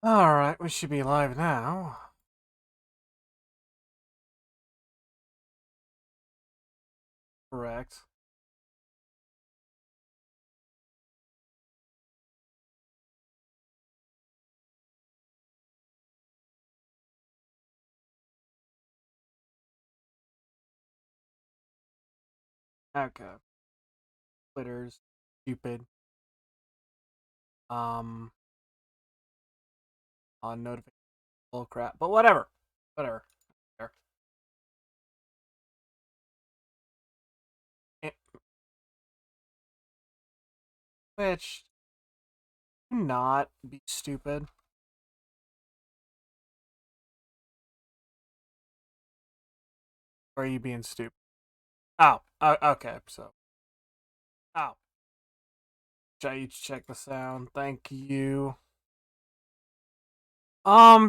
Alright, we should be live now. Correct. Okay. Twitter's stupid. Um, on notification bull crap. But whatever. Whatever. There. Eh, Which, not be stupid. Or are you being stupid? Oh, okay, so. Oh. Try to check the sound. Thank you.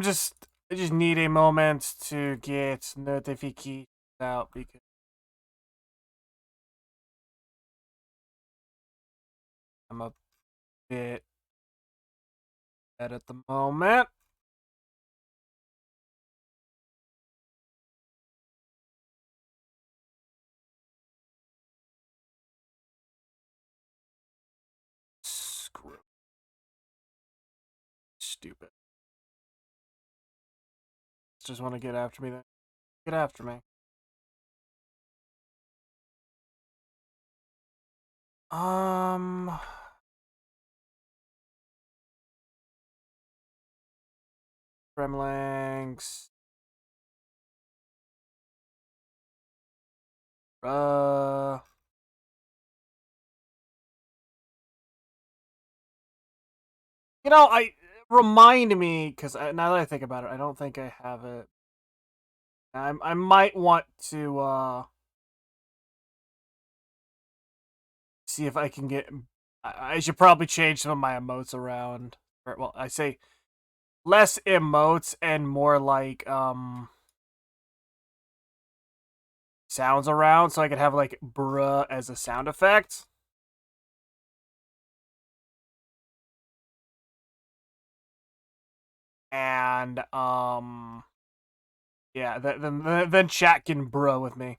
Just I just need a moment to get notifications out because I'm a bit bad at the moment. Screw. Stupid. Just want to get after me then. Get after me. Um, Gremlings. Uh, I remind me because now that I think about it, I don't think I have it. I might want to see if I can get. I should probably change some of my emotes around. Or, well, I say less emotes and more like sounds around, so I could have like bruh as a sound effect. And yeah, then chat can bro with me.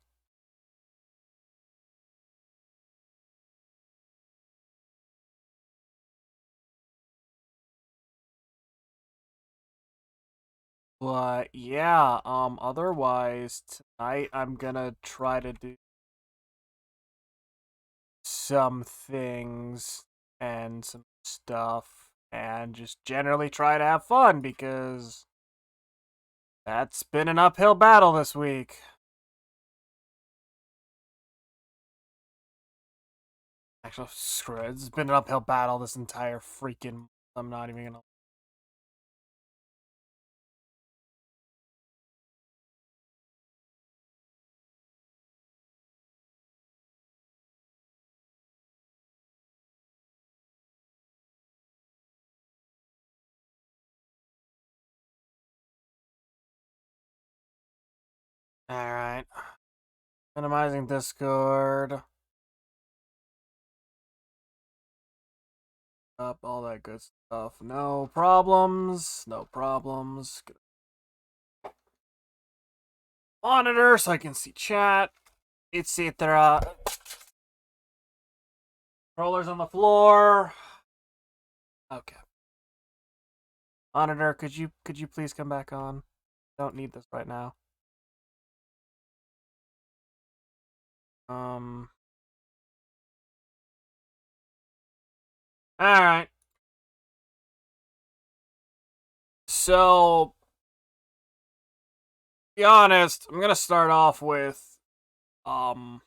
But yeah, otherwise tonight I'm gonna try to do some things and some stuff and just generally try to have fun because that's been an uphill battle this week. Actually, screw it. It's been an uphill battle this entire freaking month. I'm not even gonna. Alright. Minimizing Discord. Up, all that good stuff. No problems. No problems. Monitor so I can see chat, etc. Controllers on the floor. Okay. Monitor, could you please come back on? Don't need this right now. Um. All right. So, be honest, I'm gonna start off with um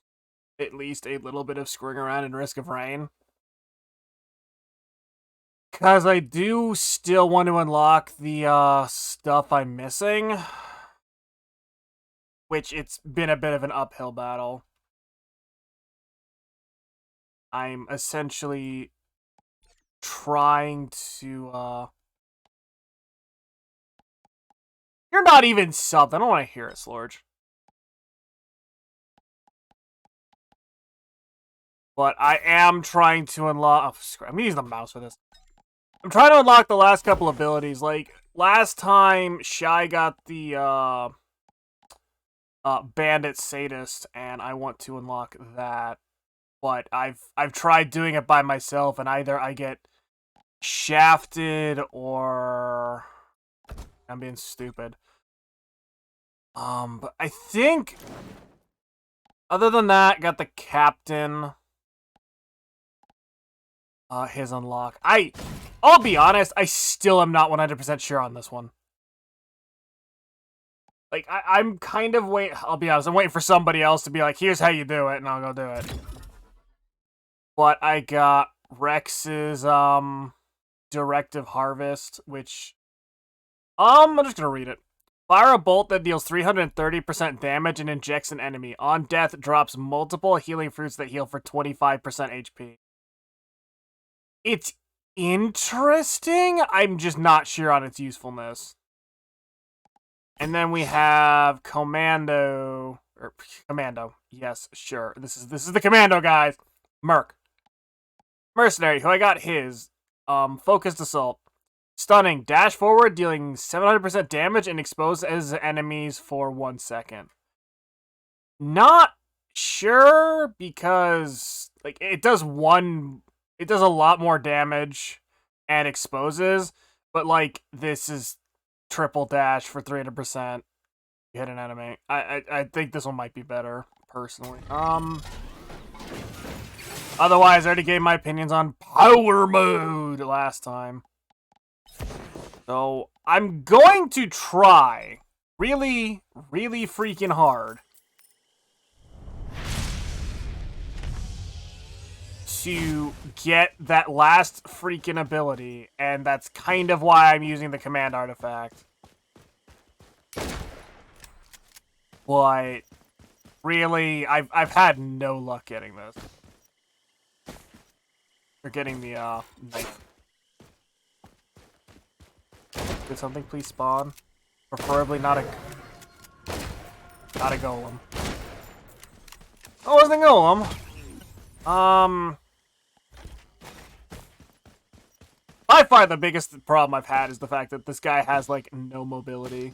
at least a little bit of screwing around in Risk of Rain. Cause I do still want to unlock the stuff I'm missing. Which it's been a bit of an uphill battle. I'm essentially trying to You're not even subbed. I don't want to hear it, Slorge. But I am trying to unlock. Oh, I'm gonna use the mouse for this. I'm trying to unlock the last couple abilities. Like, last time, Shy got the, Bandit Sadist, and I want to unlock that. But I've tried doing it by myself, and either I get shafted or I'm being stupid. But I think other than that, got the captain. His unlock. I'll be honest, I still am not 100% sure on this one. Like, I'm kind of I'll be honest, I'm waiting for somebody else to be like, here's how you do it, and I'll go do it. But I got Rex's, Directive Harvest, which, I'm just gonna read it. Fire a bolt that deals 330% damage and injects an enemy. On death, drops multiple healing fruits that heal for 25% HP. It's interesting. I'm just not sure on its usefulness. And then we have Commando. Yes, sure. This is the Commando, guys. Merc. Mercenary, who I got his. Focused Assault. Stunning. Dash forward, dealing 700% damage and exposes enemies for 1 second. Not sure, because like it does a lot more damage and exposes, but like this is triple dash for 300%. You hit an enemy. I think this one might be better, personally. Otherwise, I already gave my opinions on power mode last time. So, I'm going to try really, really freaking hard to get that last freaking ability, and that's kind of why I'm using the command artifact. But really, I've had no luck getting this. Or getting the knife. Did something please spawn? Preferably not a golem. Oh, it wasn't a golem. By far the biggest problem I've had is the fact that this guy has like no mobility.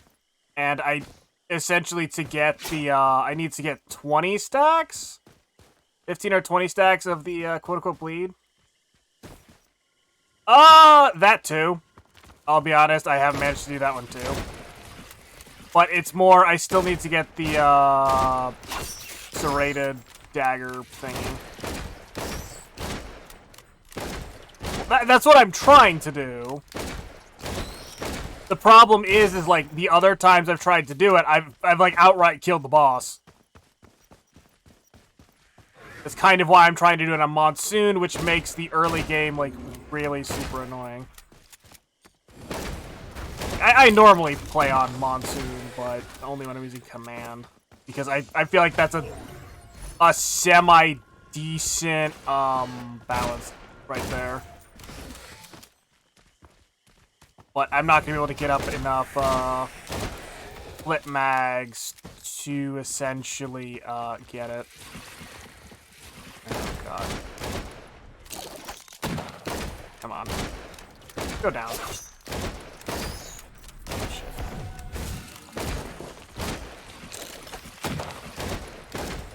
And I essentially to get the I need to get 20 stacks? 15 or 20 stacks of the quote unquote bleed. That too. I'll be honest, I haven't managed to do that one too. But it's more, I still need to get the, serrated dagger thingy. That's what I'm trying to do. The problem is like, the other times I've tried to do it, I've like, outright killed the boss. That's kind of why I'm trying to do it on Monsoon, which makes the early game, like, really super annoying. I normally play on Monsoon, but only when I'm using Command. Because I feel like that's a semi-decent, balance right there. But I'm not going to be able to get up enough, flip mags to essentially, get it. Oh, God. Come on. Go down.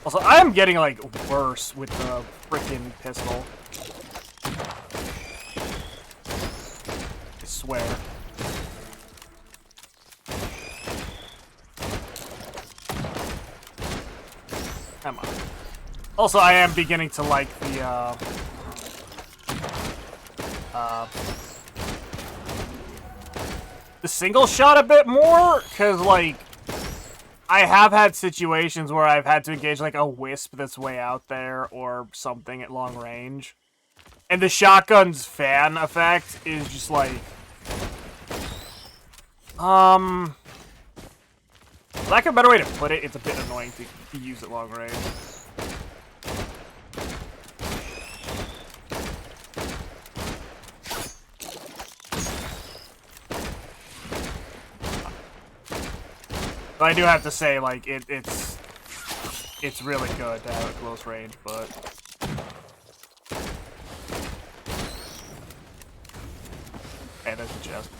Also, I'm getting, like, worse with the frickin' pistol. I swear. Come on. Also, I am beginning to like the single shot a bit more, because, like, I have had situations where I've had to engage, like, a wisp that's way out there, or something at long range. And the shotgun's fan effect is just, like... lack of a better way to put it, it's a bit annoying to use at long range. But I do have to say, like, it's really good to have a close range, but... Okay, there's the chest.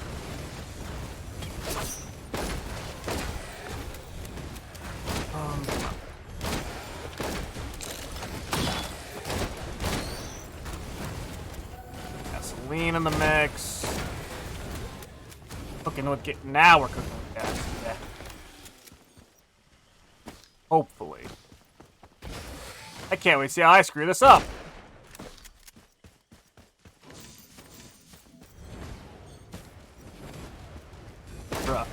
Come on. Gasoline in the mix. Cooking with now we're cooking with gas. Yeah. Hopefully. I can't wait to see how I screw this up. Bruh.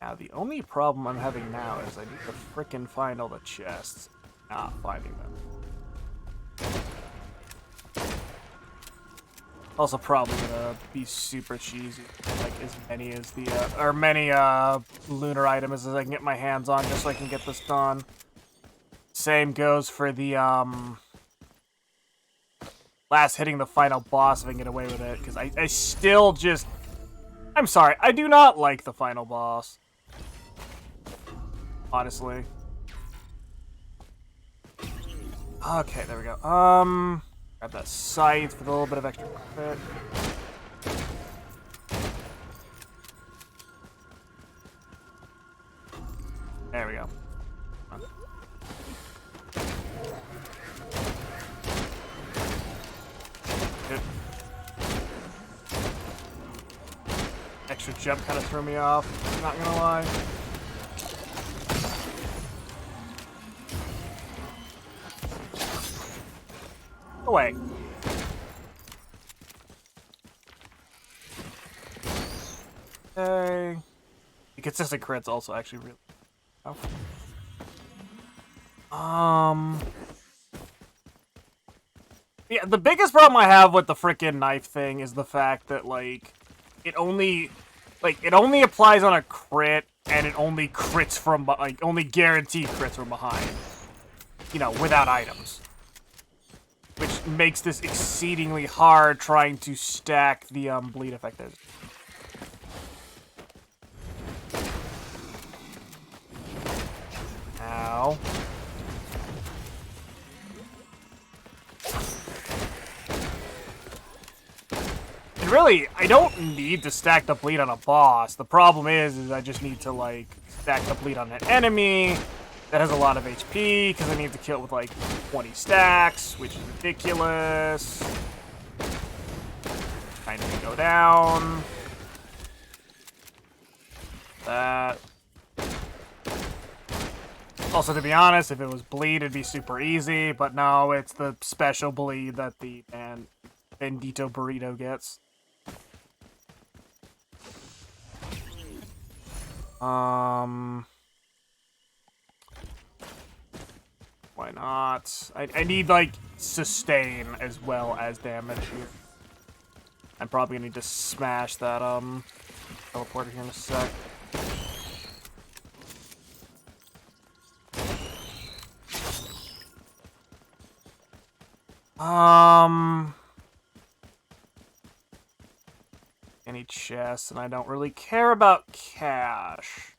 Now the only problem I'm having now is I need to frickin' find all the chests. Not finding them. Also probably gonna be super cheesy, like as many as the lunar items as I can get my hands on, just so I can get this done. Same goes for the last hitting the final boss if I can get away with it, because I still just... I'm sorry, I do not like the final boss. Honestly. Okay, there we go. Grab that scythe for a little bit of extra crit. There we go. Good. Extra jump kind of threw me off, not gonna lie. Away. Okay. The consistent crits also actually really... Oh. Yeah, the biggest problem I have with the frickin' knife thing is the fact that, like, it only applies on a crit, and it only crits from, like, only guaranteed crits from behind. You know, without items. Which makes this exceedingly hard trying to stack the, bleed effect. Ow. And really, I don't need to stack the bleed on a boss. The problem is I just need to, like, stack the bleed on an enemy that has a lot of HP, because I need to kill it with, like, 20 stacks, which is ridiculous. Kind of go down. That. Also, to be honest, if it was bleed, it'd be super easy, but no, it's the special bleed that the Bandito Burrito gets. Why not? I need, like, sustain as well as damage here. I'm probably gonna need to smash that, teleporter here in a sec. Any chests, and I don't really care about cash.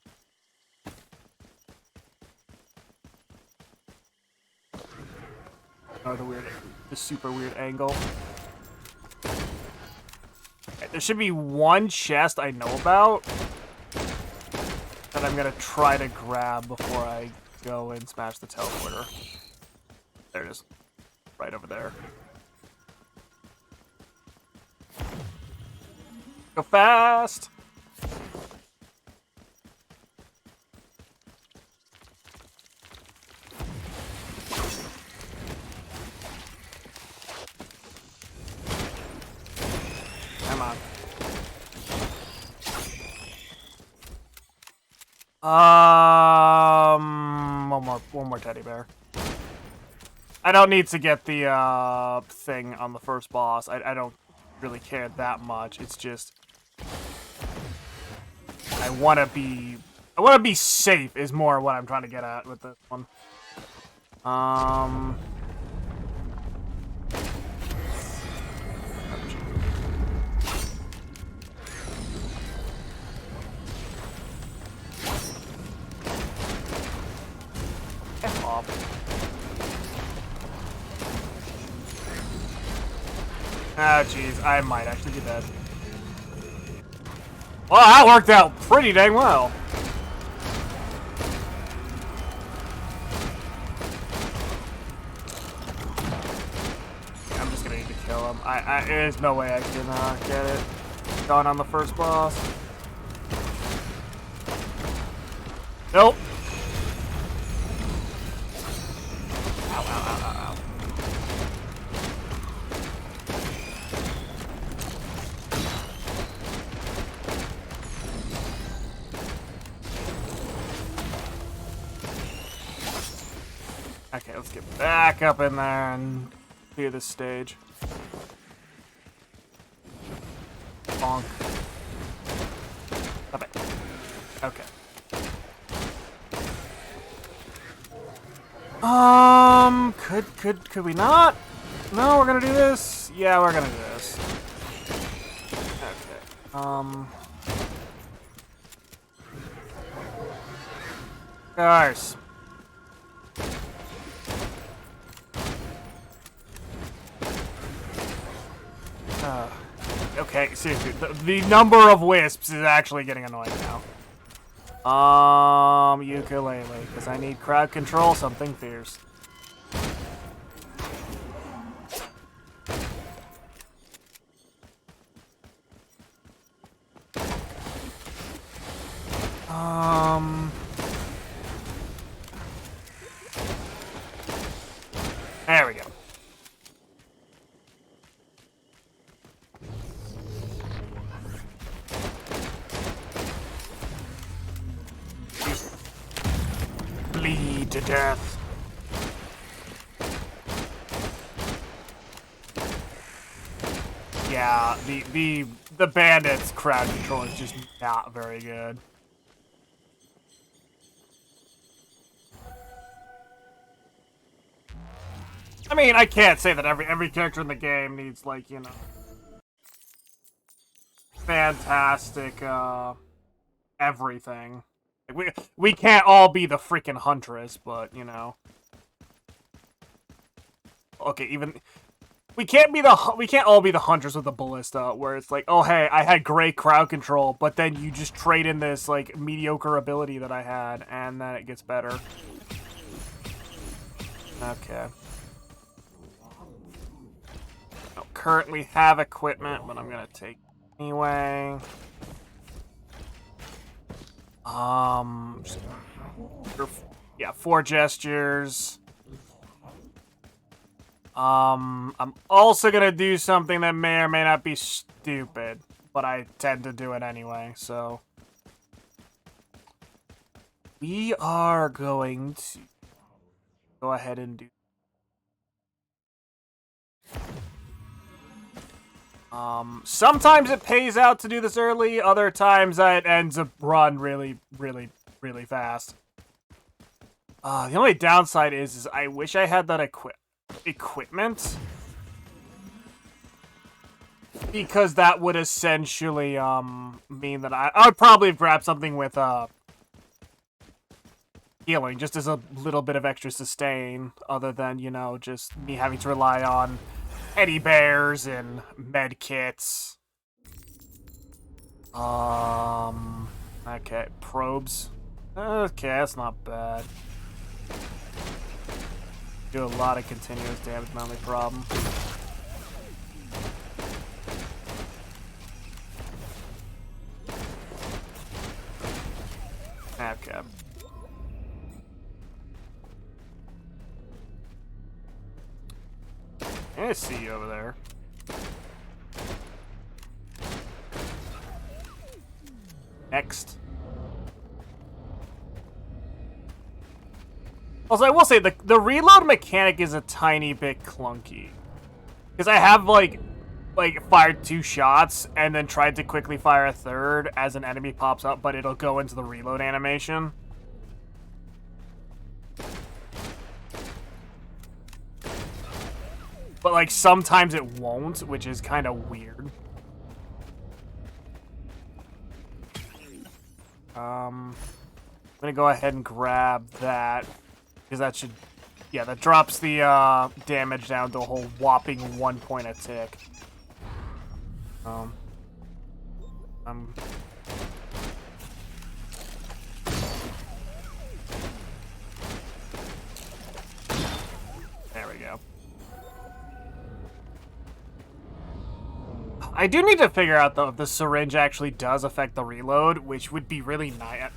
Oh, the super weird angle. Okay, there should be one chest I know about that I'm gonna try to grab before I go and smash the teleporter. There it is. Right over there. Go fast! Come on. One more teddy bear. I don't need to get the thing on the first boss. I don't really care that much. It's just I want to be safe is more what I'm trying to get at with this one. off. Oh, jeez. I might actually be dead. Well, that worked out pretty dang well. I'm just gonna need to kill him. There's no way I can get it done on the first boss. Nope. Ow, ow, ow, ow, ow. Okay, let's get back up in there and clear this stage. Bonk. Stop it. Okay. Could we not? No, we're gonna do this? Yeah, we're gonna do this. Okay. Guys. Okay, seriously, the number of wisps is actually getting annoying now. Ukulele, because I need crowd control, something fierce. There we go. Bleed to death. Yeah, the bandits' crowd control is just not very good. I mean, I can't say that every character in the game needs, like, you know, fantastic everything. Like, we can't all be the freaking Huntress, but you know. Okay, even we can't all be the Hunters with the Ballista, where it's like, oh hey, I had great crowd control, but then you just trade in this like mediocre ability that I had, and then it gets better. Okay. I don't currently have equipment, but I'm gonna take it anyway. Yeah, 4 gestures. I'm also gonna do something that may or may not be stupid, but I tend to do it anyway, so. We are going to go ahead and do. Sometimes it pays out to do this early, other times it ends up run really, really, really fast. The only downside is I wish I had that equipment. Because that would essentially, mean that I would probably have grabbed something with, healing, just as a little bit of extra sustain, other than, you know, just me having to rely on teddy bears and med kits. Okay, probes. Okay, that's not bad. Do a lot of continuous damage, my only problem. Okay. I see you over there. Next. Also, I will say, the reload mechanic is a tiny bit clunky. Because I have, like, fired 2 shots, and then tried to quickly fire a third as an enemy pops up, but it'll go into the reload animation. But, like, sometimes it won't, which is kind of weird. I'm gonna go ahead and grab that. Because that should... Yeah, that drops the damage down to a whole whopping 1 point a tick. There we go. I do need to figure out, though, if the syringe actually does affect the reload, which would be really nice.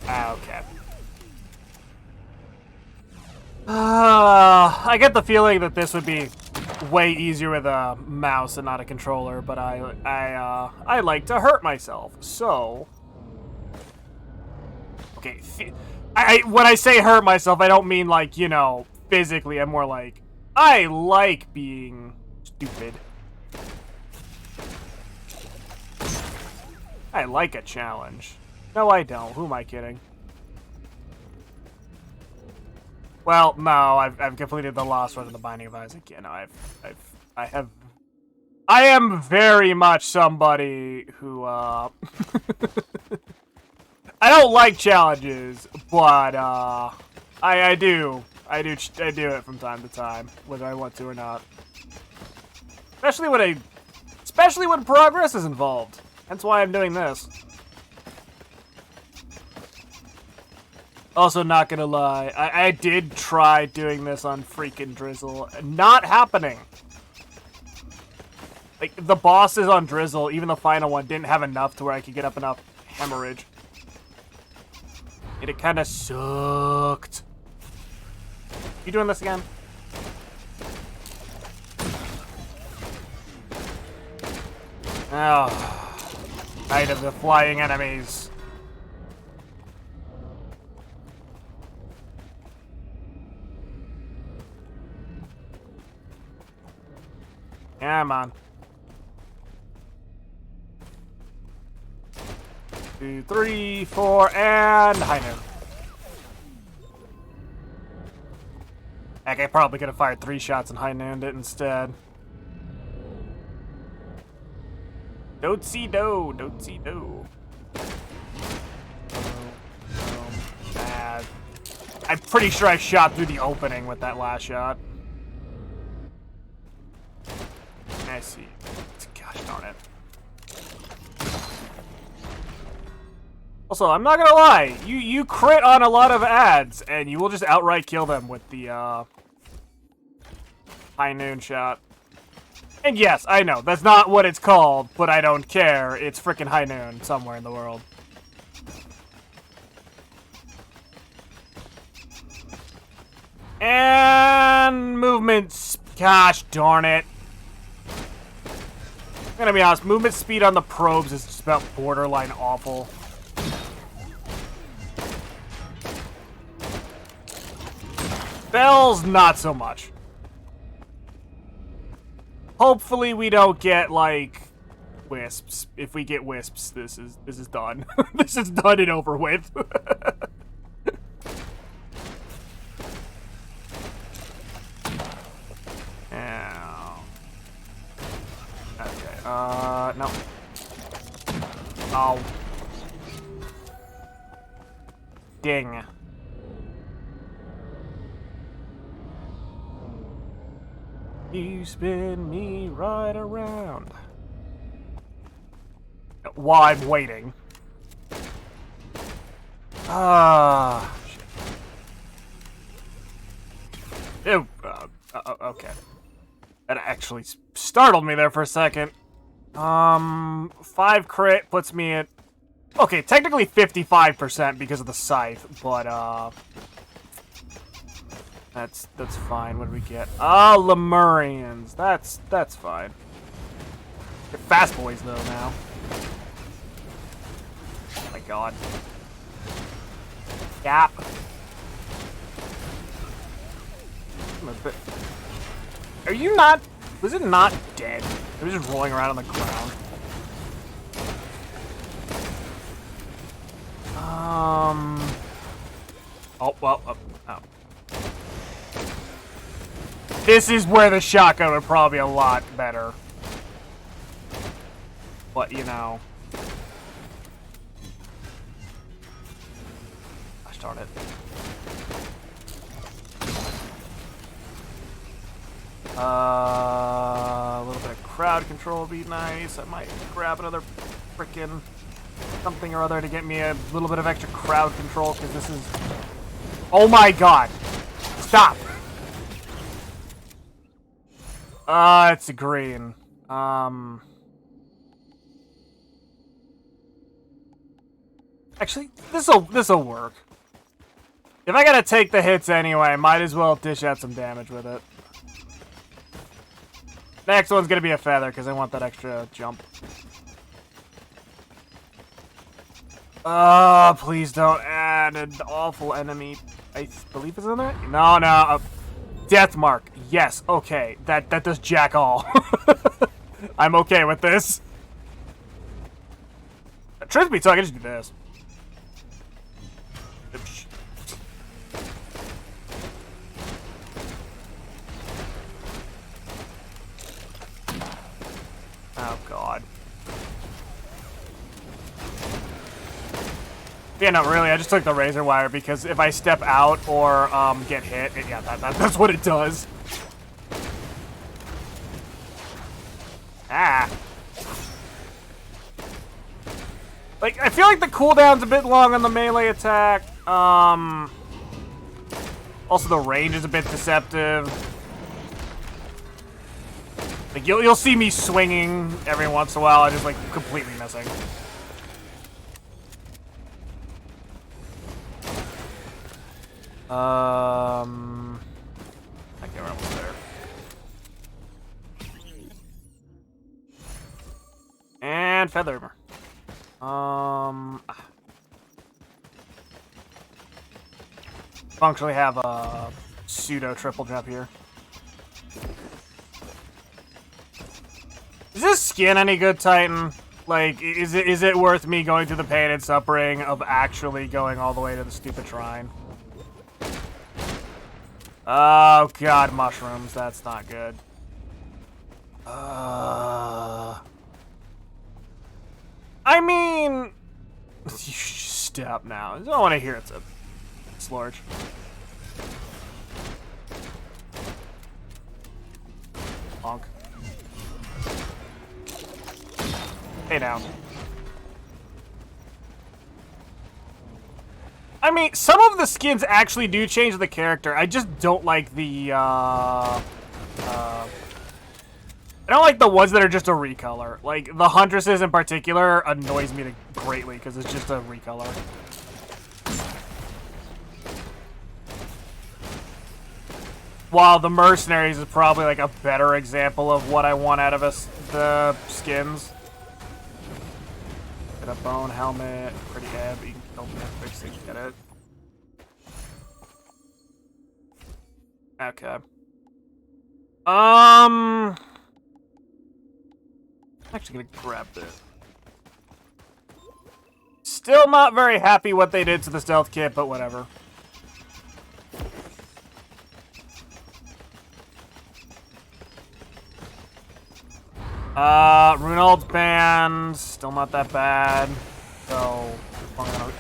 Okay. I get the feeling that this would be way easier with a mouse and not a controller, but I like to hurt myself, so... Okay, when I say hurt myself, I don't mean, like, you know, physically. I'm more like, I like being stupid. I like a challenge. No, I don't. Who am I kidding? Well, no, I've completed the Lost Run of the Binding of Isaac. Yeah, no, I am very much somebody who, I don't like challenges, but, I do it from time to time, whether I want to or not. Especially when progress is involved. That's why I'm doing this. Also, not gonna lie, I did try doing this on freaking Drizzle. Not happening. Like, the bosses on Drizzle, even the final one, didn't have enough to where I could get up enough hemorrhage. And it kinda sucked. You doing this again? Oh. Night of the flying enemies. Come on. 2, 3, 4, and high noon. Heck, I probably could have fired 3 shots and high nooned it instead. Don't see do. Bad. I'm pretty sure I shot through the opening with that last shot. I see. Gosh darn it. Also, I'm not gonna lie, you crit on a lot of ads, and you will just outright kill them with the high noon shot. And yes, I know, that's not what it's called, but I don't care. It's frickin' high noon somewhere in the world. And movements. Gosh darn it. I'm gonna be honest, movement speed on the probes is just about borderline awful. Bells, not so much. Hopefully we don't get, like, wisps. If we get wisps, this is done. This is done and over with. Okay, no. Oh. Ding. You spin me right around. While I'm waiting. Shit. Ew. Okay. That actually startled me there for a second. 5 crit puts me at... Okay, technically 55% because of the scythe, but, That's fine. What do we get? Ah, Lemurians. That's fine. They're fast boys though now. Oh my god. Gap. Are you not? Was it not dead? It was just rolling around on the ground. Oh well. Oh. This is where the shotgun would probably be a lot better. But, you know. darn it. A little bit of crowd control would be nice. I might grab another frickin' something or other to get me a little bit of extra crowd control, because this is... Oh my god! Stop! It's a green. Actually, this'll work. If I gotta take the hits anyway, might as well dish out some damage with it. Next one's gonna be a feather, because I want that extra jump. Please don't add an awful enemy. I believe it's in there? No. Death Mark. Yes, okay. That does jack all. I'm okay with this. Truth be told, I can just do this. Oh, God. Yeah, no, really, I just took the razor wire because if I step out or get hit, that's what it does. Ah. Like, I feel like the cooldown's a bit long on the melee attack. Also, the range is a bit deceptive. Like, you'll see me swinging every once in a while, I'm just, like, completely missing. I can't remember what's there. And feather. Functionally have a pseudo triple jump here. Is this skin any good, Titan? Like, is it worth me going through the pain and suffering of actually going all the way to the stupid shrine? Oh god, mushrooms. That's not good. I mean... You should stop now. I don't want to hear it's a slurge. Bonk. Hey now. I mean, some of the skins actually do change the character. I just don't like the, I don't like the ones that are just a recolor. Like, the Huntresses in particular annoys me greatly, because it's just a recolor. While the Mercenaries is probably, like, a better example of what I want out of the skins. Get a bone helmet, pretty heavy. Don't fix it, get it. Okay. I'm actually gonna grab this. Still not very happy what they did to the stealth kit, but whatever. Runald's band, still not that bad. So, I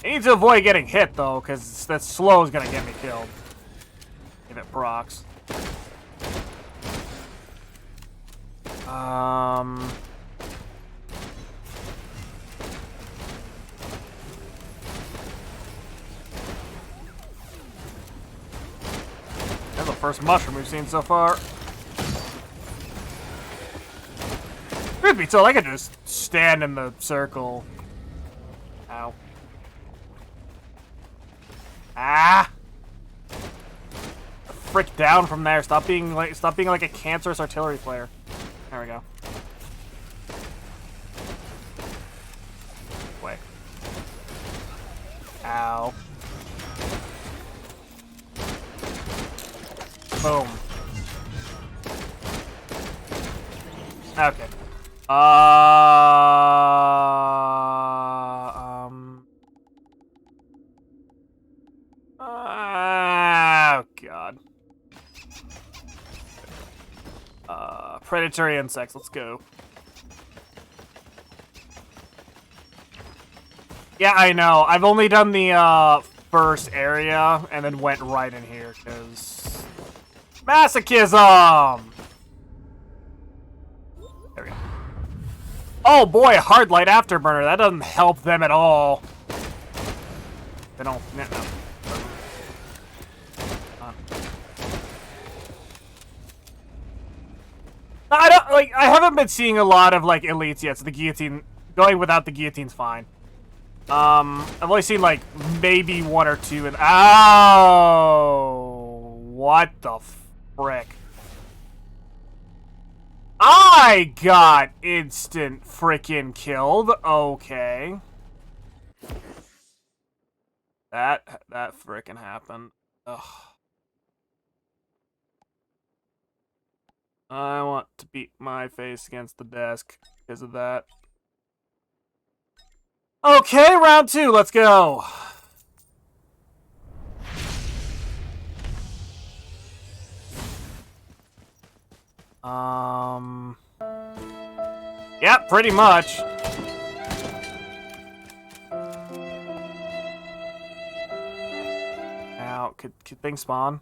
need to avoid getting hit though, because that slow is gonna get me killed. If it procs. That's the first mushroom we've seen so far. Truth be told, I could just stand in the circle. Ow. Ah! Frick down from there. Stop being like a cancerous artillery player. There we go. Wait. Ow. Boom. Okay. Oh, God. Predatory insects, let's go. Yeah, I know. I've only done the first area and then went right in here because masochism. There we go. Oh boy, hard light afterburner. That doesn't help them at all. They don't. No. I don't like. I haven't been seeing a lot of like elites yet. So the guillotine, going without the guillotine's fine. I've only seen like maybe one or two. And oh, what the frick! I got instant frickin' killed. Okay, that frickin' happened. Ugh. I want to beat my face against the desk because of that. Okay, round 2, let's go. Yeah, pretty much. Now, could things spawn?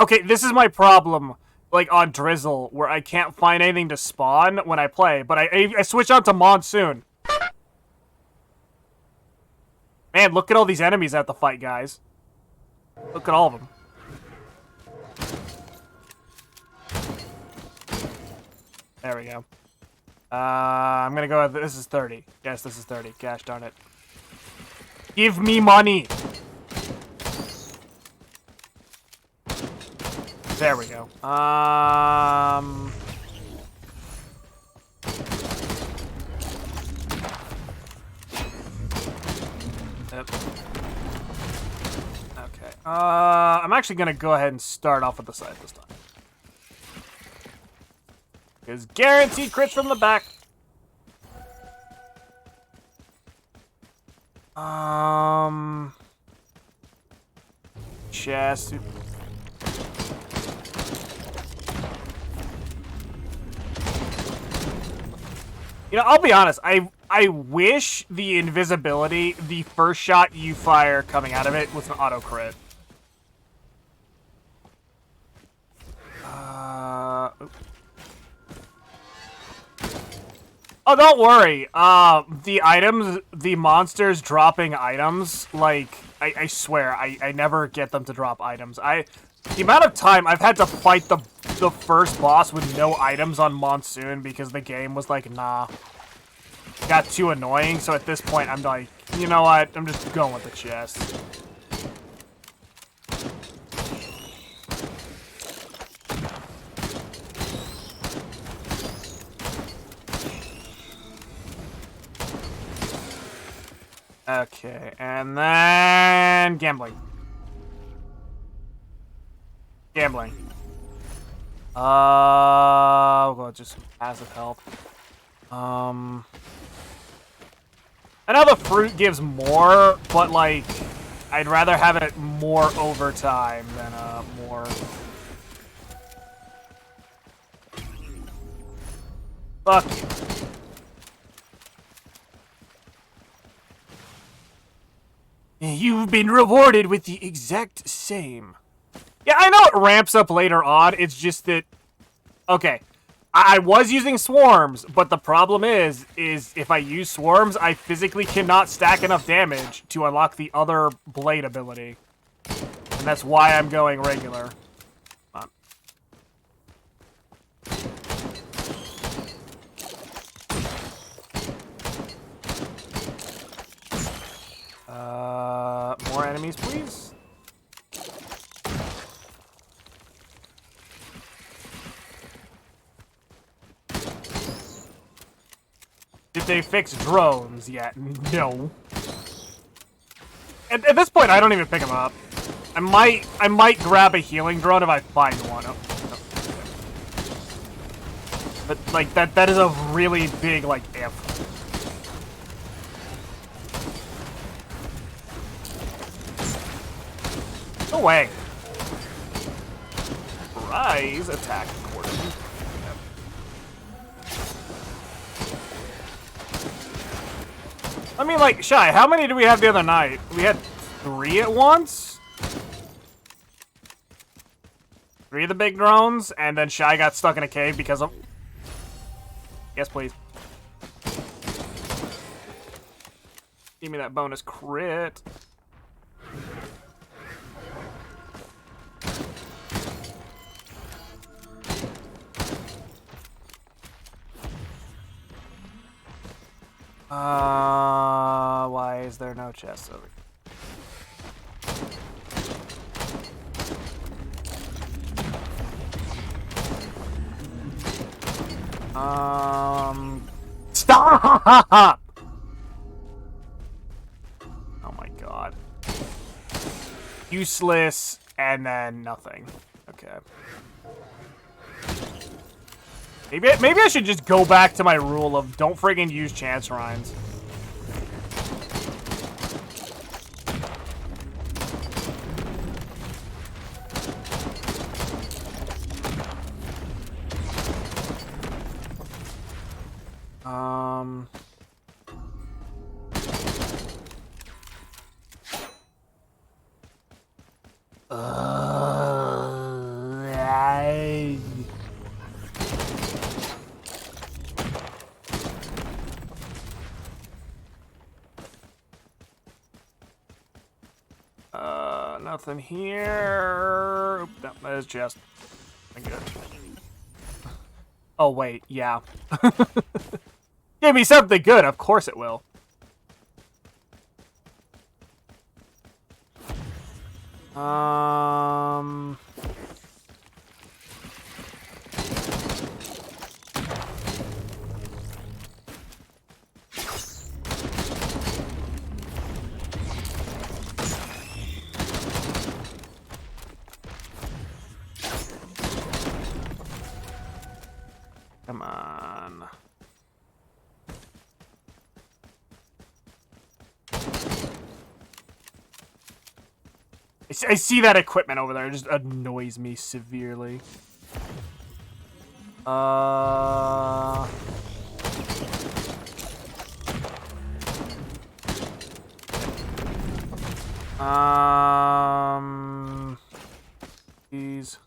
Okay, this is my problem. Like on Drizzle, where I can't find anything to spawn when I play, but I switch on to Monsoon. Man, look at all these enemies I have to fight, guys. Look at all of them. There we go. I'm gonna go with, this is 30. Yes, this is 30. Gosh darn it. Give me money! There we go. Yep. Okay. I'm actually gonna go ahead and start off with the side this time. Because guaranteed crits from the back. Chest. You know, I'll be honest, I wish the invisibility, the first shot you fire coming out of it was an auto crit. Oh, don't worry. The items, the monsters dropping items, like, I swear, I never get them to drop items. The amount of time I've had to fight the first boss with no items on Monsoon because the game was like, nah. Got too annoying, so at this point I'm like, you know what? I'm just going with the chest. Okay, and then gambling. Well, just passive help. I know the fruit gives more, but like, I'd rather have it more over time than more. Fuck you. You've been rewarded with the exact same. Yeah, I know it ramps up later on, it's just that... Okay, I was using swarms, but the problem is if I use swarms, I physically cannot stack enough damage to unlock the other blade ability. And that's why I'm going regular. Come on. More enemies, please. Did they fix drones yet? No. At this point, I don't even pick them up. I might grab a healing drone if I find one. Oh. But like that is a really big like if. No way. Rise attack coordinate. I mean, like, Shy, how many did we have the other night? We had 3 at once? 3 of the big drones, and then Shy got stuck in a cave because of... Yes, please. Give me that bonus crit. Why is there no chest over here? Stop! Oh my god. Useless, and then nothing. Okay. Maybe I should just go back to my rule of don't friggin' use chance rhymes. Nothing here. Oop, no, that is just good. Oh wait, yeah. Give me something good. Of course it will. Come on. I see that equipment over there. It just annoys me severely. These.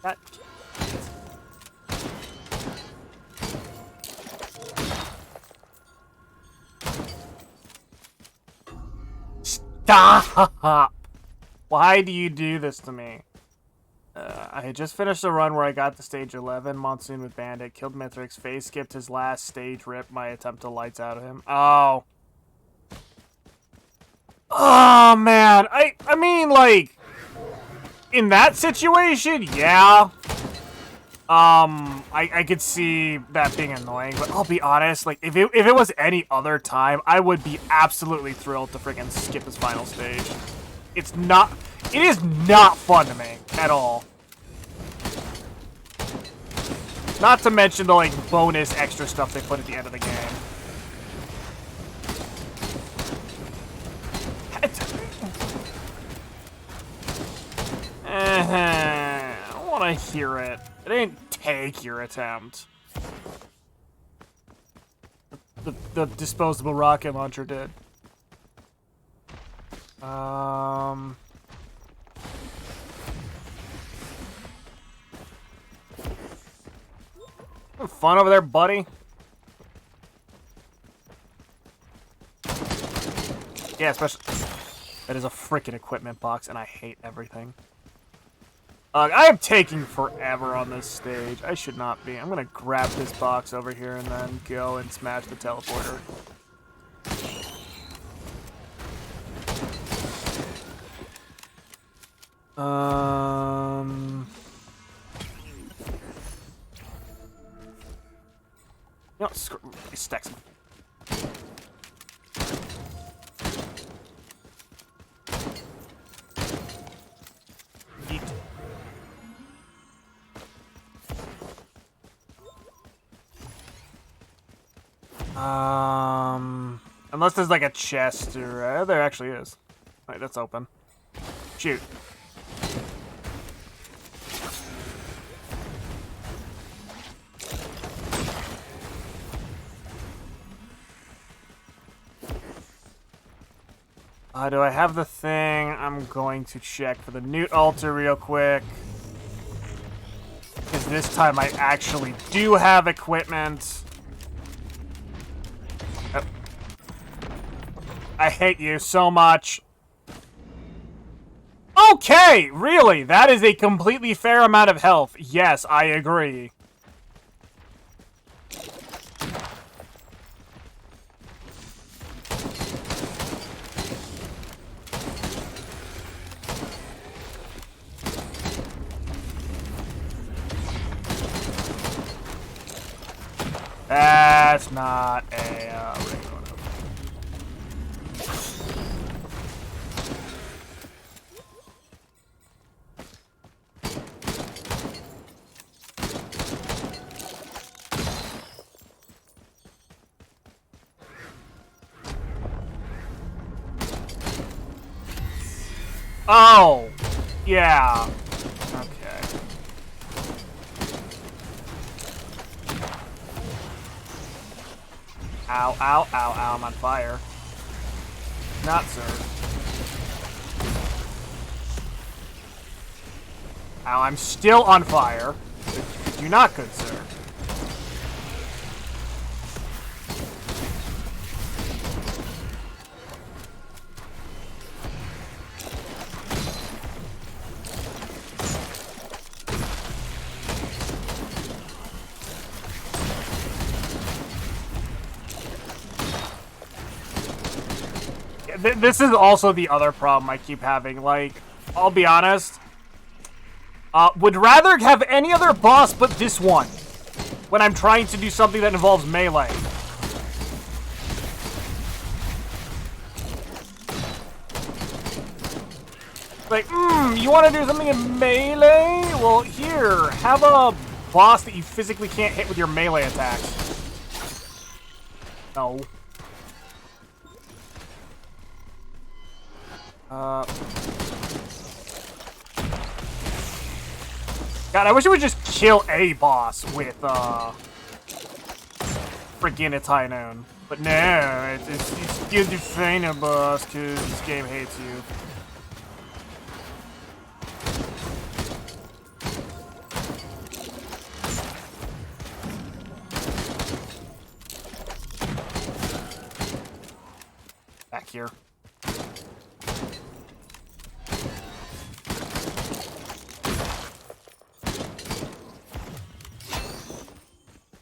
That. Stop! Why do you do this to me? I had just finished a run where I got to stage 11, Monsoon with Bandit, killed Mithrix, phase skipped his last stage, ripped my attempt to lights out of him. Oh. Oh, man. I mean, like, in that situation, yeah. I could see that being annoying, but I'll be honest, like, if it was any other time, I would be absolutely thrilled to freaking skip his final stage. It is not fun to me, at all. Not to mention the, like, bonus extra stuff they put at the end of the game. I don't want to hear it. It didn't take your attempt. The disposable rocket launcher did. Fun over there, buddy. Yeah, especially... That is a freaking equipment box, and I hate everything. I am taking forever on this stage. I should not be. I'm gonna grab this box over here and then go and smash the teleporter. You know, screw these stacks. Unless there's like a chest or there actually is. Wait, that's open. Shoot. Do I have the thing? I'm going to check for the Newt altar real quick. Because this time I actually do have equipment. Oh. I hate you so much. Okay, really? That is a completely fair amount of health. Yes, I agree. That's not a ring. Oh, yeah. Okay. Ow, ow, ow, ow, I'm on fire. Not, sir. Ow, I'm still on fire. You're not good, sir. This is also the other problem I keep having. Like, I'll be honest. Would rather have any other boss but this one when I'm trying to do something that involves melee. Like, you want to do something in melee? Well, here, have a boss that you physically can't hit with your melee attacks. No. God, I wish it would just kill a boss with, freaking its high noon. But no, it's good to find a boss, because this game hates you. Back here.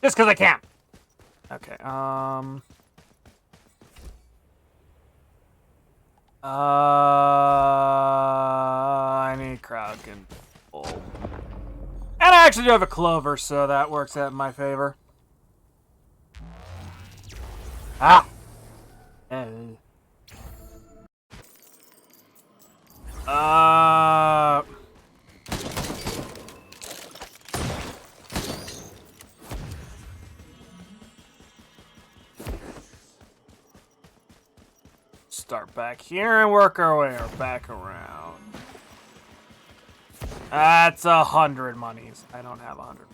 Just because I can. Okay, I need crowd control. And I actually do have a clover, so that works out in my favor. Ah! Start back here and work our way back around. That's 100 monies. I don't have 100.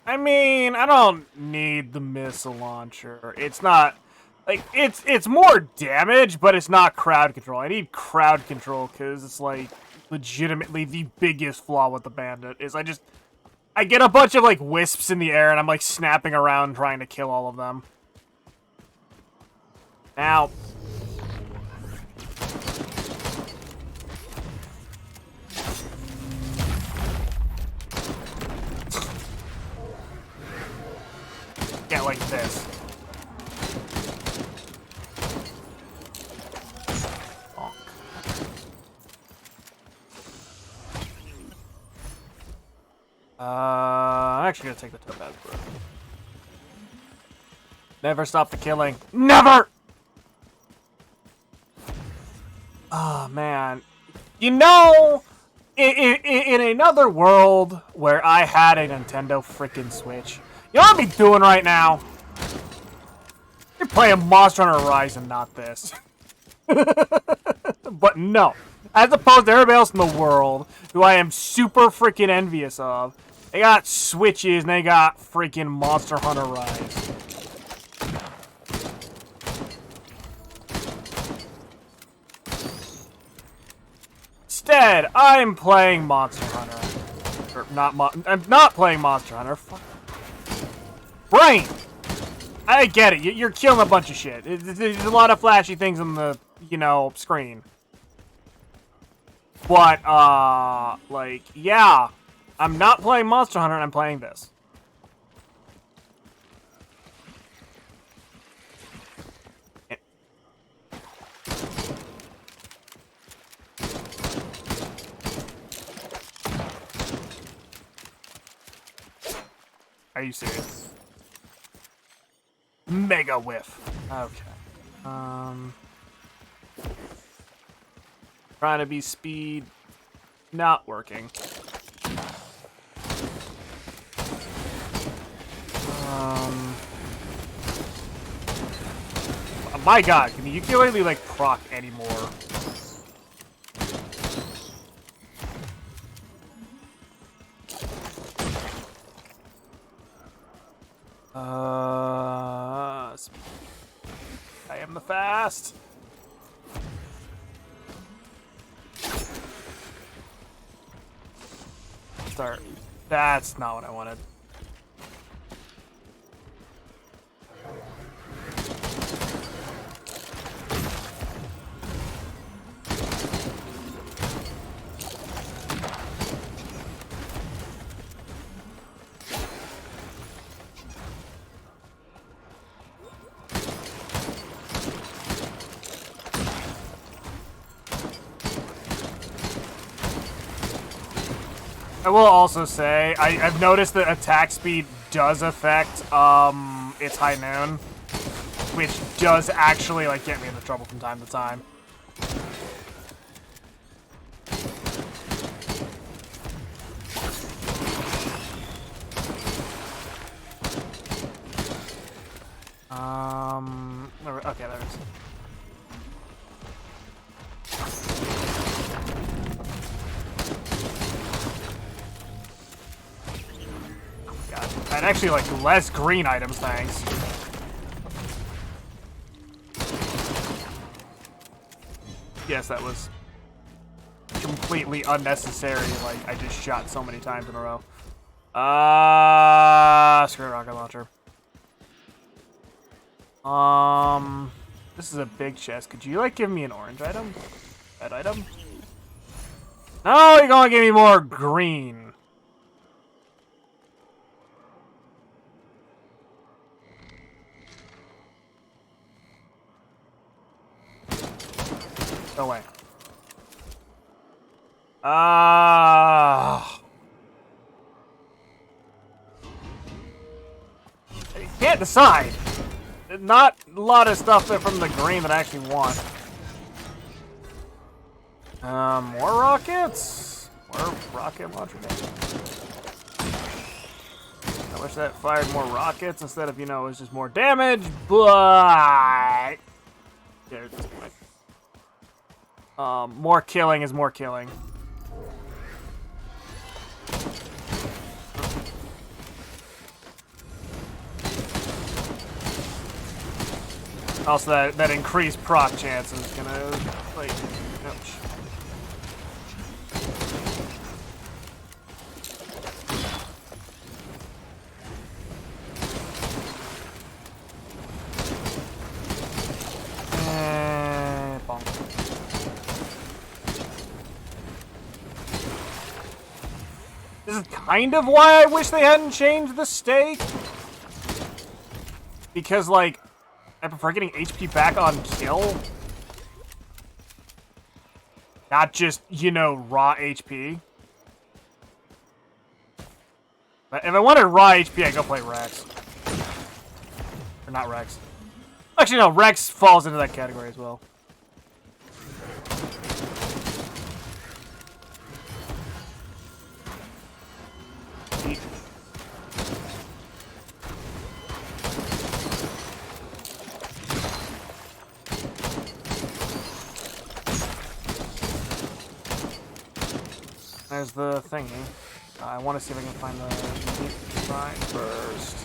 I mean, I don't need the missile launcher. It's not like it's more damage, but it's not crowd control. I need crowd control because it's like legitimately the biggest flaw with the bandit is I get a bunch of like wisps in the air and I'm like snapping around trying to kill all of them. Now. Get like this. Bonk. I'm actually gonna take the topaz bro. Never stop the killing. Never! Oh, man. You know, in another world where I had a Nintendo frickin' Switch, You know what I'd be doing right now? You're playing Monster Hunter Horizon, not this. But no. As opposed to everybody else in the world, who I am super freaking envious of. They got Switches and they got freaking Monster Hunter Rise. Instead, I'm playing Monster Hunter. Or I'm not playing Monster Hunter. Fuck. Brain! I get it. You're killing a bunch of shit. There's a lot of flashy things on the, screen. But, like, yeah. I'm not playing Monster Hunter, I'm playing this. Are you serious? Mega whiff. Okay. Trying to be speed. Not working. My god, can the ukulele, like, proc anymore? I am the fast. Start. That's not what I wanted. I will also say, I've noticed that attack speed does affect, its high noon, which does actually, like, get me into trouble from time to time. Okay, there it is. And actually, like, less green items, thanks. Yes, that was completely unnecessary. Like, I just shot so many times in a row. Screw rocket launcher. This is a big chest. Could you, like, give me an orange item? Red item? No, you're gonna give me more green. Go away. I can't decide. Not a lot of stuff from the green that I actually want. More rockets? More rocket launcher damage. I wish that fired more rockets instead of, it was just more damage, but... There's this point. More killing is more killing. Also, that increased proc chance is gonna, like, ouch. This is kind of why I wish they hadn't changed the stake. Because, like, I prefer getting HP back on kill. Not just, raw HP. But if I wanted raw HP, I'd go play Rex. Or not Rex. Actually, no, Rex falls into that category as well. There's the thingy. I want to see if I can find the shrine first.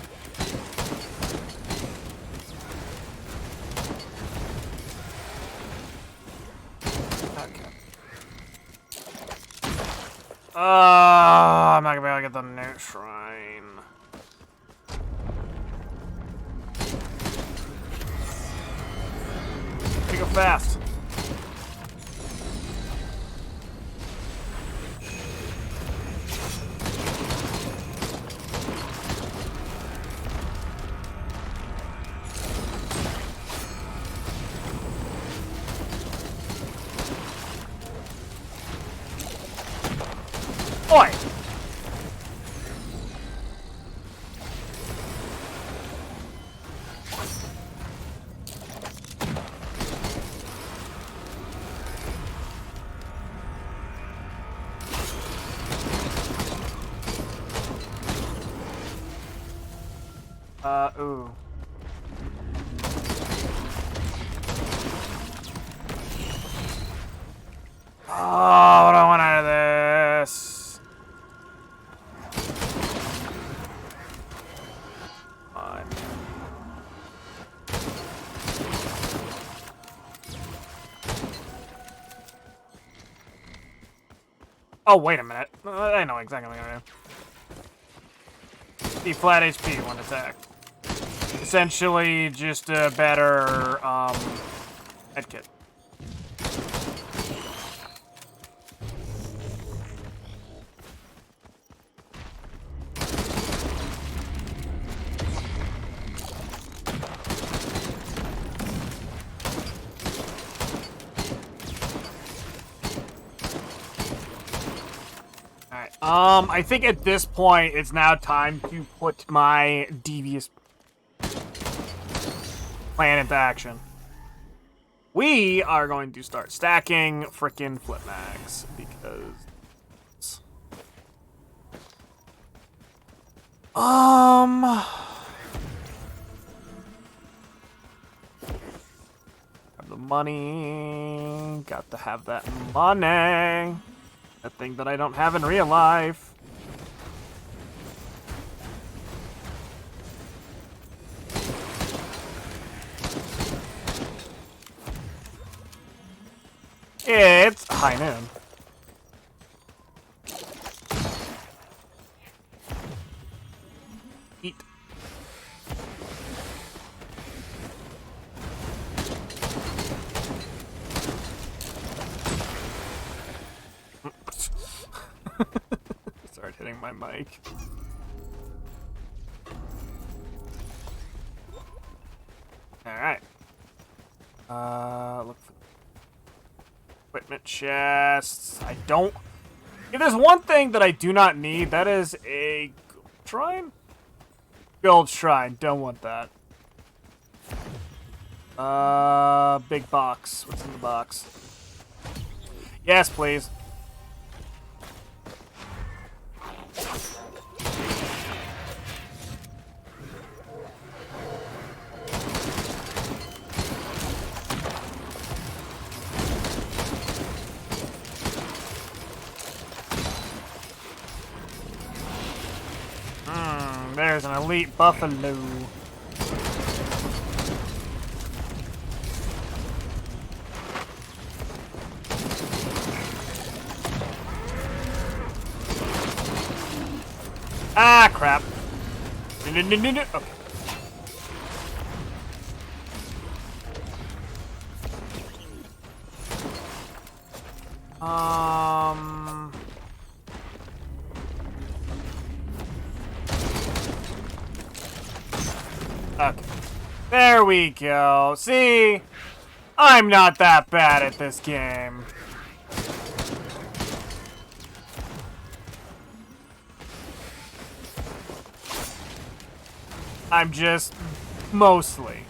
Okay. I'm not gonna be able to get the new shrine. Gotta go fast. Oi! Ooh. Oh, what do I want out of this? Fine. Oh, wait a minute. I know exactly what I'm gonna do. Be flat HP when attacked. Essentially, just a better, head kit. Alright, I think at this point, it's now time to put my devious plan into action. We are going to start stacking frickin' flip mags because have the money, got to have that money, that thing that I don't have in real life. It's high noon. Eat. Start hitting my mic. Alright. Look for equipment chests. I don't... If there's one thing that I do not need, that is a gold shrine? Gold shrine. Don't want that. Big box. What's in the box? Yes, please. There's an elite buffalo. Ah, crap. Okay. Okay. There we go. See? I'm not that bad at this game. I'm just mostly.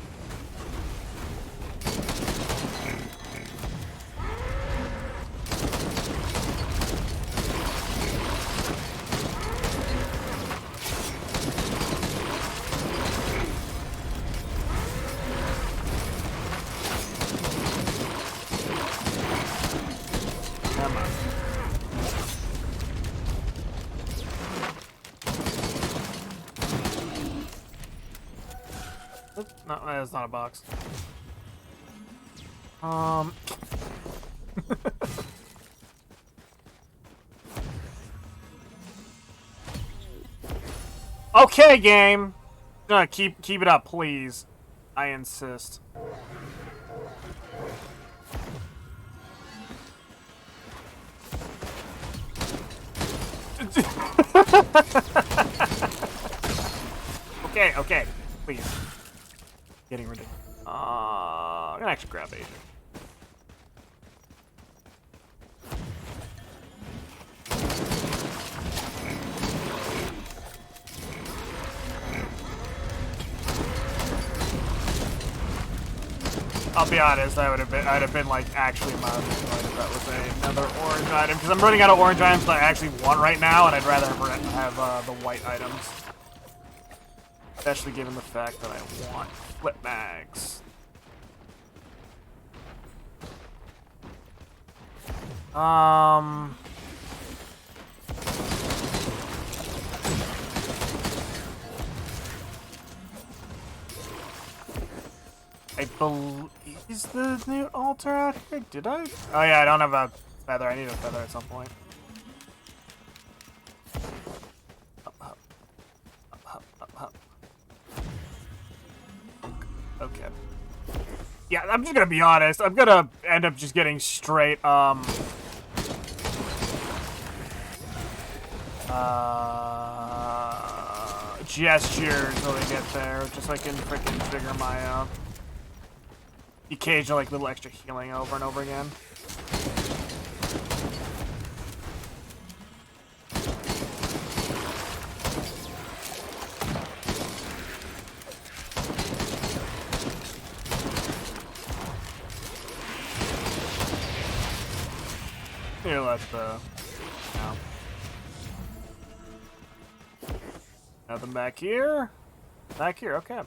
No, that's not a box. Okay, game. Keep it up, please. I insist. Okay, please. Getting ridiculous. I'm gonna actually grab Asia. I'll be honest, I'd have been like actually mildly annoyed if that was another orange item, because I'm running out of orange items that I actually want right now, and I'd rather have the white items. Especially given the fact that I want flip mags. I believe... Is the new altar out here? Did I? Oh yeah, I don't have a feather. I need a feather at some point. Up. Okay. Yeah, I'm just gonna be honest. I'm gonna end up just getting straight, gestures till we get there, just so I can freaking figure my, occasional, like, little extra healing over and over again. Here, let's, no. Nothing back here. Back here, okay.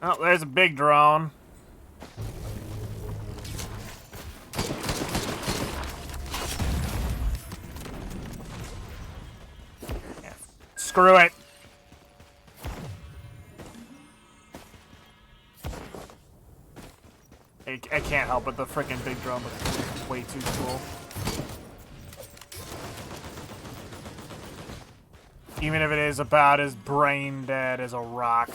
Oh, there's a big drone. Yeah. Screw it. I can't help it, the freaking big drone looks way too cool. Even if it is about as brain dead as a rock.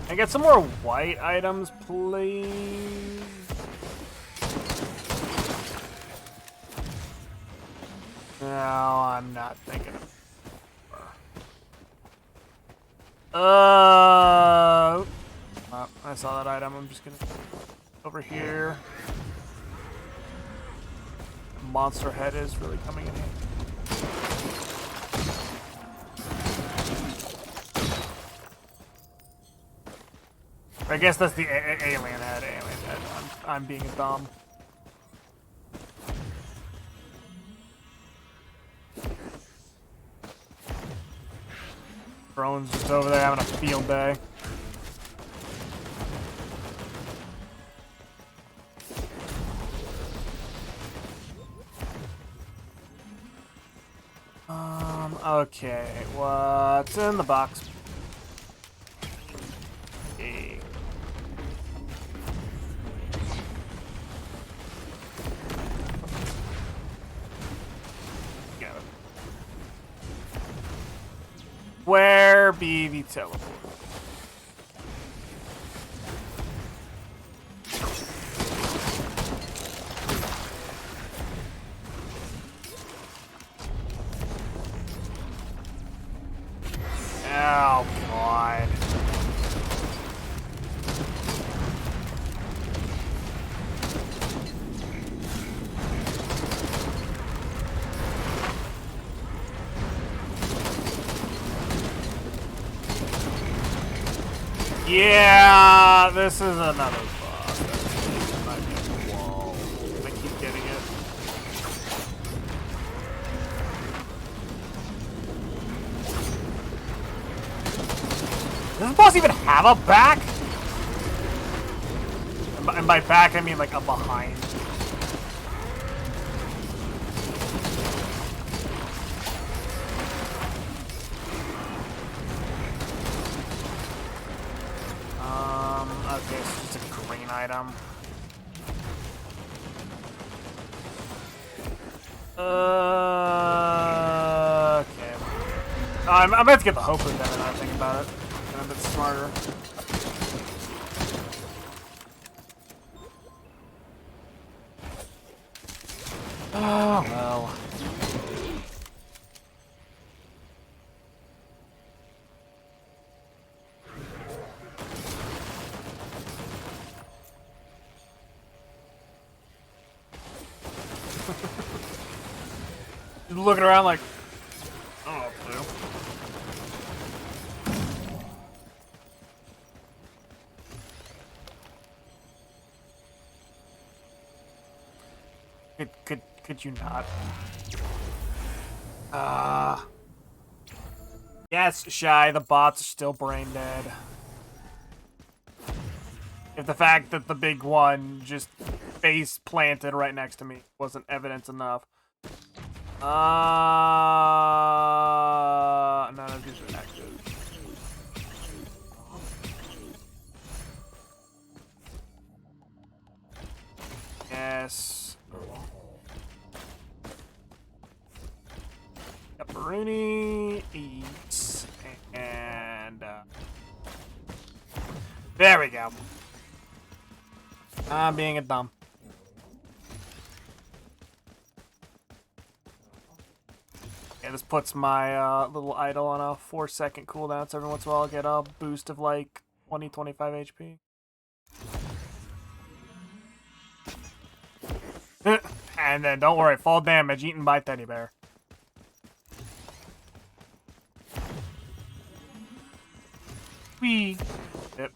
I get some more white items, please. No, I'm not thinking of. Oh, I saw that item. I'm just gonna over here. Monster head is really coming in handy. I guess that's the alien head. I'm being a dumb. Drone's just over there having a field day. Okay, what's in the box? Okay. Got it. Where be the teleport? Oh, God. Yeah, this is another boss. Whoa. I keep getting it. this boss even have a back? And by back, I mean like a behind. Okay, so it's a green item. Okay. I'm about to get the Hopu then, and I think about it. I'm a bit smarter. Oh, well. Just looking around like, oh, blue. Could you not? Yes, Shy, the bots are still brain dead. If the fact that the big one just face planted right next to me wasn't evidence enough. None of these are active. Yes. Pepperoni eats, and there we go. I'm being a dumb. Yeah, this puts my little idol on a 4-second cooldown, so every once in a while I'll get a boost of like 20-25 HP. And then don't worry, fall damage eaten by teddy bear. Whee! Yep.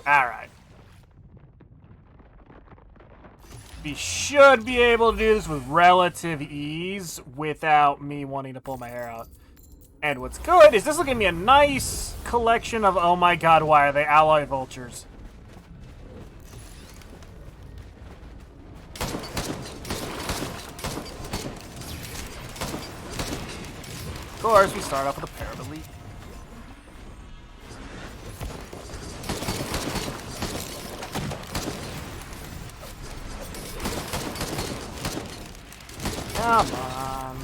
Alright. We should be able to do this with relative ease without me wanting to pull my hair out. And what's good is this will give me a nice collection of, oh my god, why are they alloy vultures? Of course, we start off with a pair of elite. Come on.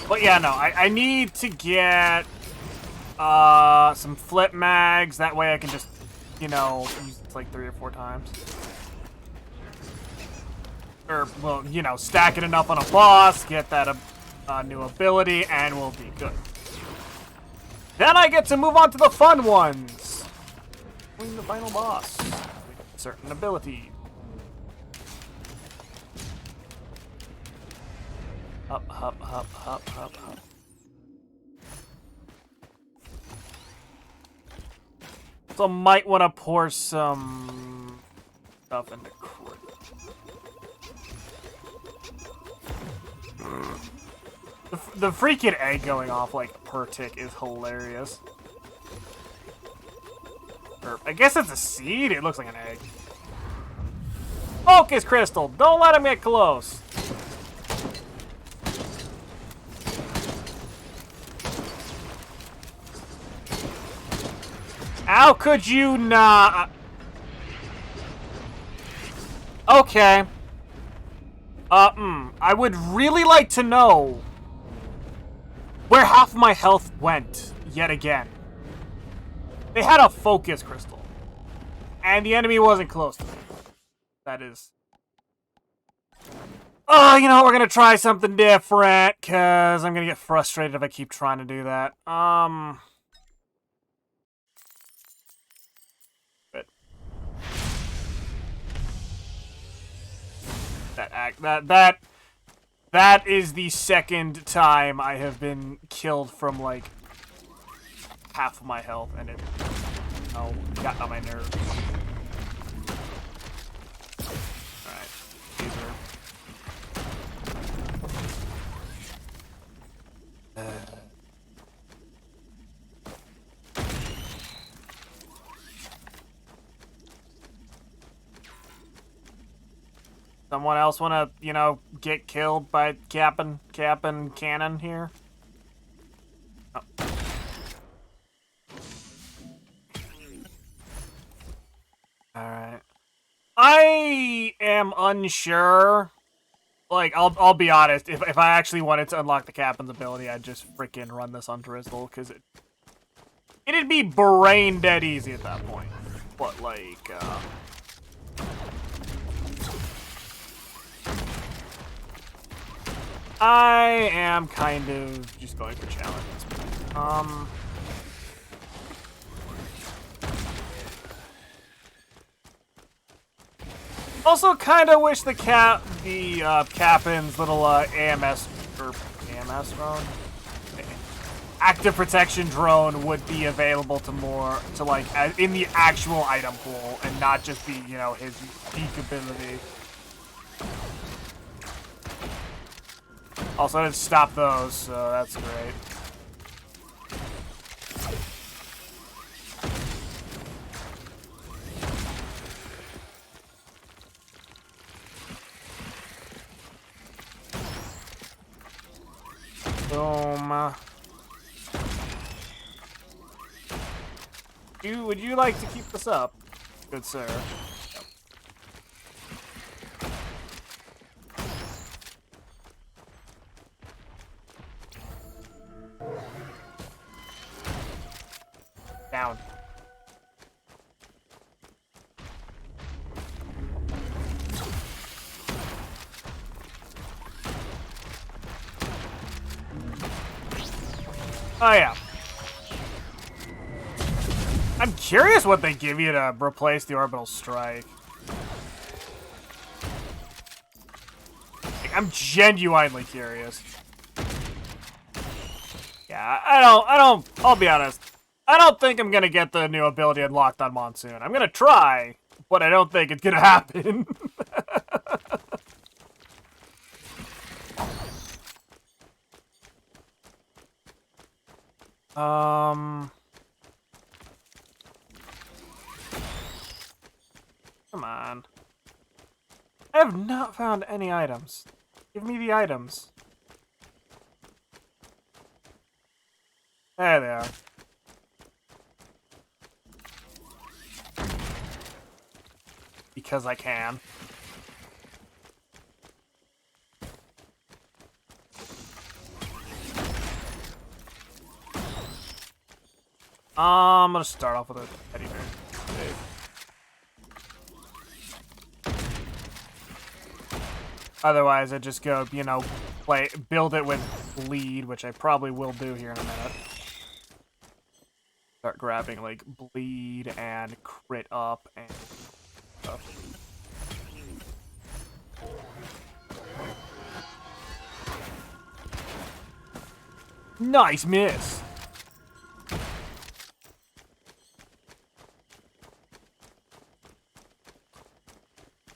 But yeah, no, I need to get some flip mags. That way I can just, you know, use it like 3 or 4 times. Or, well, you know, stack it enough on a boss, get that new ability, and we'll be good. Then I get to move on to the fun ones. Win the final boss with certain abilities. Up, up, up, up, up, up. So might want to pour some stuff into crit. The freaking egg going off like per tick is hilarious. Or, I guess it's a seed. It looks like an egg. Focus crystal. Don't let him get close. How could you not? Okay. I would really like to know where half my health went yet again. They had a focus crystal, and the enemy wasn't close to me. That is. Oh, you know what? We're gonna try something different, cause I'm gonna get frustrated if I keep trying to do that. That is the second time I have been killed from like half of my health, and Oh, got on my nerves. Alright. These are... Someone else want to, you know, get killed by Cap'n Cannon here? Oh. Alright. I am unsure. Like, I'll be honest. If I actually wanted to unlock the Captain's ability, I'd just freaking run this on Drizzle, because it'd be brain dead easy at that point. But, like, I am kind of just going for challenges. Also, kind of wish the Captain's little AMS or AMS drone, active protection drone would be available to like in the actual item pool and not just be, you know, his peak ability. Also, I didn't stop those, so that's great. Boom. Would you like to keep this up, good sir? Down. Oh, yeah. I'm curious what they give you to replace the orbital strike. Like, I'm genuinely curious. Yeah, I'll be honest. I don't think I'm gonna get the new ability unlocked on Monsoon. I'm gonna try, but I don't think it's gonna happen. Come on. I have not found any items. Give me the items. There they are. Because I can. I'm gonna start off with a teddy bear. Otherwise, I just go, you know, build it with bleed, which I probably will do here in a minute. Start grabbing, like, bleed and crit up and stuff. Nice miss!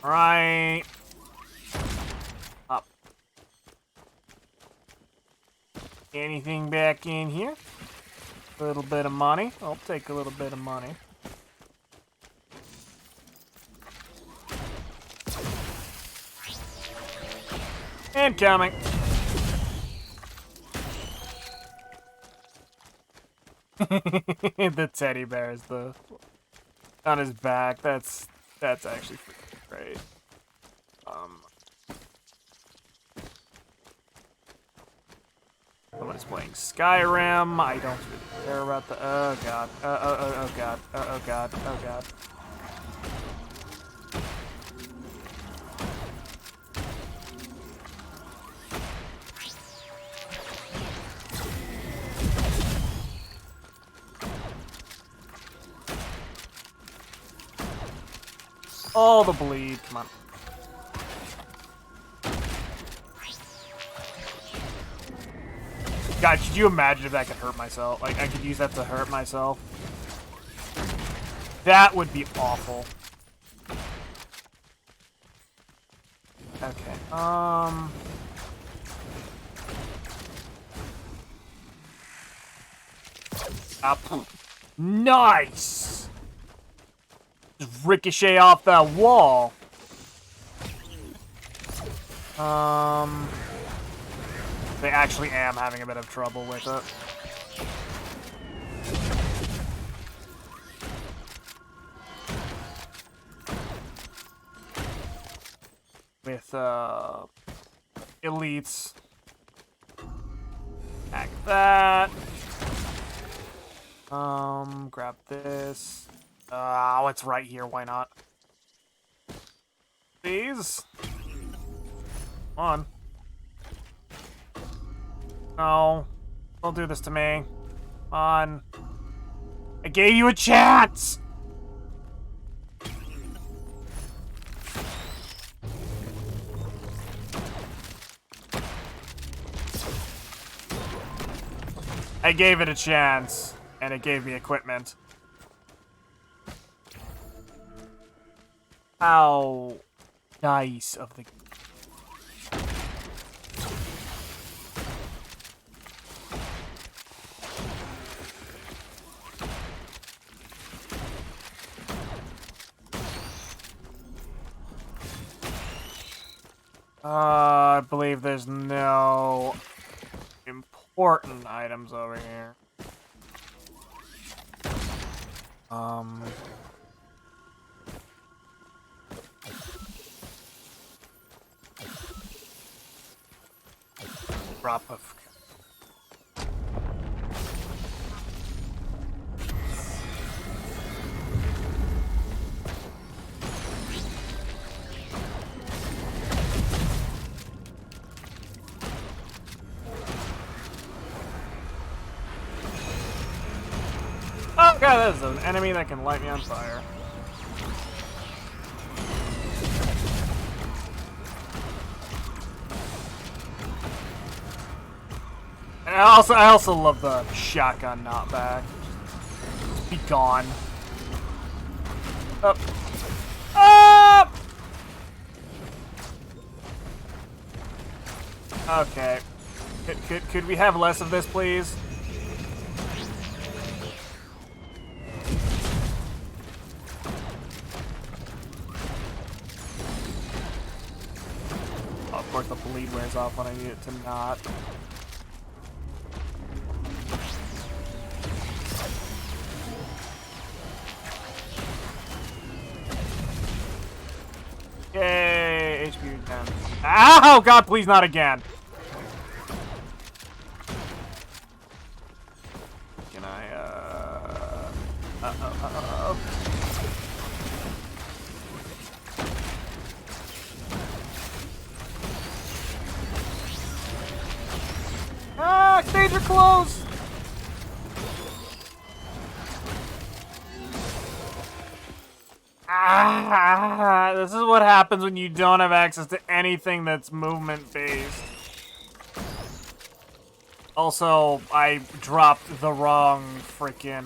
Alright. Up. Anything back in here? A little bit of money. I'll take a little bit of money. Incoming. The teddy bear is on his back. That's actually freaking great. Someone's playing Skyrim. I don't really care about the. Oh god. Oh god. Oh god. Oh god. All the bleed. Come on. God, could you imagine if that could hurt myself? Like, I could use that to hurt myself. That would be awful. Okay, Up. Nice! Just ricochet off that wall. I actually am having a bit of trouble with it. With, elites. Hack that. Grab this. Oh, it's right here, why not? Please? Come on. No. Don't do this to me. Come on. I gave you a chance! I gave it a chance, and it gave me equipment. How nice of the... I believe there's no important items over here. Drop of... Oh god, that is an enemy that can light me on fire. And I also love the shotgun knockback. Just be gone. Up. Up! Okay. Could we have less of this, please? Oh, of course the bleed wears off when I need it to not. Yay! HP 10. Ow! God, please not again! Can I, Ah! Stage are closed! Ah, this is what happens when you don't have access to anything that's movement-based. Also, I dropped the wrong freaking,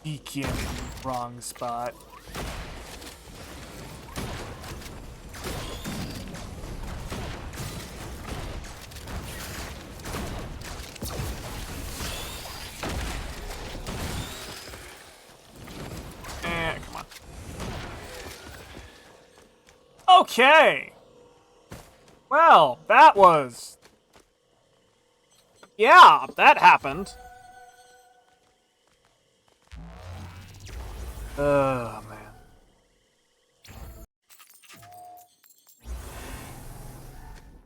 beacon in the wrong spot. Come on. Okay! Well, that was... Yeah, that happened. Oh, man.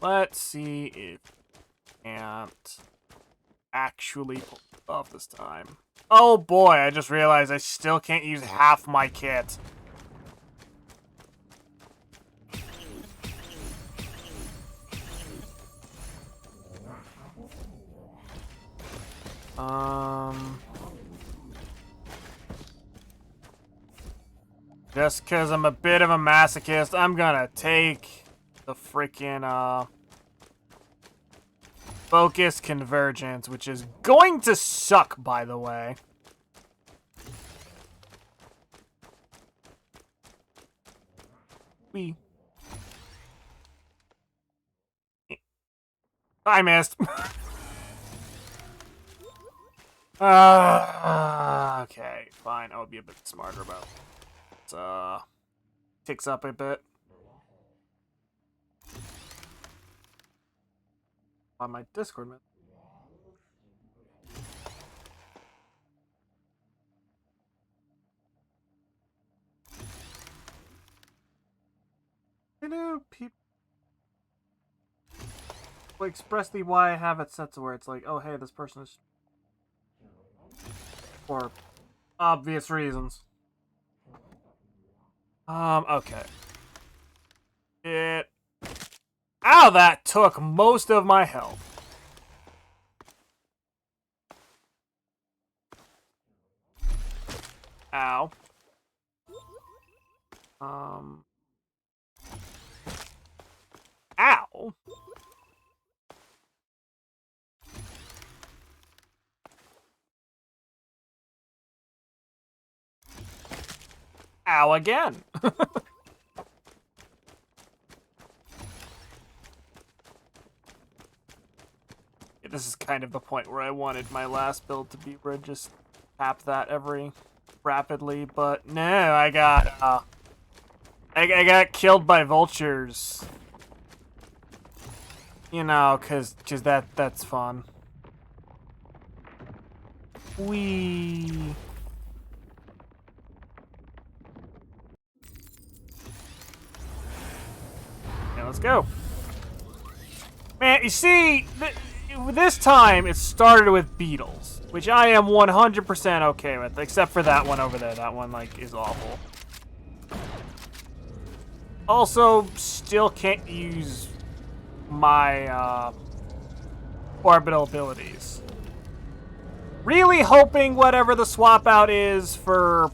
Let's see if I can't actually pull it off this time. Oh boy, I just realized I still can't use half my kit. Just because I'm a bit of a masochist, I'm gonna take the freaking, Focus Convergence, which is going to suck, by the way. Wee. I missed. Okay, fine. I'll be a bit smarter about it. Ticks up a bit. On my Discord, man. You know, people expressly why I have it set to where it's like, oh, hey, this person is for obvious reasons. Okay. Ow, that took most of my health. Ow. Ow. Ow again. This is kind of the point where I wanted my last build to be where I just tap that every rapidly, but no, I got killed by vultures. You know, cause that's fun. Wee. Yeah, let's go. Man, you see, this time it started with beetles, which I am 100% okay with, except for that one over there. That one, like, is awful. Also, still can't use my, orbital abilities. Really hoping whatever the swap out is for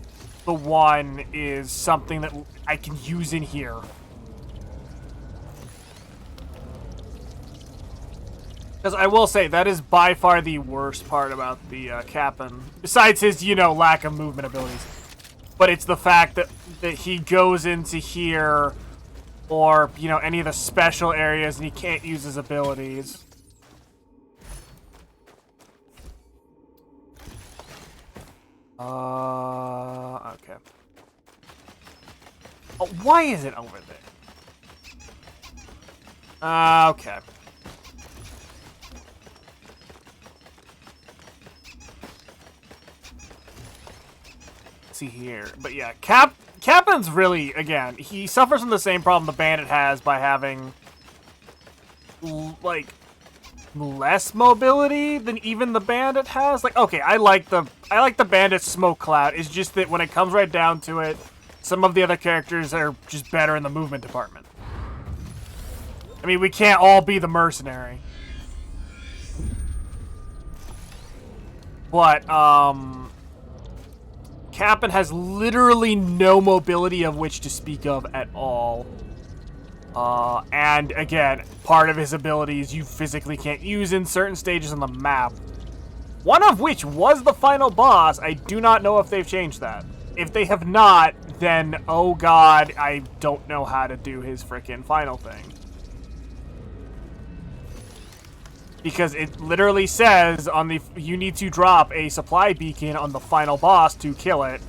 the one is something that I can use in here. Because I will say, that is by far the worst part about the Cap'n. Besides his, you know, lack of movement abilities. But it's the fact that he goes into here, or, you know, any of the special areas, and he can't use his abilities. Okay. Oh, why is it over there? Okay. See here, but yeah, Cap'n's really, again, he suffers from the same problem the Bandit has by having like less mobility than even the Bandit has. Like, okay, I like the Bandit's smoke cloud. It's just that when it comes right down to it, some of the other characters are just better in the movement department. I mean, we can't all be the mercenary. But, Cap'n has literally no mobility of which to speak of at all. And again, part of his abilities you physically can't use in certain stages on the map. One of which was the final boss. I do not know if they've changed that. If they have not, then, oh god, I don't know how to do his frickin' final thing. Because it literally says on the you need to drop a supply beacon on the final boss to kill it.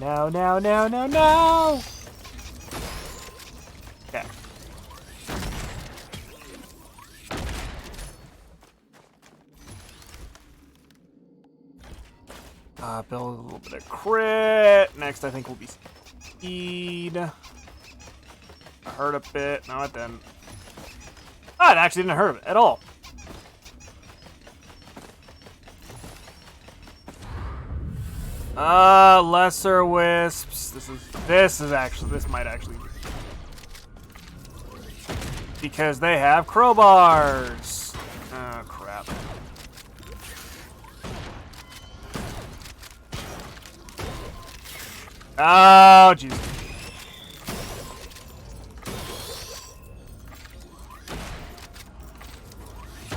No, no, no, no, no! Okay. Build a little bit of crit. Next, I think will be speed. Hurt a bit. No, it didn't. Oh, it actually didn't hurt at all. Lesser wisps. This might actually be. Because they have crowbars. Oh, crap. Oh, jeez.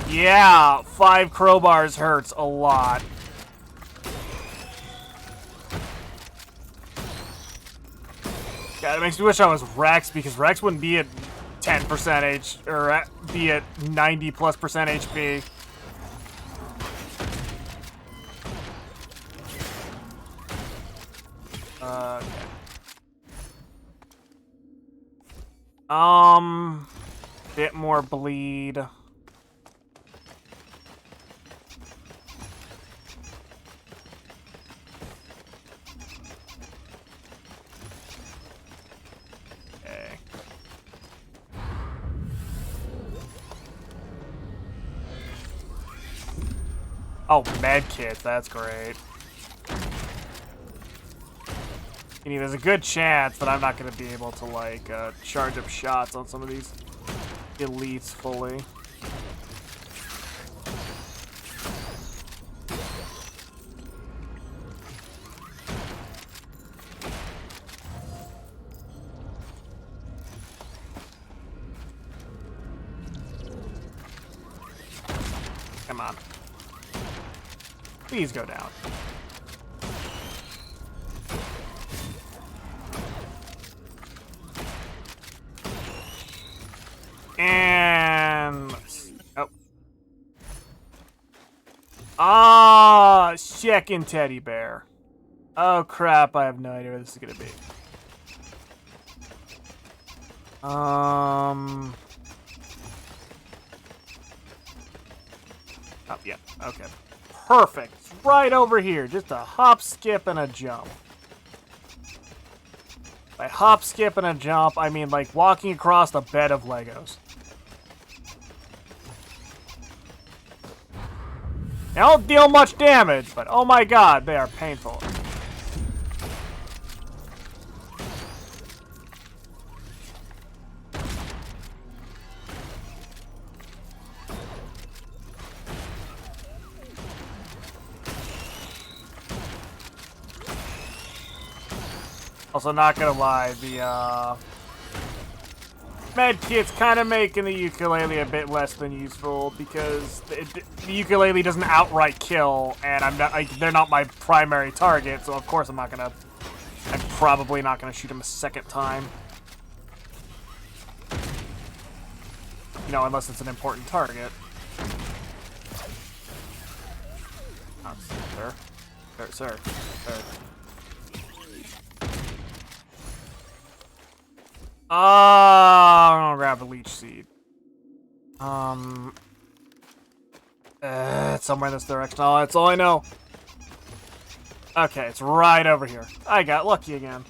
Yeah, 5 crowbars hurts a lot. God, it makes me wish I was Rex, because Rex wouldn't be at 10% H, or be at 90+% HP. Okay. Bit more bleed. Okay. Oh, med kit, that's great. I mean, there's a good chance that I'm not going to be able to, like, charge up shots on some of these elites fully. Come on. Please go down. And... oh. Ah, second teddy bear. Oh, crap. I have no idea where this is going to be. Oh, yeah. Okay. Perfect. It's right over here. Just a hop, skip, and a jump. By hop, skip, and a jump, I mean like walking across a bed of Legos. They don't deal much damage, but oh my god, they are painful. Also, not gonna lie, the med kit's kind of making the ukulele a bit less than useful, because the ukulele doesn't outright kill, and they're not my primary target, so of course I'm probably not gonna shoot him a second time. You know, unless it's an important target. Oh, sir. Sir. I'm gonna grab a leech seed. It's somewhere in this direction. Oh, that's all I know. Okay, it's right over here. I got lucky again.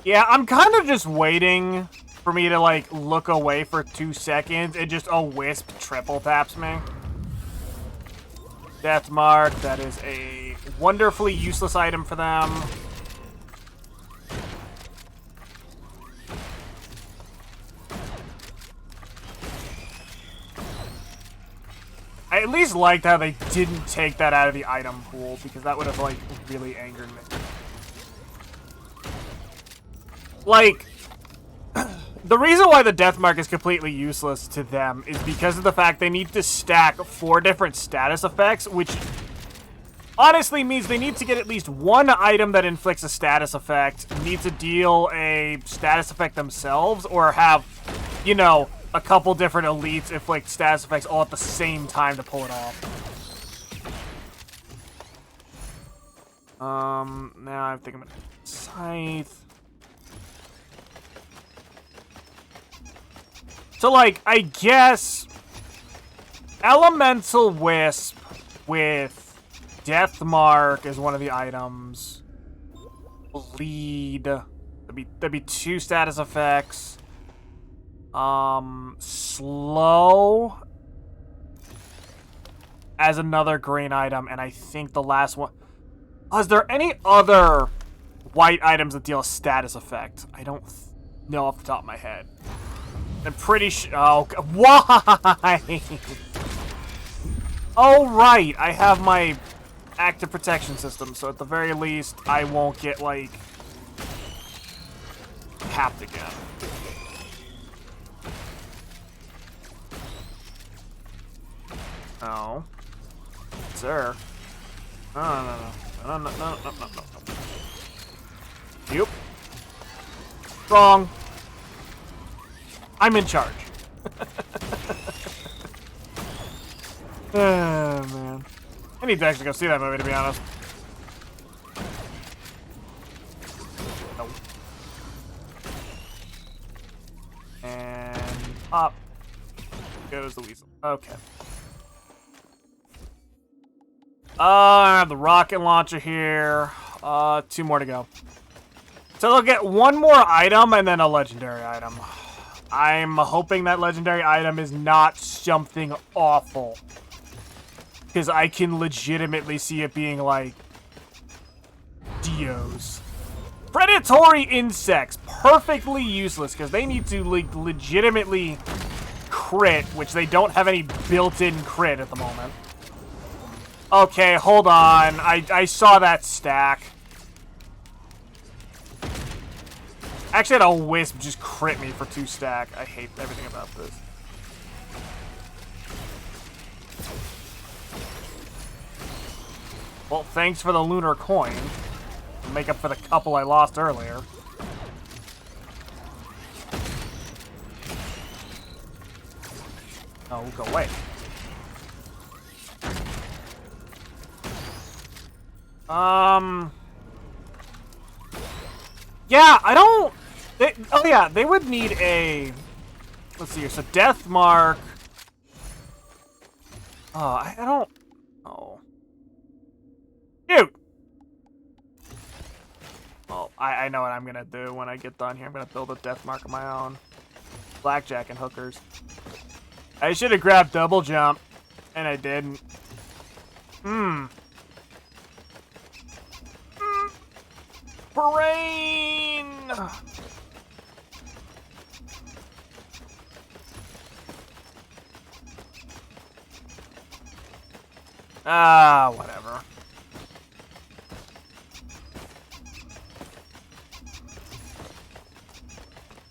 Yeah, I'm kind of just waiting for me to, like, look away for 2 seconds and just a wisp triple taps me. Death Mark, that is a wonderfully useless item for them. I at least liked how they didn't take that out of the item pool, because that would have, like, really angered me. Like, the reason why the Death Mark is completely useless to them is because of the fact they need to stack 4 different status effects, which honestly means they need to get at least one item that inflicts a status effect, need to deal a status effect themselves, or have, you know, a couple different elites inflict status effects all at the same time to pull it off. Now I'm thinking about Scythe. So, like, I guess Elemental Wisp with Death Mark is one of the items. Bleed. That'd be 2 status effects. Slow as another green item, and I think the last one... Oh, is there any other white items that deal a status effect? I don't know off the top of my head. I'm pretty sure... Oh, why? Oh, right. I have my active protection system, so at the very least, I won't get, like, capped again. Oh. Sir. No. Yep. Wrong. I'm in charge. Oh, man. I need to actually go see that movie, to be honest. Nope. And up goes the weasel. Okay. I have the rocket launcher here. 2 more to go. So they'll get 1 more item and then a legendary item. I'm hoping that legendary item is not something awful. Because I can legitimately see it being like Dios. Predatory insects. Perfectly useless because they need to legitimately crit, which they don't have any built-in crit at the moment. Okay, hold on. I saw that stack. Actually had a wisp just crit me for 2 stack. I hate everything about this. Well, thanks for the lunar coin. To make up for the couple I lost earlier. Oh, go away. Yeah, I don't... oh, yeah, they would need a... Let's see here. So, Death Mark. Oh, I don't... Oh. Dude! Well, I know what I'm gonna do when I get done here. I'm gonna build a Death Mark of my own. Blackjack and hookers. I should have grabbed Double Jump, and I didn't. Brain! Ah, whatever.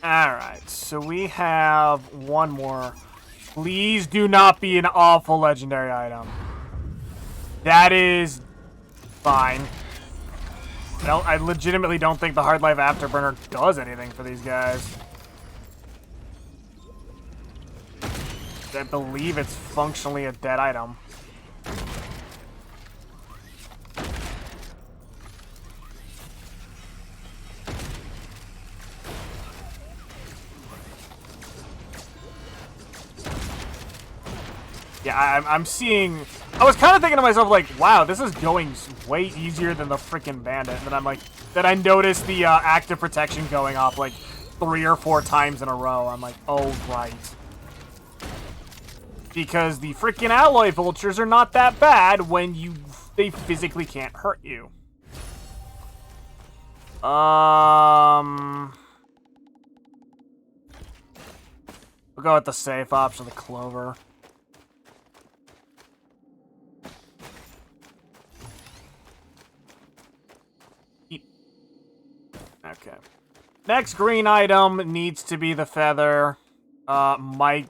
Alright, so we have 1 more. Please do not be an awful legendary item. That is fine. I legitimately don't think the Hard Life Afterburner does anything for these guys. I believe it's functionally a dead item. Yeah, I'm seeing... I was kind of thinking to myself, like, wow, this is going way easier than the freaking bandit. And then I'm like... Then I noticed the active protection going off, like, 3 or 4 times in a row. I'm like, oh, right. Because the freaking alloy vultures are not that bad when they physically can't hurt you. We'll go with the safe option, the clover. Okay. Next green item needs to be the feather. Might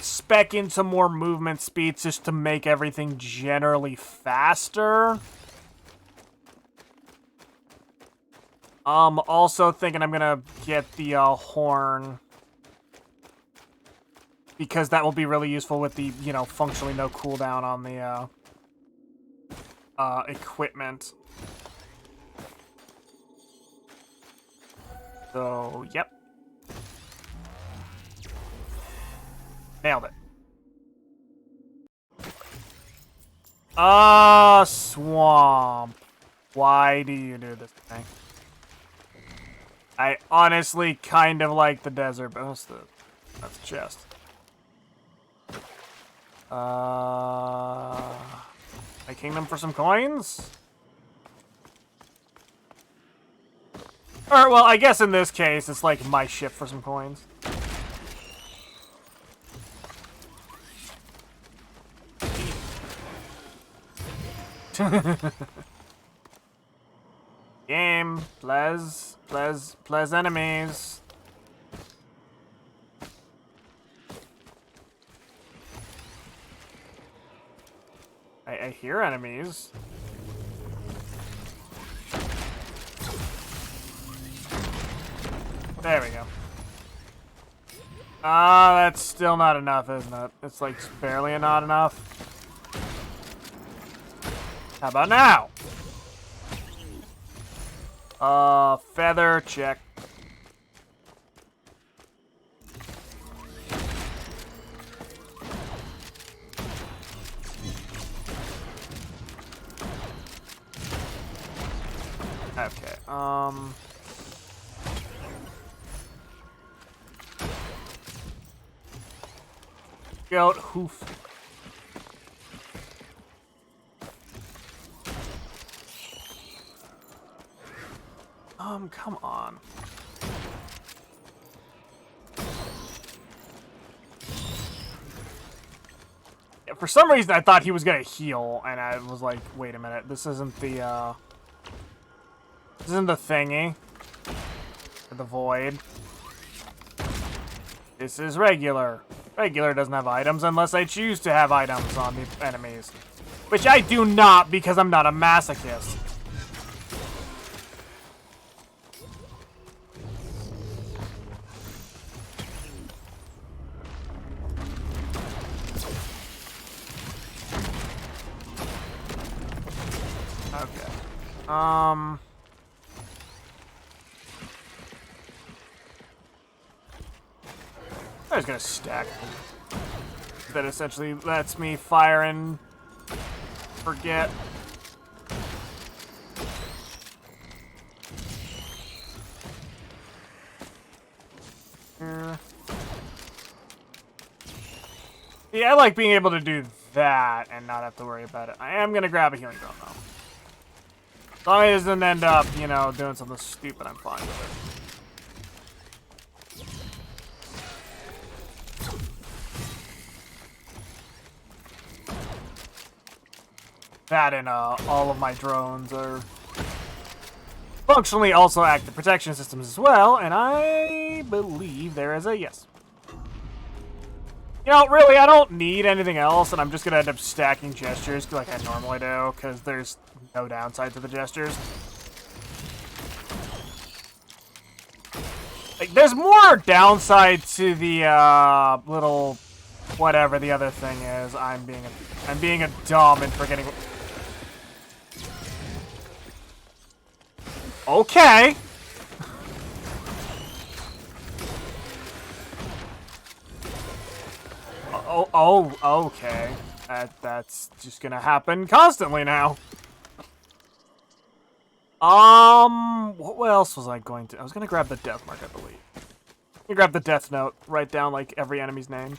spec in some more movement speeds just to make everything generally faster. Also thinking I'm gonna get the horn. Because that will be really useful with the, you know, functionally no cooldown on the equipment. So, yep. Nailed it. Swamp. Why do you do this thing? I honestly kind of like the desert, but that's the chest. My kingdom for some coins? Or, well, I guess in this case, it's like my ship for some coins. Game, please enemies. I hear enemies. There we go. That's still not enough, isn't it? It's like barely not enough. How about now? Feather, check. Okay, goat hoof. Come on. Yeah, for some reason I thought he was gonna heal, and I was like, wait a minute, this isn't the, this isn't the thingy. The void. This is regular. Regular doesn't have items unless I choose to have items on the enemies. Which I do not, because I'm not a masochist. Okay. I was gonna stack. That essentially lets me fire and forget. Yeah, I like being able to do that and not have to worry about it. I am gonna grab a healing drone though. As long as it doesn't end up, you know, doing something stupid, I'm fine with it. That and all of my drones are functionally also active protection systems as well, and I believe there is a yes. You know, really, I don't need anything else, and I'm just gonna end up stacking gestures like I normally do, because there's no downside to the gestures. Like, there's more downside to the little whatever the other thing is. I'm being a dumb and forgetting. Okay. Oh, okay. That's just gonna happen constantly now. What else was I going to? I was gonna grab the death mark, I believe. You grab the death note, write down like every enemy's name.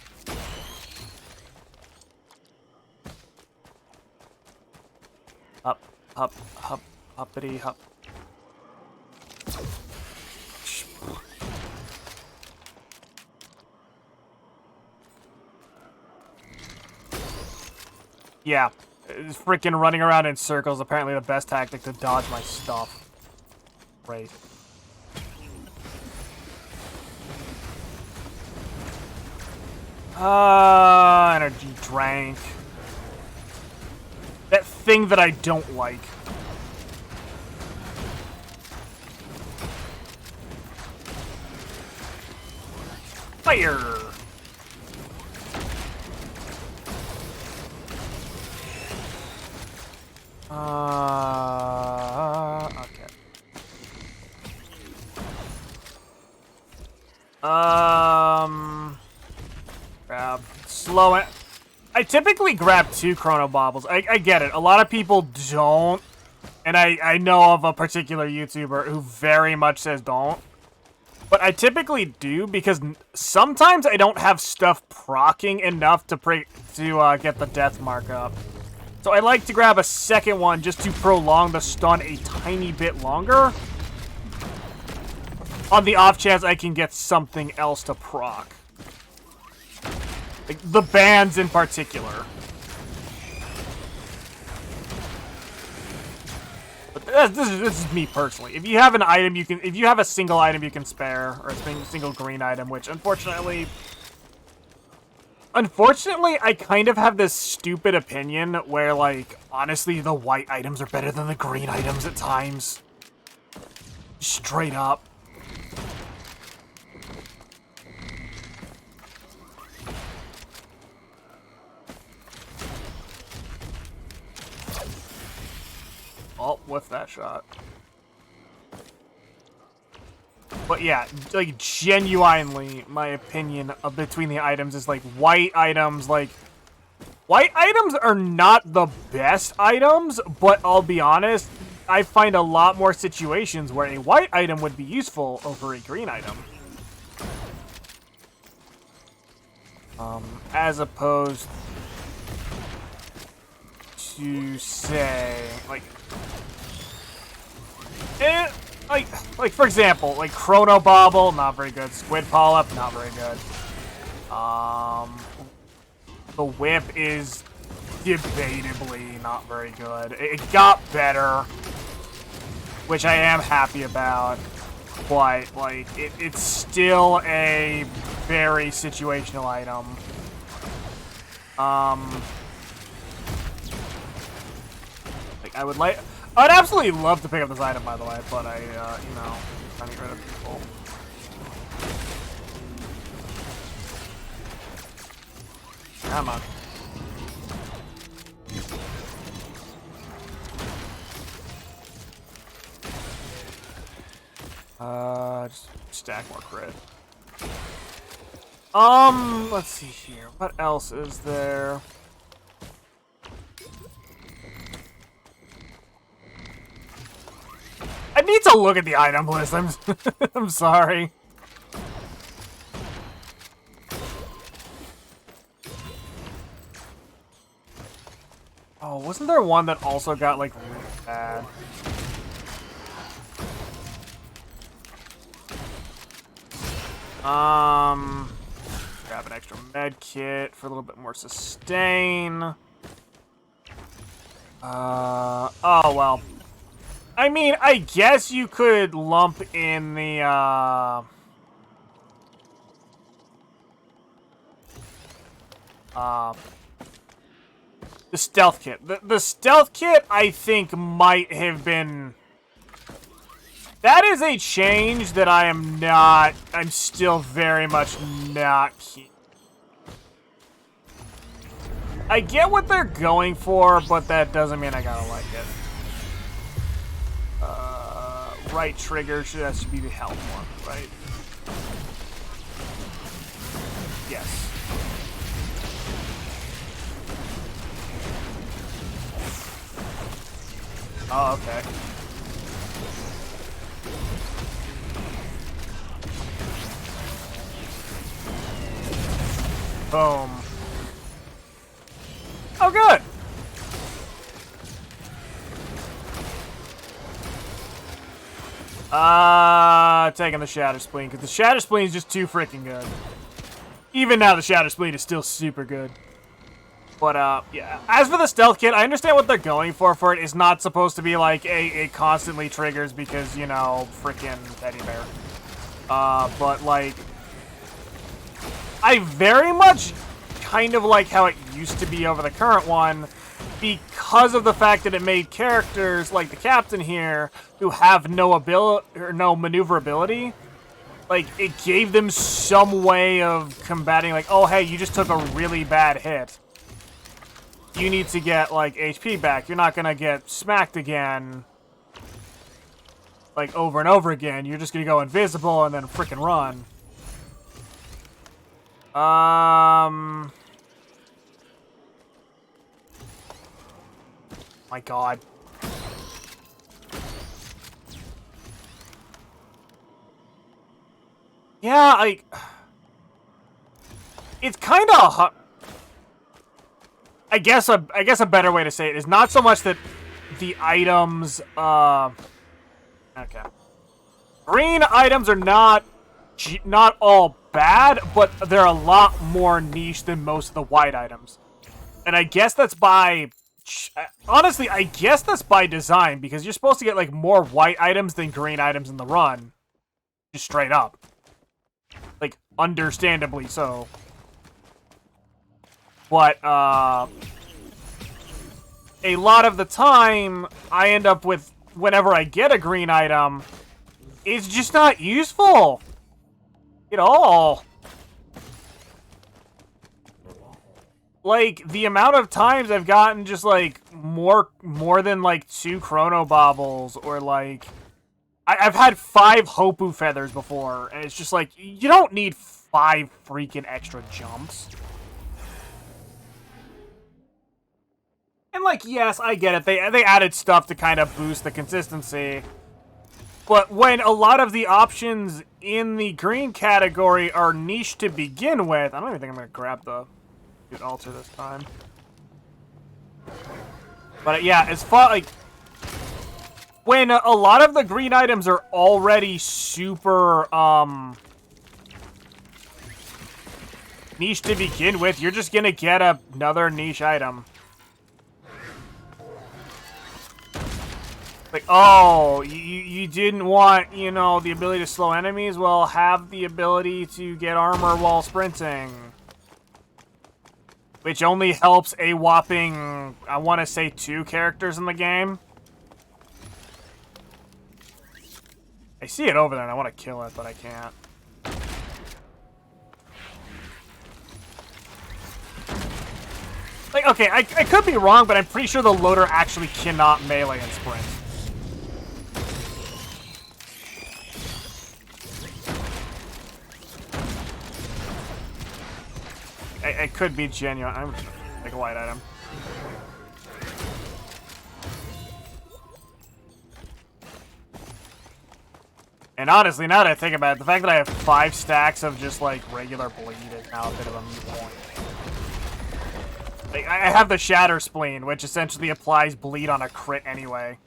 Up, up, up, uppity, up. Yeah, freaking running around in circles is apparently the best tactic to dodge my stuff. Great. Energy drank. That thing that I don't like. Fire! Okay. Grab. Slow it. I typically grab 2 Chrono Baubles. I get it. A lot of people don't. And I know of a particular YouTuber who very much says don't. But I typically do because sometimes I don't have stuff proccing enough to get the death mark up. So I like to grab a second one just to prolong the stun a tiny bit longer. On the off chance I can get something else to proc. Like the bands in particular. But this is me personally. If you have an item if you have a single item you can spare, or a single green item, which unfortunately Unfortunately, I kind of have this stupid opinion where, like, honestly, the white items are better than the green items at times. Straight up. Oh, whiff that shot. But yeah, like, genuinely, my opinion of between the items is, like, white items are not the best items, but I'll be honest, I find a lot more situations where a white item would be useful over a green item. As opposed to, say, like, like for example, like Chrono Bobble, not very good. Squid Polyp, not very good. The Whip is debatably not very good. It got better, which I am happy about, but like it's still a very situational item. Like I'd absolutely love to pick up this item, by the way, but I, you know, trying to get rid of people. Come on. Just stack more crit. Let's see here. What else is there? I need to look at the item list. I'm sorry. Oh, wasn't there one that also got like really bad? Grab an extra med kit for a little bit more sustain. Oh well. I mean, I guess you could lump in the, the stealth kit. The stealth kit, I think, might have been... That is a change that I'm still very much not keen. I get what they're going for, but that doesn't mean I gotta like it. Right trigger that should be the health one, right? Yes. Oh, okay. Boom. Oh, good. Taking the Shatter Spleen, because the Shatter Spleen is just too freaking good. Even now, the Shatter Spleen is still super good. But, yeah. As for the Stealth Kit, I understand what they're going for it. It's not supposed to be, like, it constantly triggers because, you know, freaking Teddy Bear. But, like, I very much kind of like how it used to be over the current one, because of the fact that it made characters like the captain here who have no ability or no maneuverability. Like, it gave them some way of combating, like, oh hey, you just took a really bad hit. You need to get, like, HP back. You're not gonna get smacked again, like, over and over again. You're just gonna go invisible and then frickin' run. My god. Yeah, like, it's kind of, I guess a better way to say it is not so much that the items, okay. Green items are not all bad, but they're a lot more niche than most of the white items. And I guess that's by, honestly, I guess that's by design, because you're supposed to get, like, more white items than green items in the run. Just straight up. Like, understandably so. But, a lot of the time, I end up with, whenever I get a green item, it's just not useful at all. Like, the amount of times I've gotten just, like, more than, like, 2 Chrono Baubles, or, like... I've had 5 Hopoo Feathers before, and it's just like, you don't need 5 freaking extra jumps. And, like, yes, I get it. They added stuff to kind of boost the consistency. But when a lot of the options in the green category are niche to begin with... I don't even think I'm going to grab the altar this time. But, yeah, as far, like... When a lot of the green items are already super, niche to begin with, you're just gonna get another niche item. Like, oh, you didn't want, you know, the ability to slow enemies? Well, have the ability to get armor while sprinting. Which only helps a whopping, I want to say, 2 characters in the game. I see it over there and I want to kill it, but I can't. Like, okay, I could be wrong, but I'm pretty sure the loader actually cannot melee and sprint. I could be genuine. I'm like a white item. And honestly, now that I think about it, the fact that I have 5 stacks of just, like, regular bleed is now a bit of a moot point. Like, I have the Shatter Spleen, which essentially applies bleed on a crit anyway.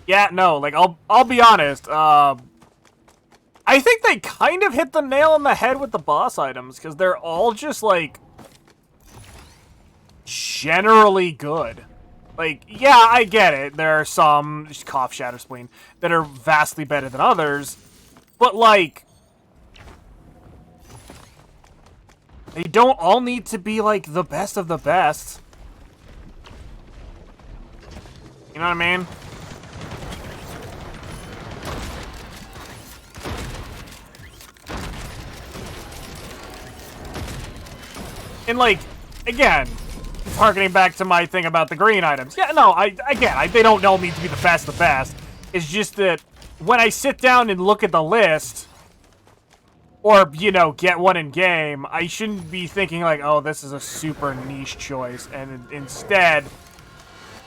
Yeah, no, like, I'll be honest, I think they kind of hit the nail on the head with the boss items, because they're all just, like, generally good. Like, yeah, I get it. There are some, just cough, Shatter Spleen, that are vastly better than others. But, like, they don't all need to be, like, the best of the best. You know what I mean? And, like, again... Harkening back to my thing about the green items. Yeah, no, they don't all need to be the best of the best. It's just that when I sit down and look at the list, or, you know, get one in game, I shouldn't be thinking like, oh, this is a super niche choice. And instead,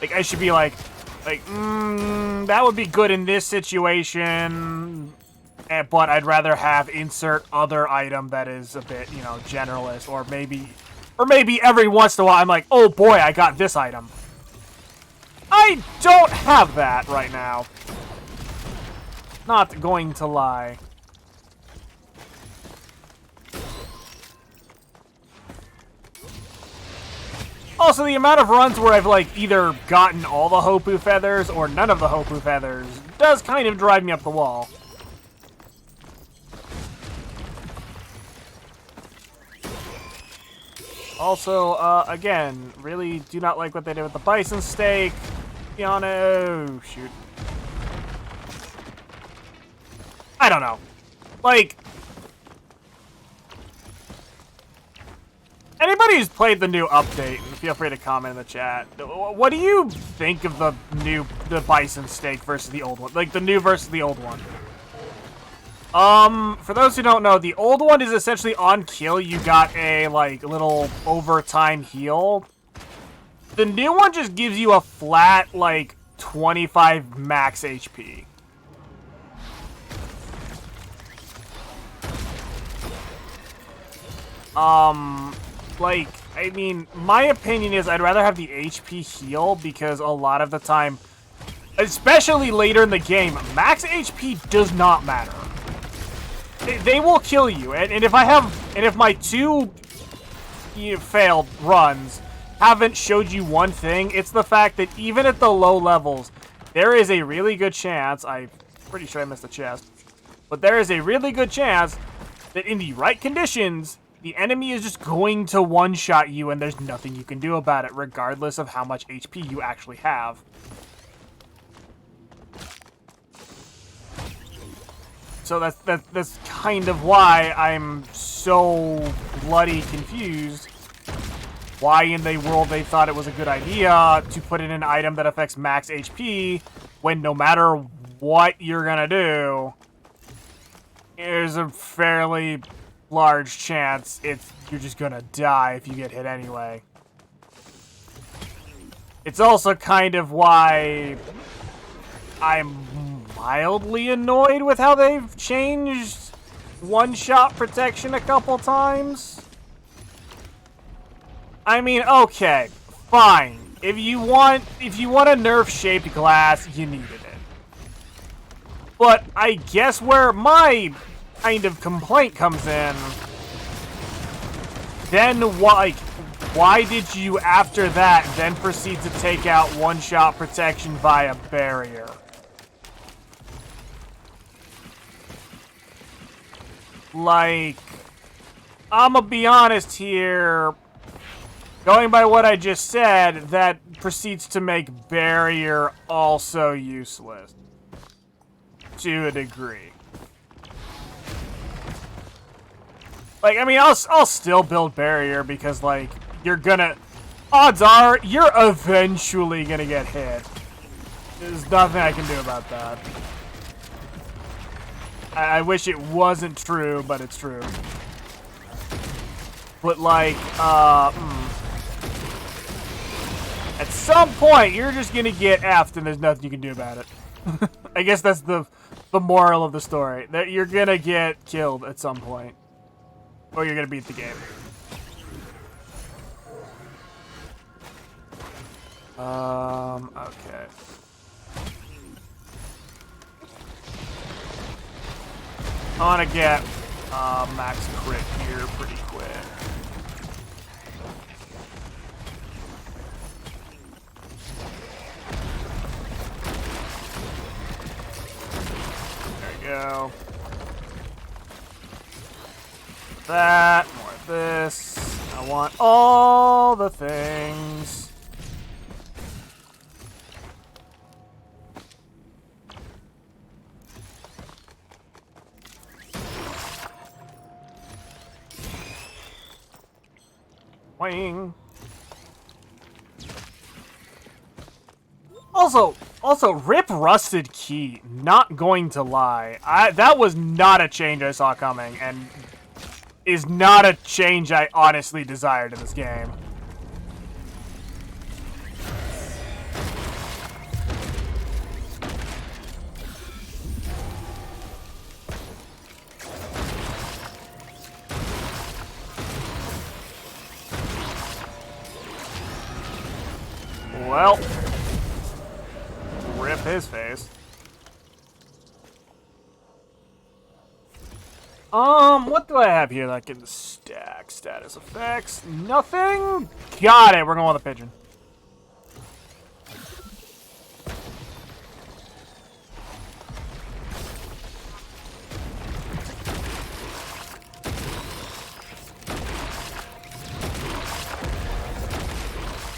like, I should be like, that would be good in this situation, but I'd rather have insert other item that is a bit, you know, generalist, or maybe every once in a while I'm like, oh boy, I got this item. I don't have that right now. Not going to lie. Also, the amount of runs where I've, like, either gotten all the Hopoo Feathers or none of the Hopoo Feathers does kind of drive me up the wall. Also, again, really do not like what they did with the bison steak. Piano, shoot. I don't know. Like, anybody who's played the new update, feel free to comment in the chat. What do you think of the bison steak versus the old one? Like, the new versus the old one? For those who don't know, the old one is essentially on kill, you got a, like, little overtime heal. The new one just gives you a flat, like, 25 max HP. Like, I mean, my opinion is I'd rather have the HP heal, because a lot of the time, especially later in the game, max HP does not matter. They will kill you, and if my 2 failed runs haven't showed you one thing, it's the fact that even at the low levels, there is a really good chance, I'm pretty sure I missed the chest, but there is a really good chance that in the right conditions, the enemy is just going to one-shot you and there's nothing you can do about it, regardless of how much HP you actually have. So that's kind of why I'm so bloody confused. Why in the world they thought it was a good idea to put in an item that affects max HP when no matter what you're gonna do, there's a fairly large chance you're just gonna die if you get hit anyway. It's also kind of why I'm mildly annoyed with how they've changed one-shot protection a couple times. I mean, okay, fine. If you want a nerf-shaped glass, you needed it. But I guess where my kind of complaint comes in, then why did you after that then proceed to take out one-shot protection via barrier? Like, I'ma be honest here, going by what I just said, that proceeds to make barrier also useless. To a degree. Like, I mean, I'll still build barrier because, like, odds are, you're eventually gonna get hit. There's nothing I can do about that. I wish it wasn't true, but it's true. But, like, at some point, you're just gonna get effed and there's nothing you can do about it. I guess that's the moral of the story. That you're gonna get killed at some point. Or you're gonna beat the game. Okay. I wanna get max crit here pretty quick. Go. That, more of this. I want all the things. Wing. Also, rip Rusted Key. Not going to lie. That was not a change I saw coming, and is not a change I honestly desired in this game. Well, rip his face. What do I have here that I can stack? Status effects? Nothing? Got it, we're going with a pigeon.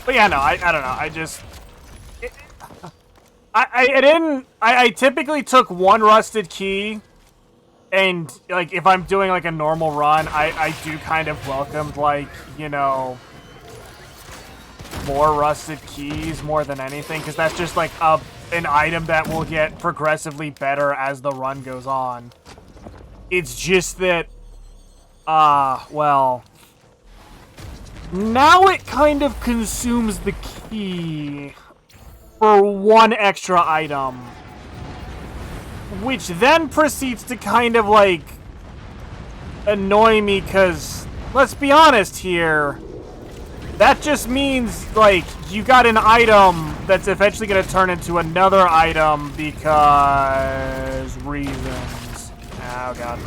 But yeah, no, I don't know, I just... I typically took one Rusted Key, and, like, if I'm doing, like, a normal run, I do kind of welcome, like, you know, more Rusted Keys more than anything, because that's just, like, an item that will get progressively better as the run goes on. It's just that, well... now it kind of consumes the key for one extra item, which then proceeds to kind of, like, annoy me, because, let's be honest here, that just means, like, you got an item that's eventually going to turn into another item because reasons. Oh, God.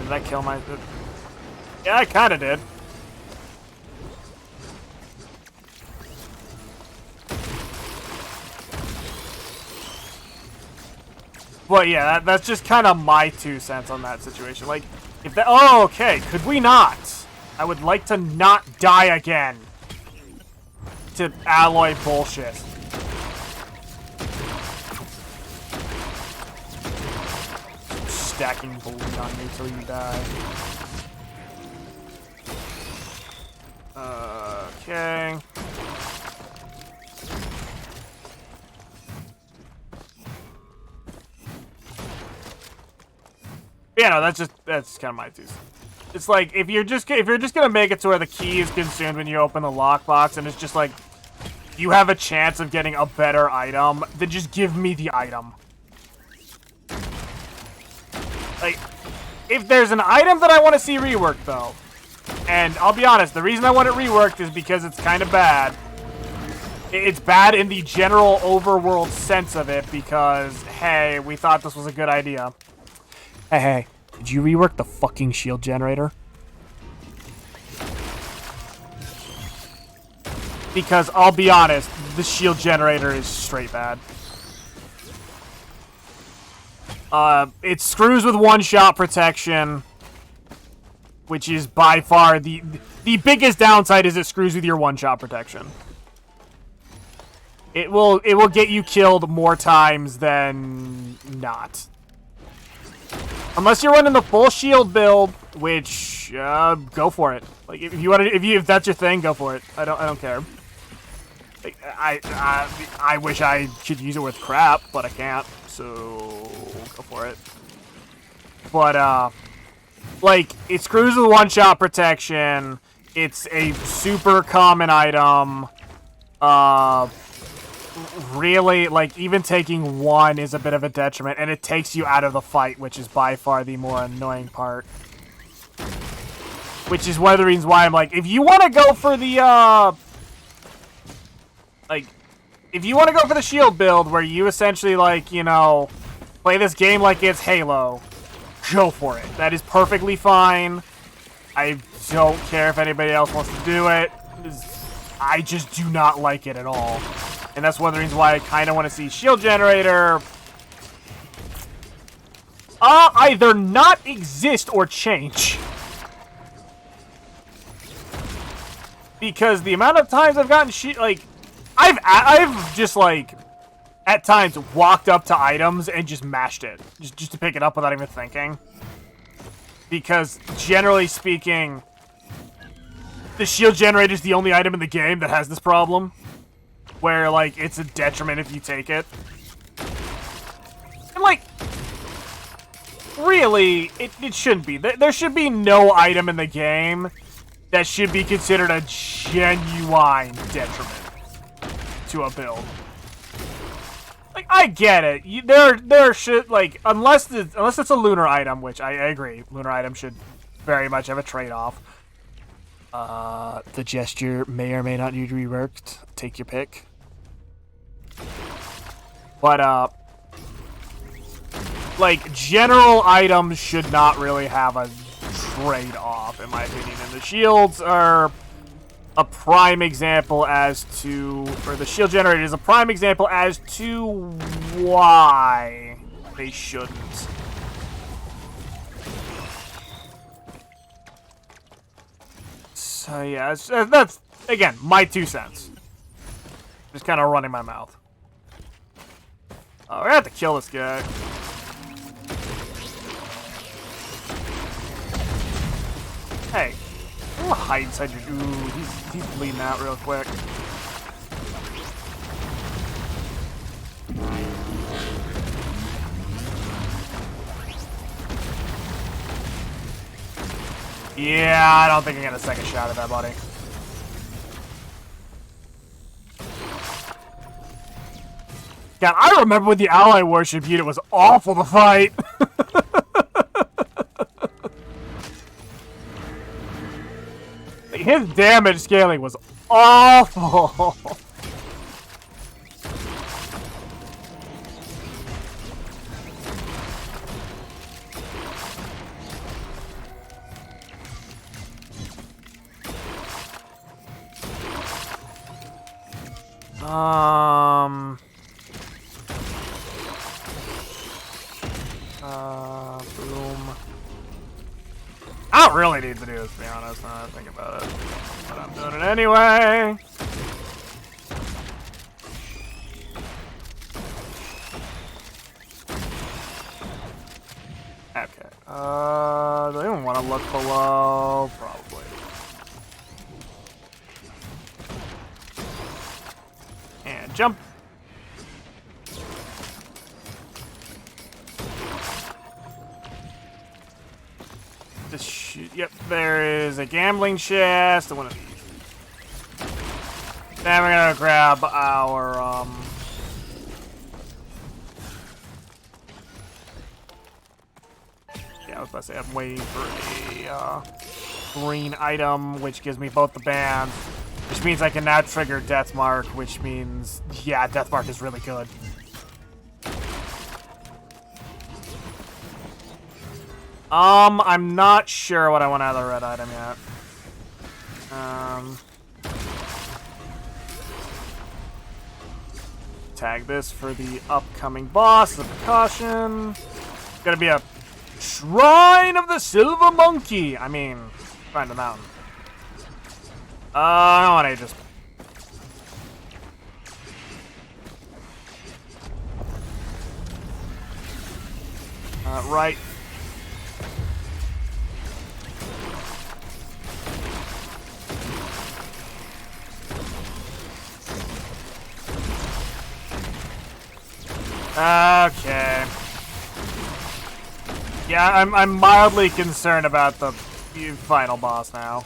Did I kill my... Yeah, I kind of did. But yeah, that's just kind of my 2 cents on that situation. Like, if that... Oh, okay. Could we not? I would like to not die again. To alloy bullshit. Stacking balloon on me till you die. Okay. Yeah, no, that's kind of my 2 cents. It's like if you're just gonna make it to where the key is consumed when you open the lockbox, and it's just like you have a chance of getting a better item, then just give me the item. Like, if there's an item that I want to see reworked, though, and I'll be honest, the reason I want it reworked is because it's kind of bad. It's bad in the general overworld sense of it because, hey, we thought this was a good idea. Hey, did you rework the fucking shield generator? Because, I'll be honest, the shield generator is straight bad. It screws with one-shot protection, which is by far the biggest downside is it screws with your one-shot protection. It will get you killed more times than not. Unless you're running the full shield build, which go for it. Like if that's your thing, go for it. I don't care. Like, I wish I could use it with crap, but I can't. So go for it. But like it screws with one-shot protection. It's a super common item. Really, like, even taking one is a bit of a detriment, and it takes you out of the fight, which is by far the more annoying part. Which is one of the reasons why I'm like, if you want to go for the, if you want to go for the shield build, where you essentially, like, you know, play this game like it's Halo, go for it. That is perfectly fine. I don't care if anybody else wants to do it. I just do not like it at all. And that's one of the reasons why I kind of want to see shield generator either not exist or change. Because the amount of times I've gotten I've just, like, at times walked up to items and just mashed it. Just to pick it up without even thinking. Because, generally speaking, the shield generator is the only item in the game that has this problem. Where, like, it's a detriment if you take it. And, like, really, it shouldn't be. There should be no item in the game that should be considered a genuine detriment to a build. Like, I get it. There should, like, unless it's a lunar item, which I agree, lunar item should very much have a trade-off. The gesture may or may not need to be reworked. Take your pick. But, like, general items should not really have a trade-off, in my opinion. And the shields are a prime example as to... Or the shield generator is a prime example as to why they shouldn't. So, yeah, that's, again, my 2 cents. Just kind of running my mouth. Oh, we're gonna have to kill this guy. Hey, I'm gonna hide inside your... Ooh, he's bleeding out real quick. Yeah, I don't think I get a second shot at that, buddy. God, I remember when the ally worship unit was awful to fight. Like, his damage scaling was awful. don't really need to do this, to be honest, now that I think about it. But I'm doing it anyway. Okay. Do I even want to look below? Probably. And jump. Yep, there is a gambling chest. One of these. Then we're gonna grab our yeah, I was about to say I'm waiting for a green item, which gives me both the bands, which means I can now trigger Deathmark, which means yeah, Deathmark is really good. I'm not sure what I want out of the red item yet. Tag this for the upcoming boss, the precaution. It's gonna be a Shrine of the Silver Monkey. I mean, Shrine of the Mountain. I don't want to just... right. Okay. Yeah, I'm mildly concerned about the final boss now.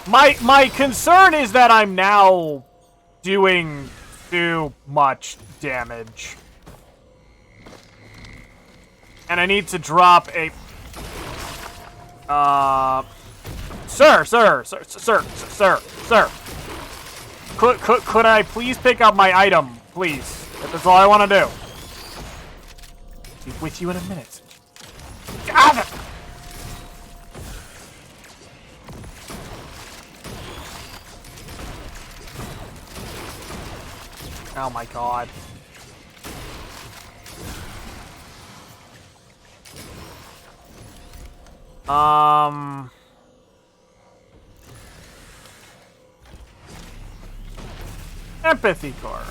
My concern is that I'm now doing too much damage. And I need to drop a Sir. Could I please pick up my item, please? That's all I want to do. Be with you in a minute. God! Oh my god. Empathy core.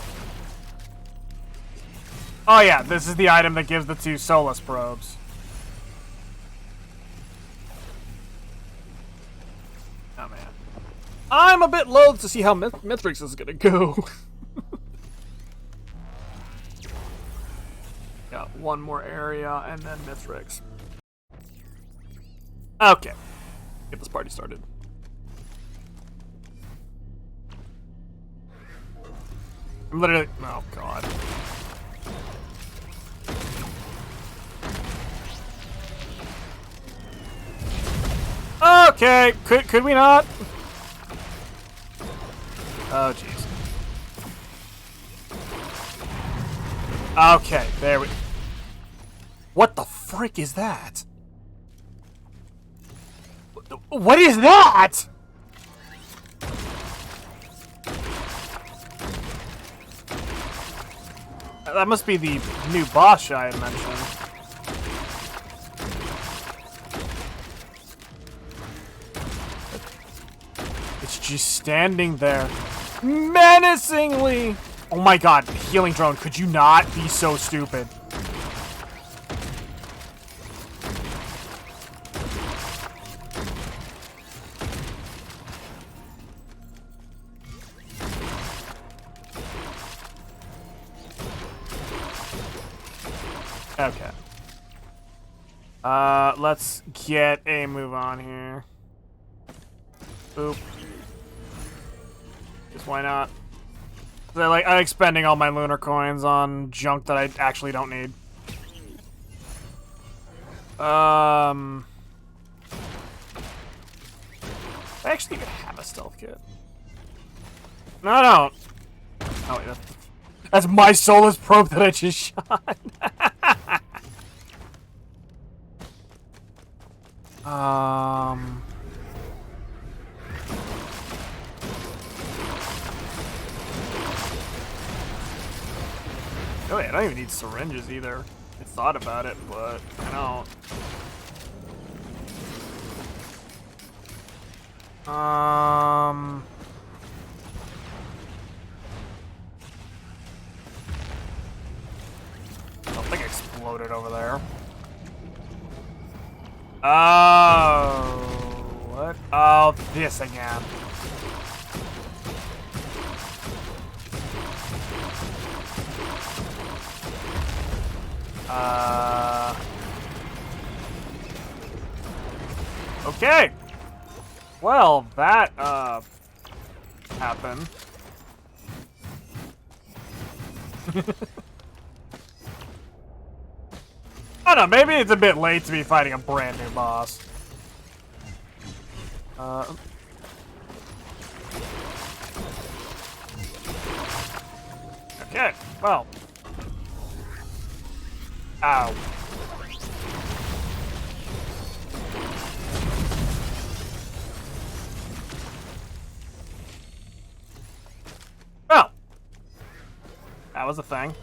Oh yeah, this is the item that gives the 2 Solus probes. Oh man. I'm a bit loath to see how Mithrix is gonna go. Got one more area and then Mithrix. Okay. Get this party started. I'm literally... Oh, God. Okay, could we not? Oh, jeez. Okay, there we... What the frick is that? What is that? That must be the new boss I had mentioned. It's just standing there, menacingly. Oh my god, healing drone, could you not be so stupid? Okay. Let's get a move on here. Boop. Just why not? I like expending all my lunar coins on junk that I actually don't need. I actually even have a stealth kit. No, I don't. Oh wait, that's my Solus probe that I just shot. Oh wait, I don't even need syringes either. thought about it, but I don't. Something exploded over there. Oh, what? Oh, this again. Okay. Well, that, happened. I don't know, maybe it's a bit late to be fighting a brand new boss. Okay, well. Ow. Well. That was a thing.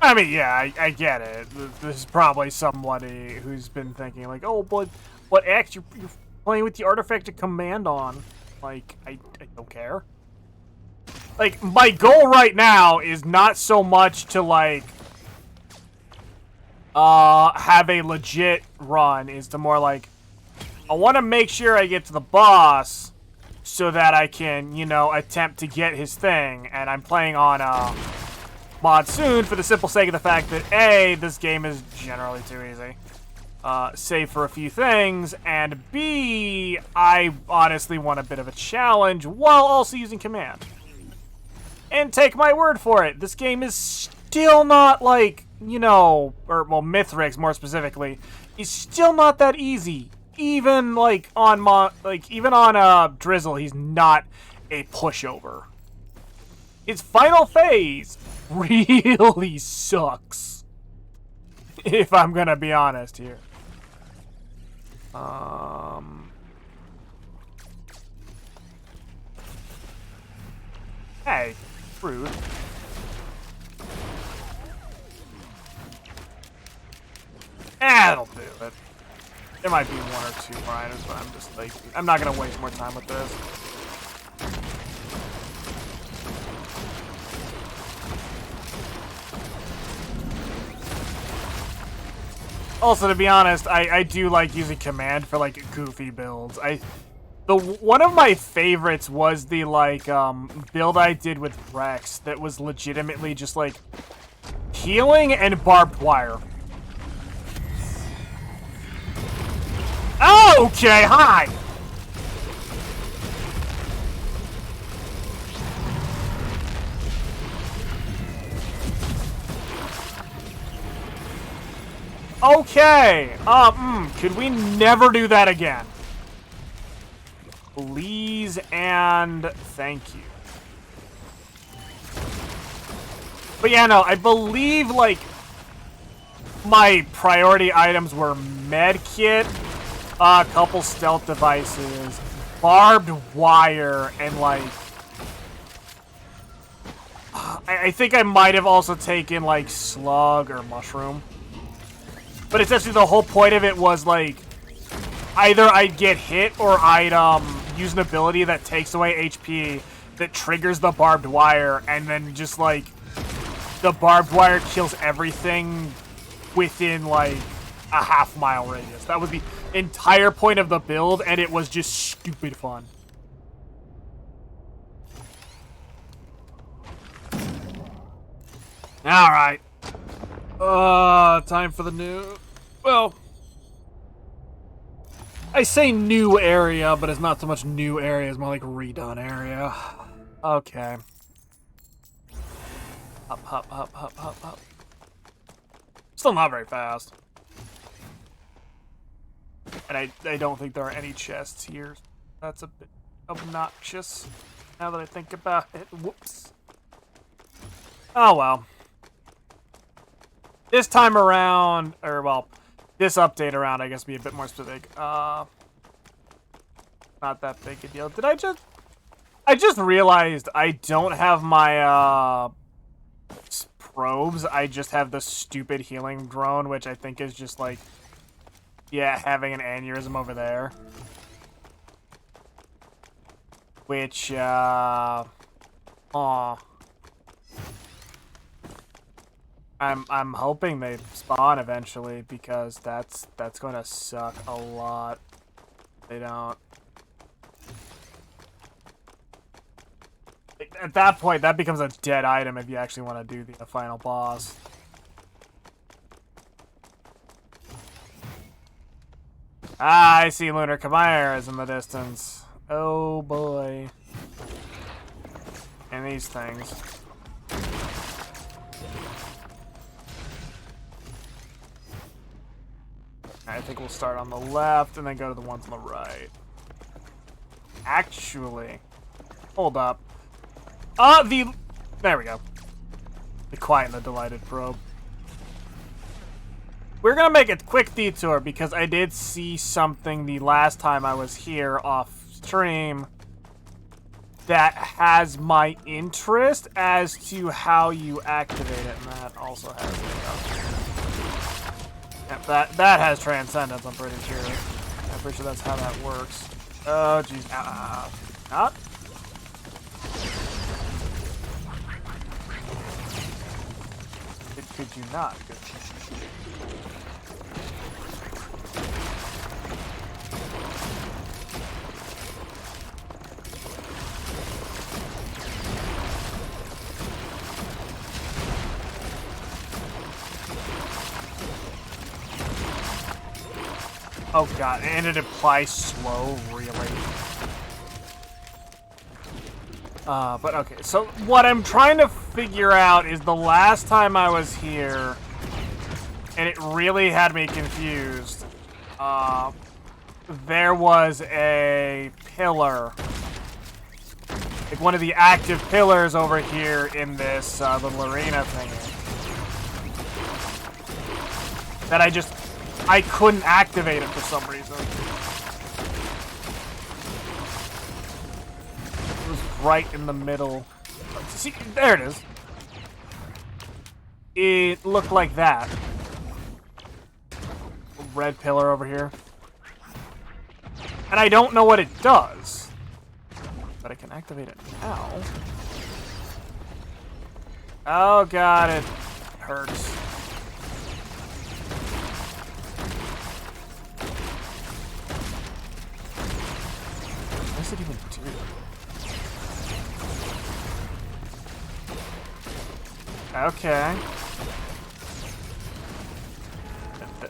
I mean, yeah, I get it. This is probably somebody who's been thinking, like, oh, but what X? You're playing with the artifact of command on. Like, I don't care. Like, my goal right now is not so much to, like, have a legit run. Is to more, like, I want to make sure I get to the boss so that I can, you know, attempt to get his thing. And I'm playing on, Monsoon for the simple sake of the fact that A, this game is generally too easy, save for a few things, and B, I honestly want a bit of a challenge while also using command. And take my word for it, this game is still not like, you know, or well, Mithrix more specifically, is still not that easy. Even like on Drizzle, he's not a pushover. His final phase really sucks, if I'm gonna be honest here. Hey, rude. That'll do it. There might be one or two more items, but I'm just like, I'm not gonna waste more time with this. Also, to be honest, I do like using command for like goofy builds. One of my favorites was the like build I did with Rex that was legitimately just like healing and barbed wire. Okay, hi. Okay. Could we never do that again? Please and thank you. But yeah, no, I believe, like, my priority items were medkit, a couple stealth devices, barbed wire, and, like, I think I might have also taken, like, slug or mushroom. But essentially the whole point of it was, like, either I'd get hit or I'd use an ability that takes away HP that triggers the barbed wire, and then just, like, the barbed wire kills everything within, like, a half-mile radius. That was the entire point of the build, and it was just stupid fun. Alright. Time for the new... Well... I say new area, but it's not so much new area, it's more like redone area. Okay. Up, hop, hop, hop, hop, hop. Still not very fast. And I don't think there are any chests here. That's a bit obnoxious, now that I think about it. Whoops. Oh well. This time around, or well, this update around, I guess, be a bit more specific. Not that big a deal. Did I just... I just realized I don't have my probes. I just have the stupid healing drone, which I think is just like, yeah, having an aneurysm over there. Which, aw. I'm hoping they spawn eventually, because that's gonna suck a lot. They don't. At that point, that becomes a dead item if you actually want to do the final boss. Ah, I see Lunar Chimeras in the distance. Oh boy. And these things. I think we'll start on the left and then go to the ones on the right. Actually, hold up. There we go. The Quiet and the Delighted probe. We're gonna make a quick detour because I did see something the last time I was here off stream that has my interest as to how you activate it, and that also has yep, that has Transcendence, I'm pretty sure. I'm pretty sure that's how that works. Oh jeez. Not? Could you not? Good. Oh god, and it applies slow, really. But okay, so what I'm trying to figure out is the last time I was here, and it really had me confused, there was a pillar. Like one of the active pillars over here in this little arena thingy. That I couldn't activate it for some reason. It was right in the middle. See, there it is. It looked like that. Red pillar over here. And I don't know what it does. But I can activate it now. Oh god, it hurts. What does it even do? Okay.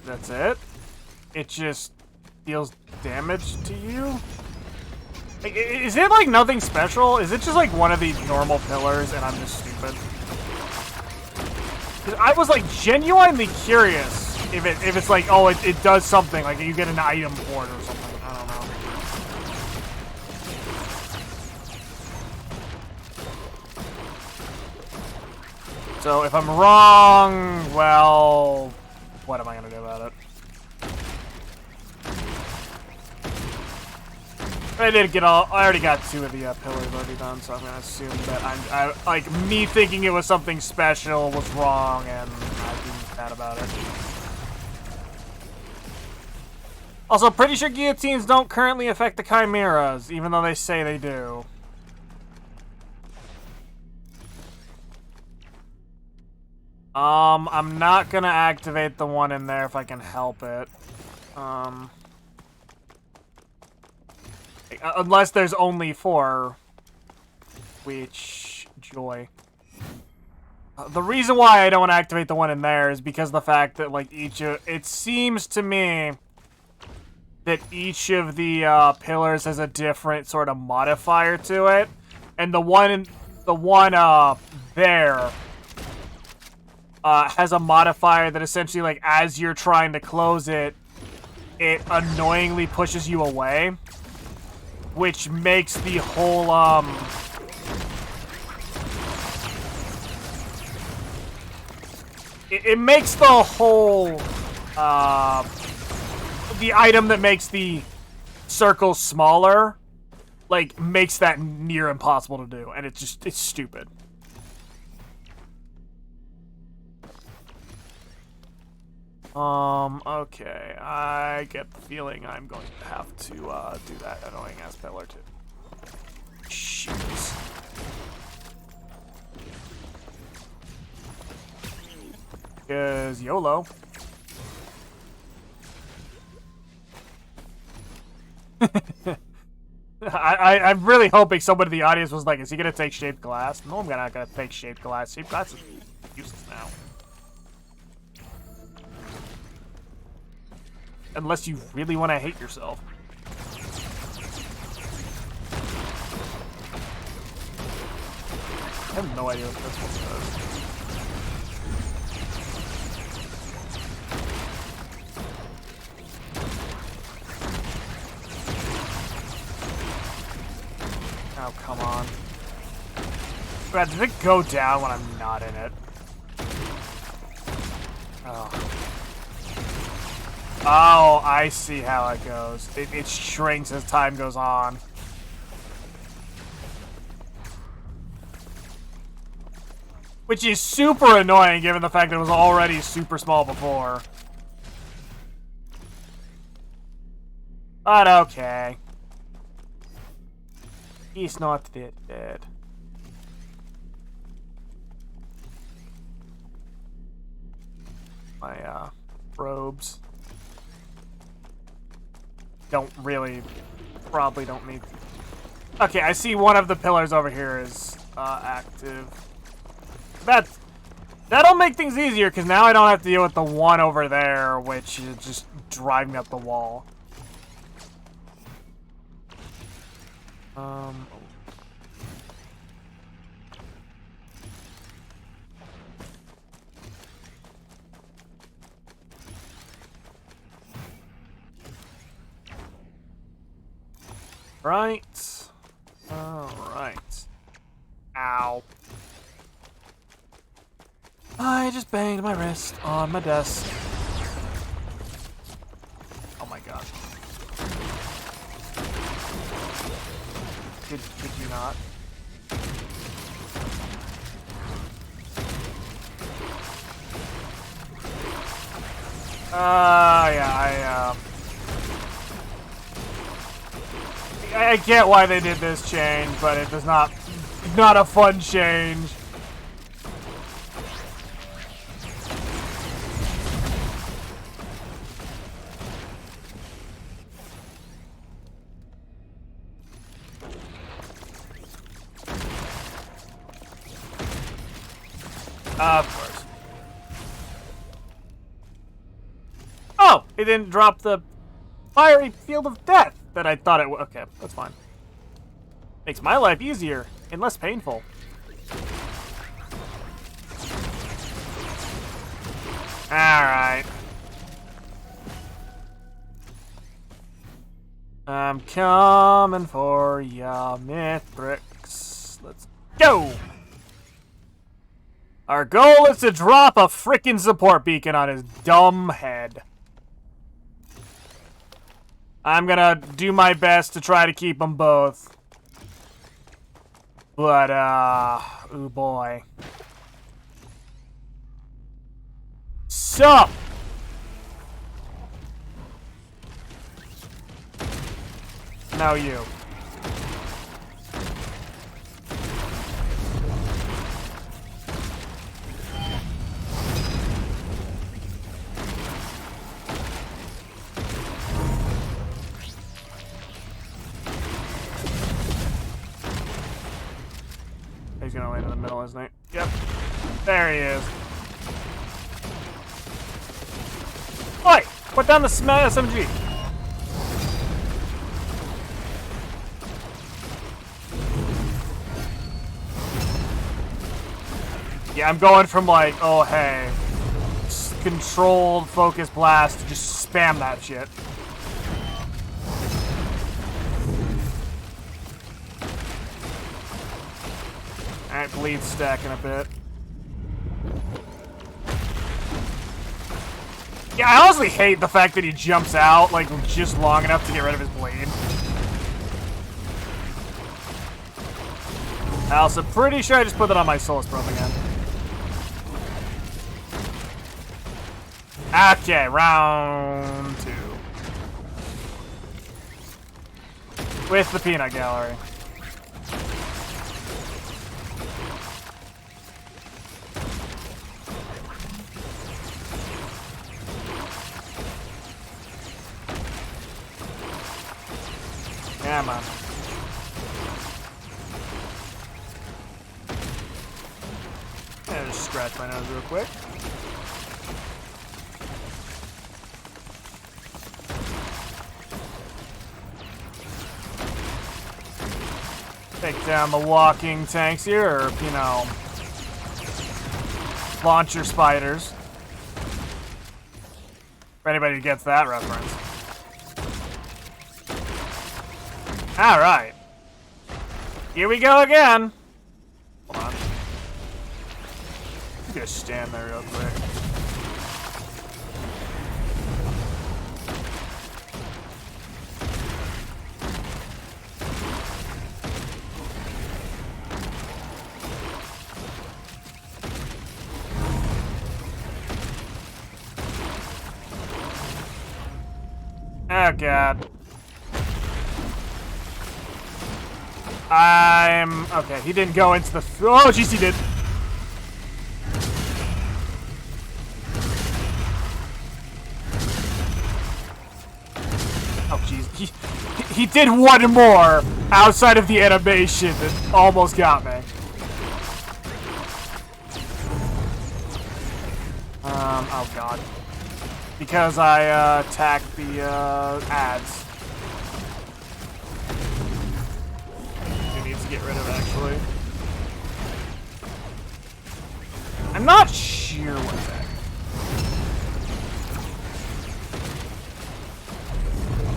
That's it? It just deals damage to you? Is it like nothing special? Is it just like one of these normal pillars and I'm just stupid? I was like genuinely curious if it's like, oh, it does something, like you get an item for it or something. I don't know. So if I'm wrong, well, what am I gonna do about it? I already got 2 of the pillars already done, so I'm gonna assume that like, me thinking it was something special was wrong, and I'd be mad about it. Also, pretty sure guillotines don't currently affect the chimeras, even though they say they do. I'm not gonna activate the one in there if I can help it. Unless there's only 4. Which, joy. The reason why I don't activate the one in there is because of the fact that, like, it seems to me that each of the pillars has a different sort of modifier to it. And the one there has a modifier that essentially, like, as you're trying to close it, it annoyingly pushes you away. Which makes the whole, It makes the whole, the item that makes the circle smaller like, makes that near impossible to do, and it's stupid. Okay, I get the feeling I'm going to have to, do that annoying-ass pillar, too. Jeez. Because YOLO. I'm really hoping somebody in the audience was like, is he gonna take shaped glass? No, I'm not gonna take shaped glass. Shaped glass is useless now. Unless you really want to hate yourself. I have no idea what this one does. Oh, come on. Brad, did it go down when I'm not in it? Oh. Oh, I see how it goes. It shrinks as time goes on. Which is super annoying given the fact that it was already super small before. But okay. He's not dead. My, robes. Probably don't need... Okay, I see one of the pillars over here is, active. That'll make things easier, because now I don't have to deal with the one over there, which is just driving me up the wall. Right. Alright. Ow. I just banged my wrist on my desk. Oh my god. Could you not? Yeah, I get why they did this change, but it does not a fun change. Of course. Oh, it didn't drop the fiery field of death that I thought it would. Okay, that's fine. Makes my life easier and less painful. Alright. I'm coming for ya, Mithrix. Let's go! Our goal is to drop a frickin' support beacon on his dumb head. I'm gonna do my best to try to keep them both. But, oh boy. Sup? Now you. He's gonna land in the middle, isn't he? Yep. There he is. Oi! Put down the SMG! Yeah, I'm going from like, oh hey, controlled focus blast to just spam that shit. Alright, bleed's stacking a bit. Yeah, I honestly hate the fact that he jumps out, like, just long enough to get rid of his bleed. I'm also pretty sure I just put that on my Solus Probe again. Okay, round 2. With the Peanut Gallery. Come on. And just scratch my nose real quick. Take down the walking tanks here, or, you know, launcher spiders. If anybody gets that reference. Alright. Here we go again. Hold on. Just stand there real quick. Oh god. Okay, he didn't go into the... Oh, jeez, he did. Oh, jeez. He did one more outside of the animation that almost got me. Oh god. Because I attacked the ads. He needs to get rid of, actually. I'm not sure what that.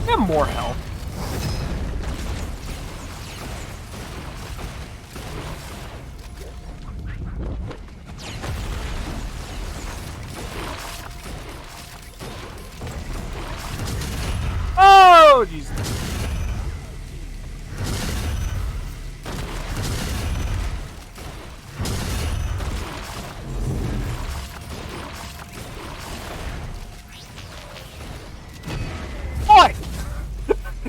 I have more health. Oh, jeez. Boy!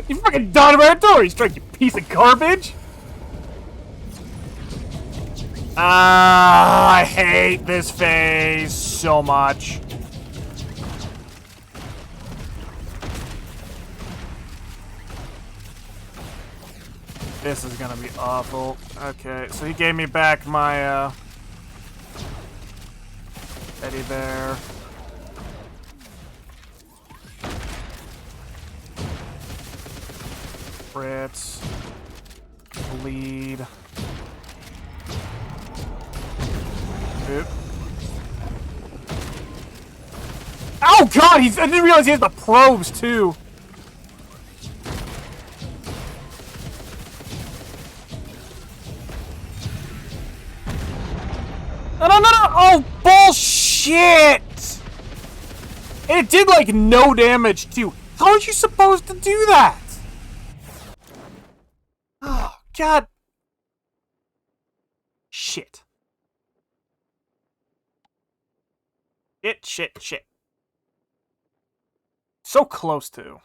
You fucking Donovan you strike, you piece of garbage! I hate this phase so much. This is gonna be awful. Okay, so he gave me back my, teddy bear. Fritz. Bleed. Oop. Oh god, I didn't realize he has the probes too. No, no, no, no! Oh, bullshit! And it did, like, no damage, too. How are you supposed to do that? Oh, god. Shit. Shit. So close to.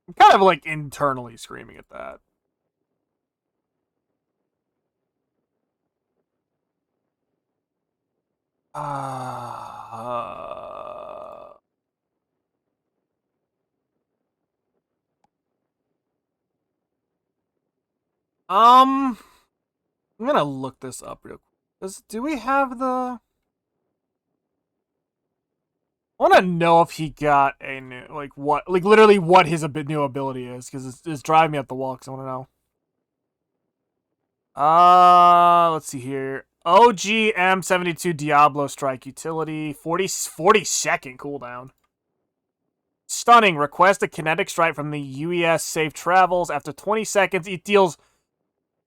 I'm kind of like internally screaming at that. I'm gonna look this up real quick. Do we have the... I want to know if he got a new, like, what, like, literally what his new ability is, because it's driving me up the wall, because I want to know. Let's see here. OGM72 Diablo Strike utility, 40 second cooldown. Stunning. Request a kinetic strike from the UES Safe Travels. After 20 seconds, it deals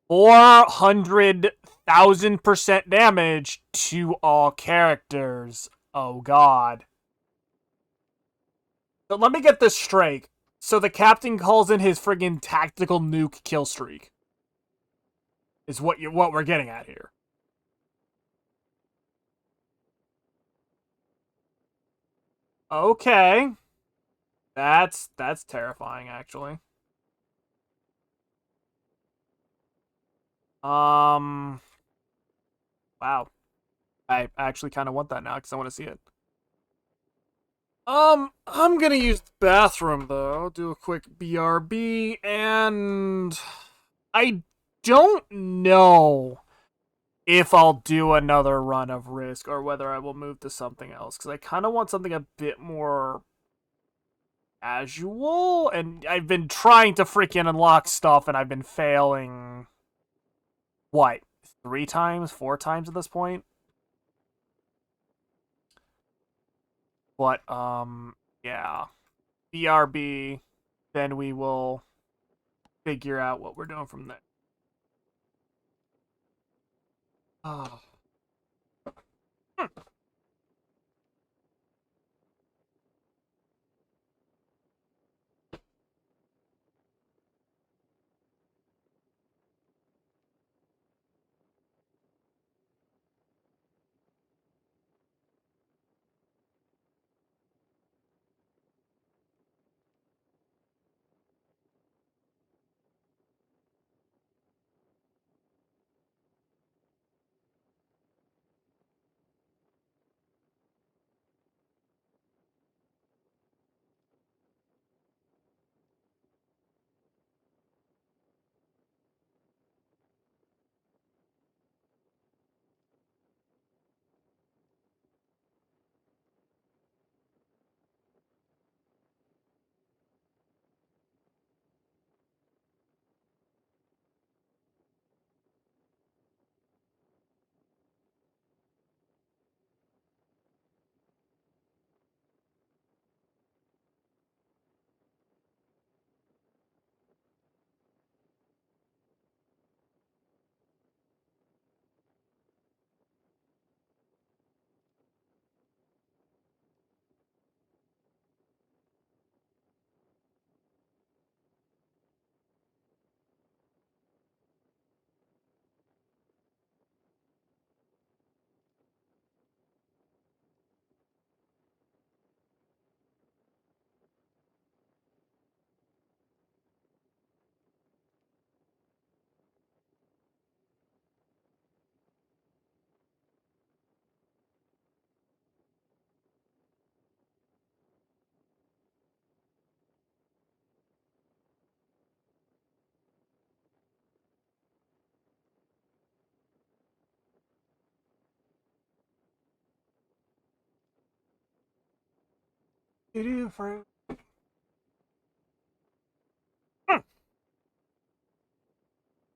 400,000% damage to all characters. Oh, God. So let me get this straight. So the captain calls in his friggin' tactical nuke kill streak. Is what we're getting at here. Okay. That's terrifying, actually. Wow. I actually kind of want that now because I want to see it. I'm gonna use the bathroom though. Do a quick BRB, and I don't know if I'll do another run of Risk or whether I will move to something else because I kind of want something a bit more casual, and I've been trying to freaking unlock stuff and I've been failing. What? 3 times, 4 times at this point? But yeah. BRB, then we will figure out what we're doing from there. Oh.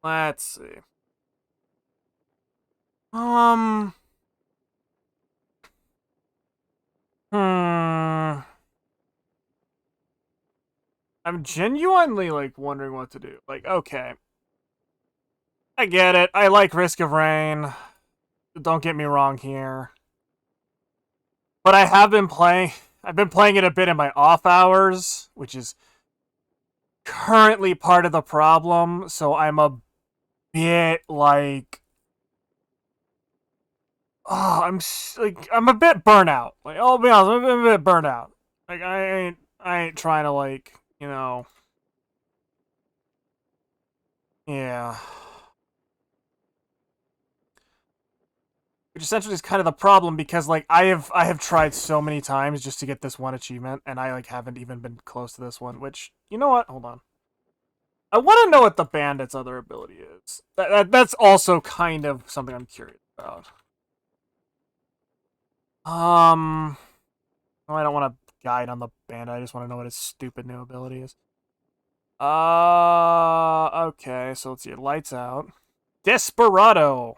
Let's see. Um. Hmm. I'm genuinely like wondering what to do. Like, okay, I get it. I like Risk of Rain. Don't get me wrong here. But I have been playing. I've been playing it a bit in my off hours, which is currently part of the problem. So I'm a bit like, oh, I'm a bit burnout. Like, I'll be honest, I'm a bit burnout. Like, I ain't trying to like, yeah. Which essentially is kind of the problem because like I have tried so many times just to get this one achievement, and I like haven't even been close to this one. Which, you know what? Hold on. I want to know what the bandit's other ability is. That's also kind of something I'm curious about. No, I don't want to guide on the bandit. I just want to know what his stupid new ability is. Okay, so let's see. Lights out. Desperado.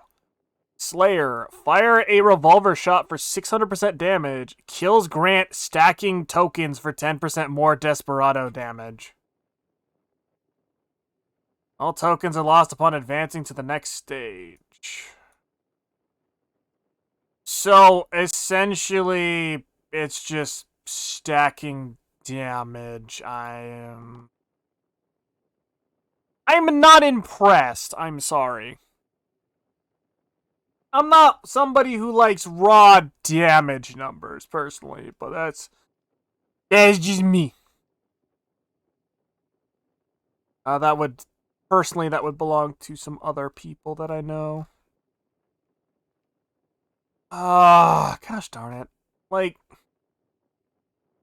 Slayer. Fire a revolver shot for 600% damage. Kills Grant stacking tokens for 10% more Desperado damage. All tokens are lost upon advancing to the next stage. So, essentially, it's just stacking damage. I'm not impressed. I'm sorry. I'm not somebody who likes raw damage numbers, personally, but that's just me. That would belong to some other people that I know. Gosh darn it. Like,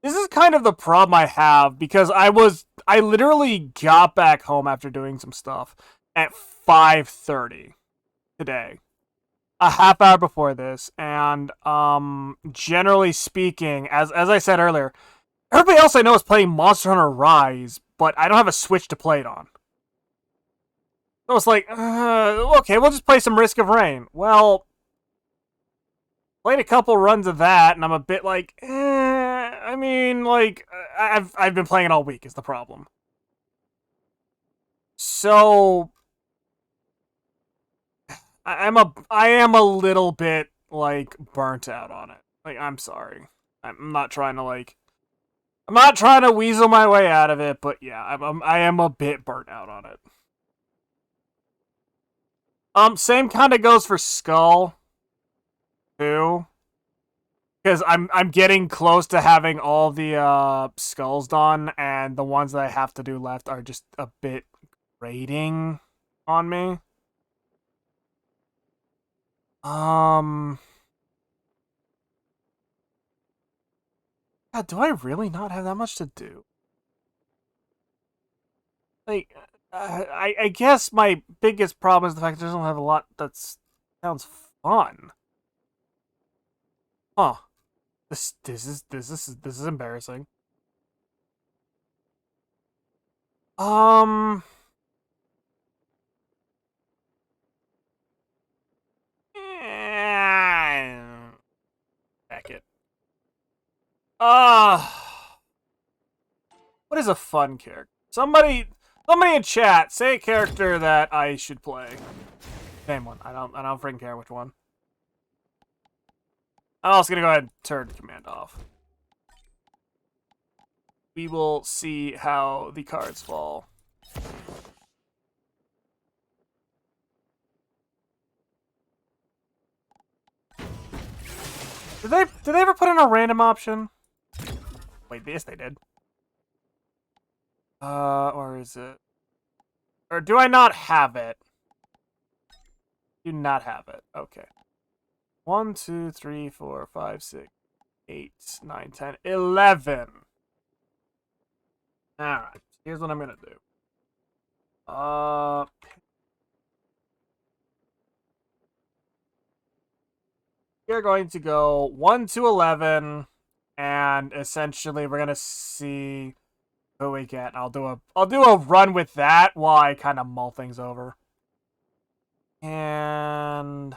this is kind of the problem I have, because I literally got back home after doing some stuff at 5:30 today. A half hour before this, and generally speaking, as I said earlier, everybody else I know is playing Monster Hunter Rise, but I don't have a Switch to play it on. So it's like, okay, we'll just play some Risk of Rain. Well, played a couple runs of that, and I'm a bit like, I mean, like, I've been playing it all week is the problem. So I am a little bit like burnt out on it. Like, I'm sorry. I'm not trying to weasel my way out of it, but yeah, I am a bit burnt out on it. Same kind of goes for Skull too, because I'm getting close to having all the skulls done, and the ones that I have to do left are just a bit grating on me. God, do I really not have that much to do? Like, I guess my biggest problem is the fact that I don't have a lot that sounds fun. Huh. This is embarrassing. Back it. What is a fun character? Somebody in chat, say a character that I should play. Name one. I don't freaking care which one. I'm also gonna go ahead and turn command off. We will see how the cards fall. Did they ever put in a random option? Wait, yes they did. Or is it? Or do I not have it? Do not have it. Okay. 1, 2, 3, 4, 5, 6, 8, 9, 10, 11. Alright. Here's what I'm gonna do. We're going to go 1 to 11, and essentially we're gonna see who we get. I'll do a run with that while I kind of mull things over. And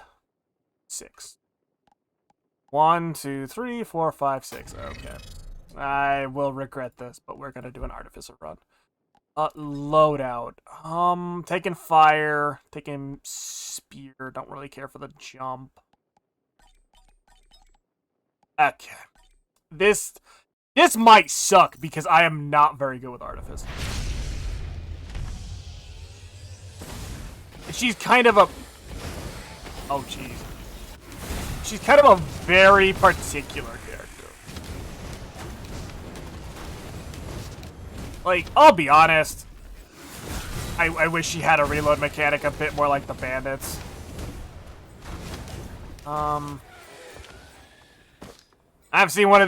6. 1, 2, 3, 4, 5, 6. Okay. I will regret this, but we're gonna do an Artificer run. Loadout. Taking fire, taking spear. Don't really care for the jump. Okay. This might suck because I am not very good with Artifice. She's kind of a... Oh, jeez. She's kind of a very particular character. Like, I'll be honest. I wish she had a reload mechanic a bit more like the bandits. I haven't seen one of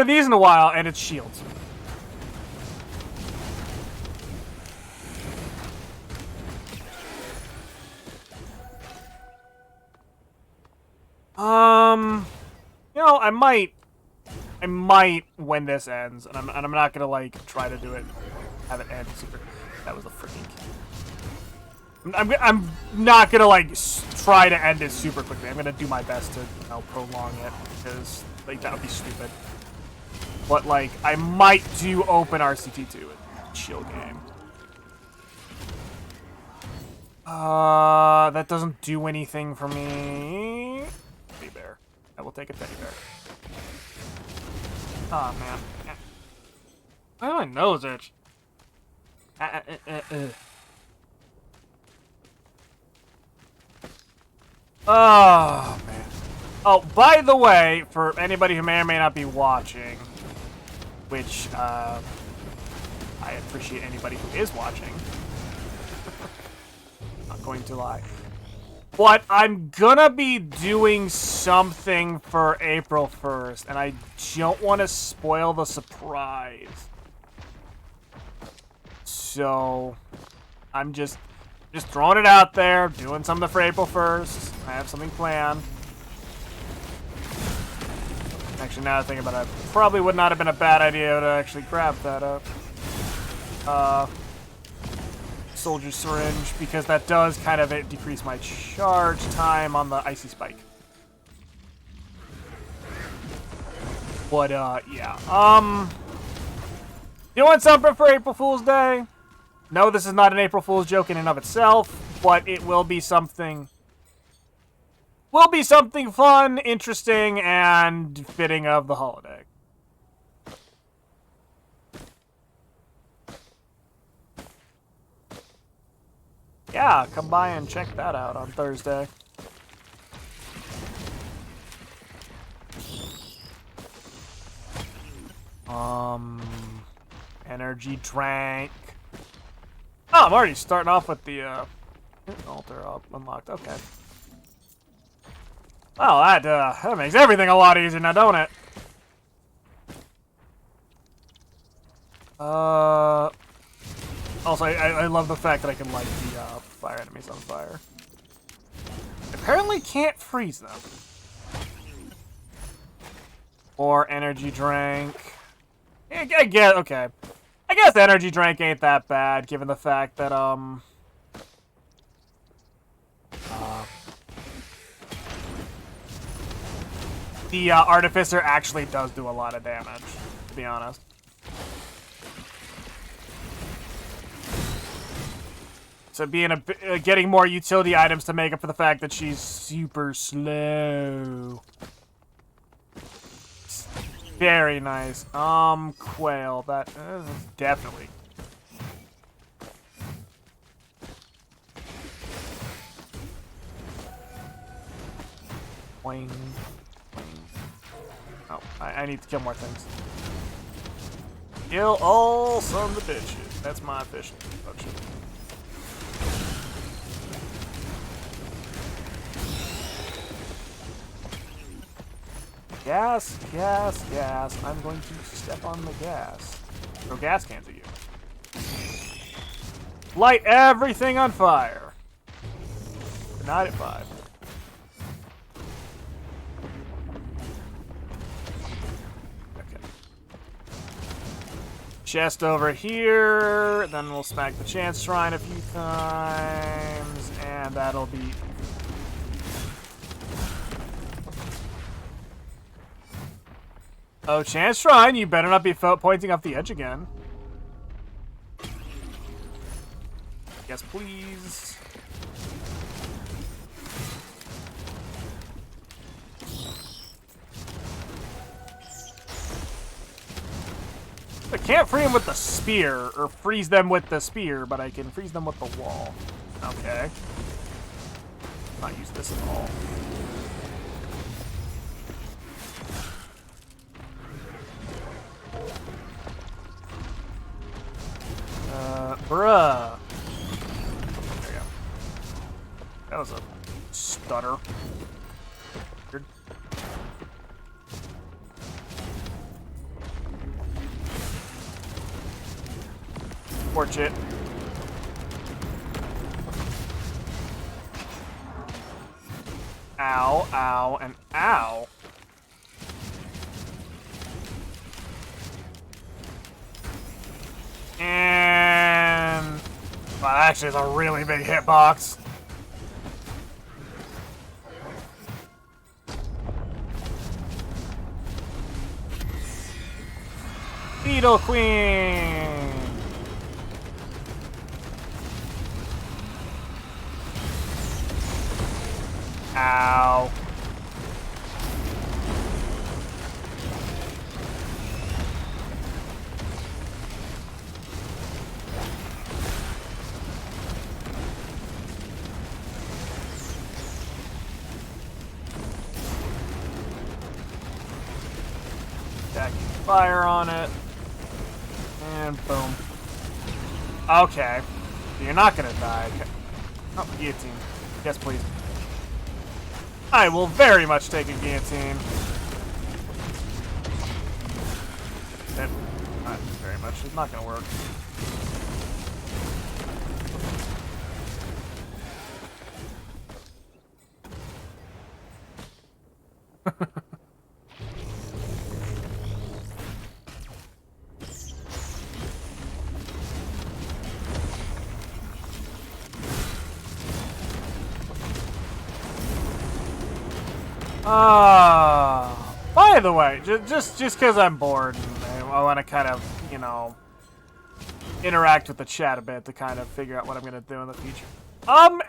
these in a while, and it's shields. You know, I might when this ends, and I'm not gonna like try to do it, have it end super. That was a freaking key. I'm not gonna like try to end it super quickly. I'm gonna do my best to prolong it because like that would be stupid. But like I might do open RCT2 and chill game. That doesn't do anything for me. Teddy bear. I will take a teddy bear. Oh man. Why do my nose itch? Oh, man. Oh, by the way, for anybody who may or may not be watching, which, I appreciate anybody who is watching. Not going to lie. But I'm gonna be doing something for April 1st, and I don't want to spoil the surprise. So, I'm just throwing it out there, doing something for April 1st. I have something planned. Actually, now that I think about it, probably would not have been a bad idea to actually grab that up. Soldier Syringe, because that does kind of decrease my charge time on the Icy Spike. But, yeah. You want something for April Fool's Day? No, this is not an April Fool's joke in and of itself, but it will be something... will be something fun, interesting, and fitting of the holiday. Yeah, come by and check that out on Thursday. Energy drink. Oh, I'm already starting off with the, altar up unlocked. Okay. Well, that makes everything a lot easier now, don't it? Also, I love the fact that I can light the, fire enemies on fire. Apparently can't freeze them. Or energy drink. I guess, okay. I guess the energy drink ain't that bad, given the fact that, the Artificer actually does do a lot of damage, to be honest. So being getting more utility items to make up for the fact that she's super slow. Very nice. Quail. That definitely. Boing. Oh, I need to kill more things. Kill all sons of bitches. That's my official function. Gas, gas, gas. I'm going to step on the gas. Throw gas cans at you. Light everything on fire. But not at 5. Okay. Chest over here. Then we'll smack the Chance Shrine a few times. And that'll be... Oh, Chance Shrine, you better not be pointing off the edge again. Yes, please. I can't free them with the spear, or freeze them with the spear, but I can freeze them with the wall. Okay. Not use this at all. Bruh. There you go. That was a stutter. Weird. Torch it. Ow, ow, and ow. And Wow, that actually is a really big hitbox. Beetle Queen! Ow. Stacking fire on it. And boom. Okay. You're not gonna die. Oh, guillotine. Yes, please. I will very much take a guillotine. Not very much. It's not gonna work. By the way, just because I'm bored and I want to kind of, you know, interact with the chat a bit to kind of figure out what I'm going to do in the future.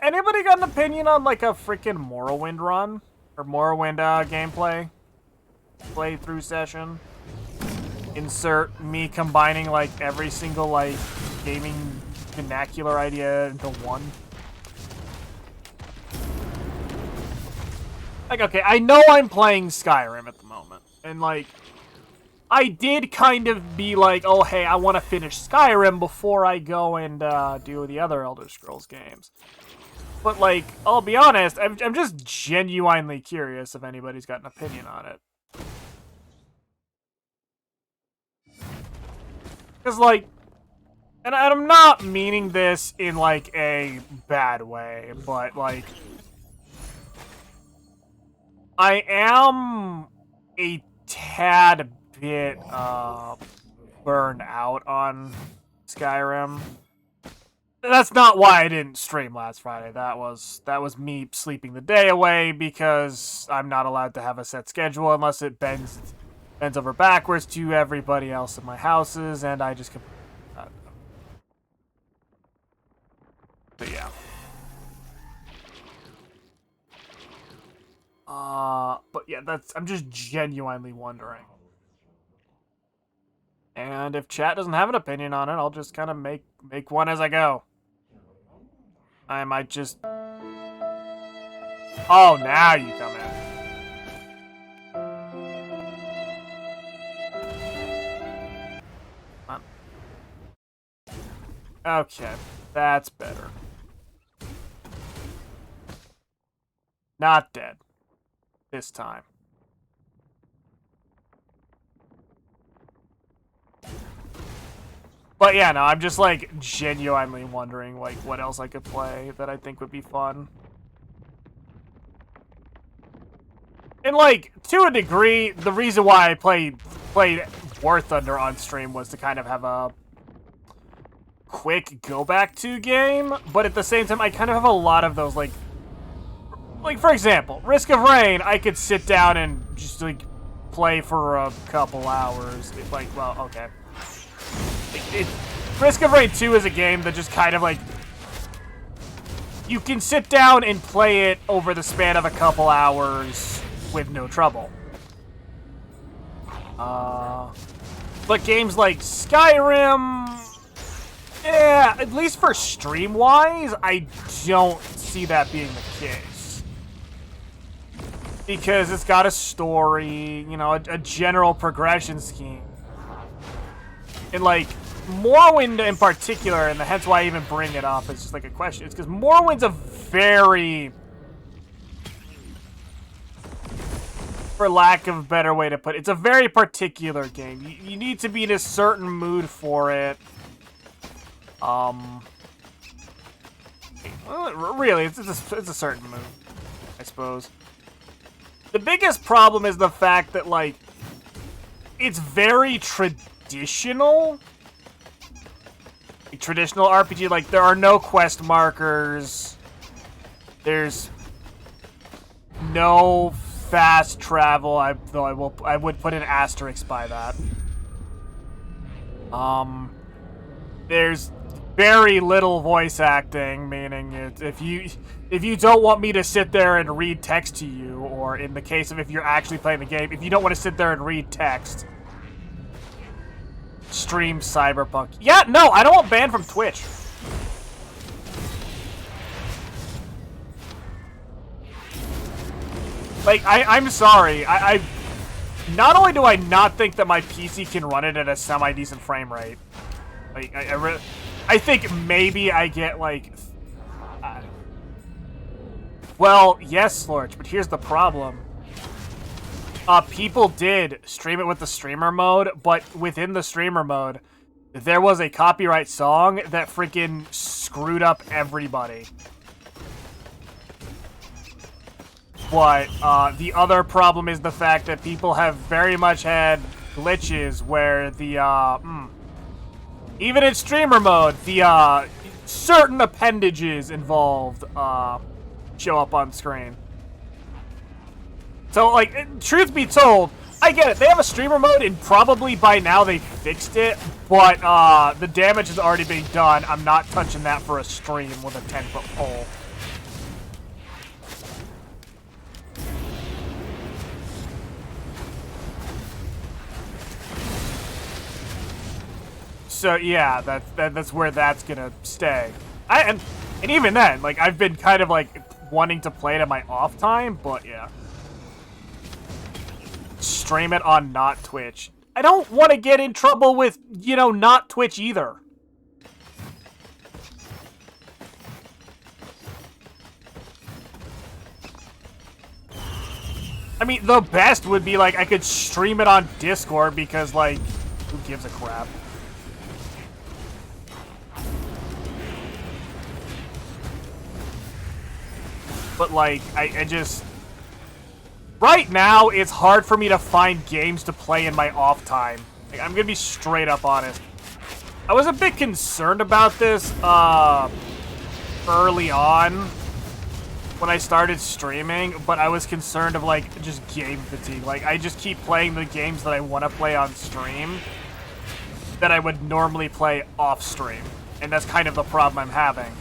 Anybody got an opinion on, like, a freaking Morrowind run? Or Morrowind, gameplay? Playthrough session? Insert me combining, like, every single, like, gaming vernacular idea into one. Like, okay, I know I'm playing Skyrim at the moment, and, like, I did kind of be like, oh, hey, I want to finish Skyrim before I go and do the other Elder Scrolls games. But, like, I'll be honest, I'm just genuinely curious if anybody's got an opinion on it. Because, like, and I'm not meaning this in, like, a bad way, but, like, I am a tad bit burned out on Skyrim. That's not why I didn't stream last Friday. That was me sleeping the day away because I'm not allowed to have a set schedule unless it bends over backwards to everybody else in my houses, and I just but yeah. But yeah, I'm just genuinely wondering. And if chat doesn't have an opinion on it, I'll just kind of make one as I go. I might just... Oh, now you come in. Come on. Okay, that's better. Not dead. This time. But yeah, no, I'm just, like, genuinely wondering, like, what else I could play that I think would be fun. And, like, to a degree, the reason why I played War Thunder on stream was to kind of have a quick go-back-to game, but at the same time, I kind of have a lot of those, like, for example, Risk of Rain, I could sit down and just, like, play for a couple hours. It's like, well, okay. Risk of Rain 2 is a game that just kind of, like, you can sit down and play it over the span of a couple hours with no trouble. But games like Skyrim, yeah, at least for stream-wise, I don't see that being the case. Because it's got a story, you know, a general progression scheme. And, like, Morrowind in particular, and hence why I even bring it up, is just like a question. It's because Morrowind's a very, for lack of a better way to put it, it's a very particular game. You need to be in a certain mood for it. Really, it's a certain mood, I suppose. The biggest problem is the fact that, like, it's very traditional traditional RPG, like, there are no quest markers. There's no fast travel, though I would put an asterisk by that. There's very little voice acting, meaning if you don't want me to sit there and read text to you, or in the case of if you're actually playing the game, if you don't want to sit there and read text, stream Cyberpunk. Yeah, no, I don't want banned from Twitch. Like, I'm sorry. I not only do I not think that my PC can run it at a semi-decent frame rate, like, I think maybe I get, like... well, yes, Lorch, but here's the problem. People did stream it with the streamer mode, but within the streamer mode, there was a copyright song that freaking screwed up everybody. But the other problem is the fact that people have very much had glitches where the, even in streamer mode, the, certain appendages involved, show up on screen. So, like, truth be told, I get it. They have a streamer mode, and probably by now they fixed it, but, the damage has already been done. I'm not touching that for a stream with a 10-foot pole. So yeah, that's where that's gonna stay. And even then, like, I've been kind of like wanting to play it in my off time, but yeah. Stream it on not Twitch. I don't want to get in trouble with, you know, not Twitch either. I mean, the best would be like I could stream it on Discord because, like, who gives a crap? But, like, I just... right now, it's hard for me to find games to play in my off time. Like, I'm gonna be straight up honest. I was a bit concerned about this, early on when I started streaming, but I was concerned of, like, just game fatigue. Like, I just keep playing the games that I want to play on stream that I would normally play off stream. And that's kind of the problem I'm having.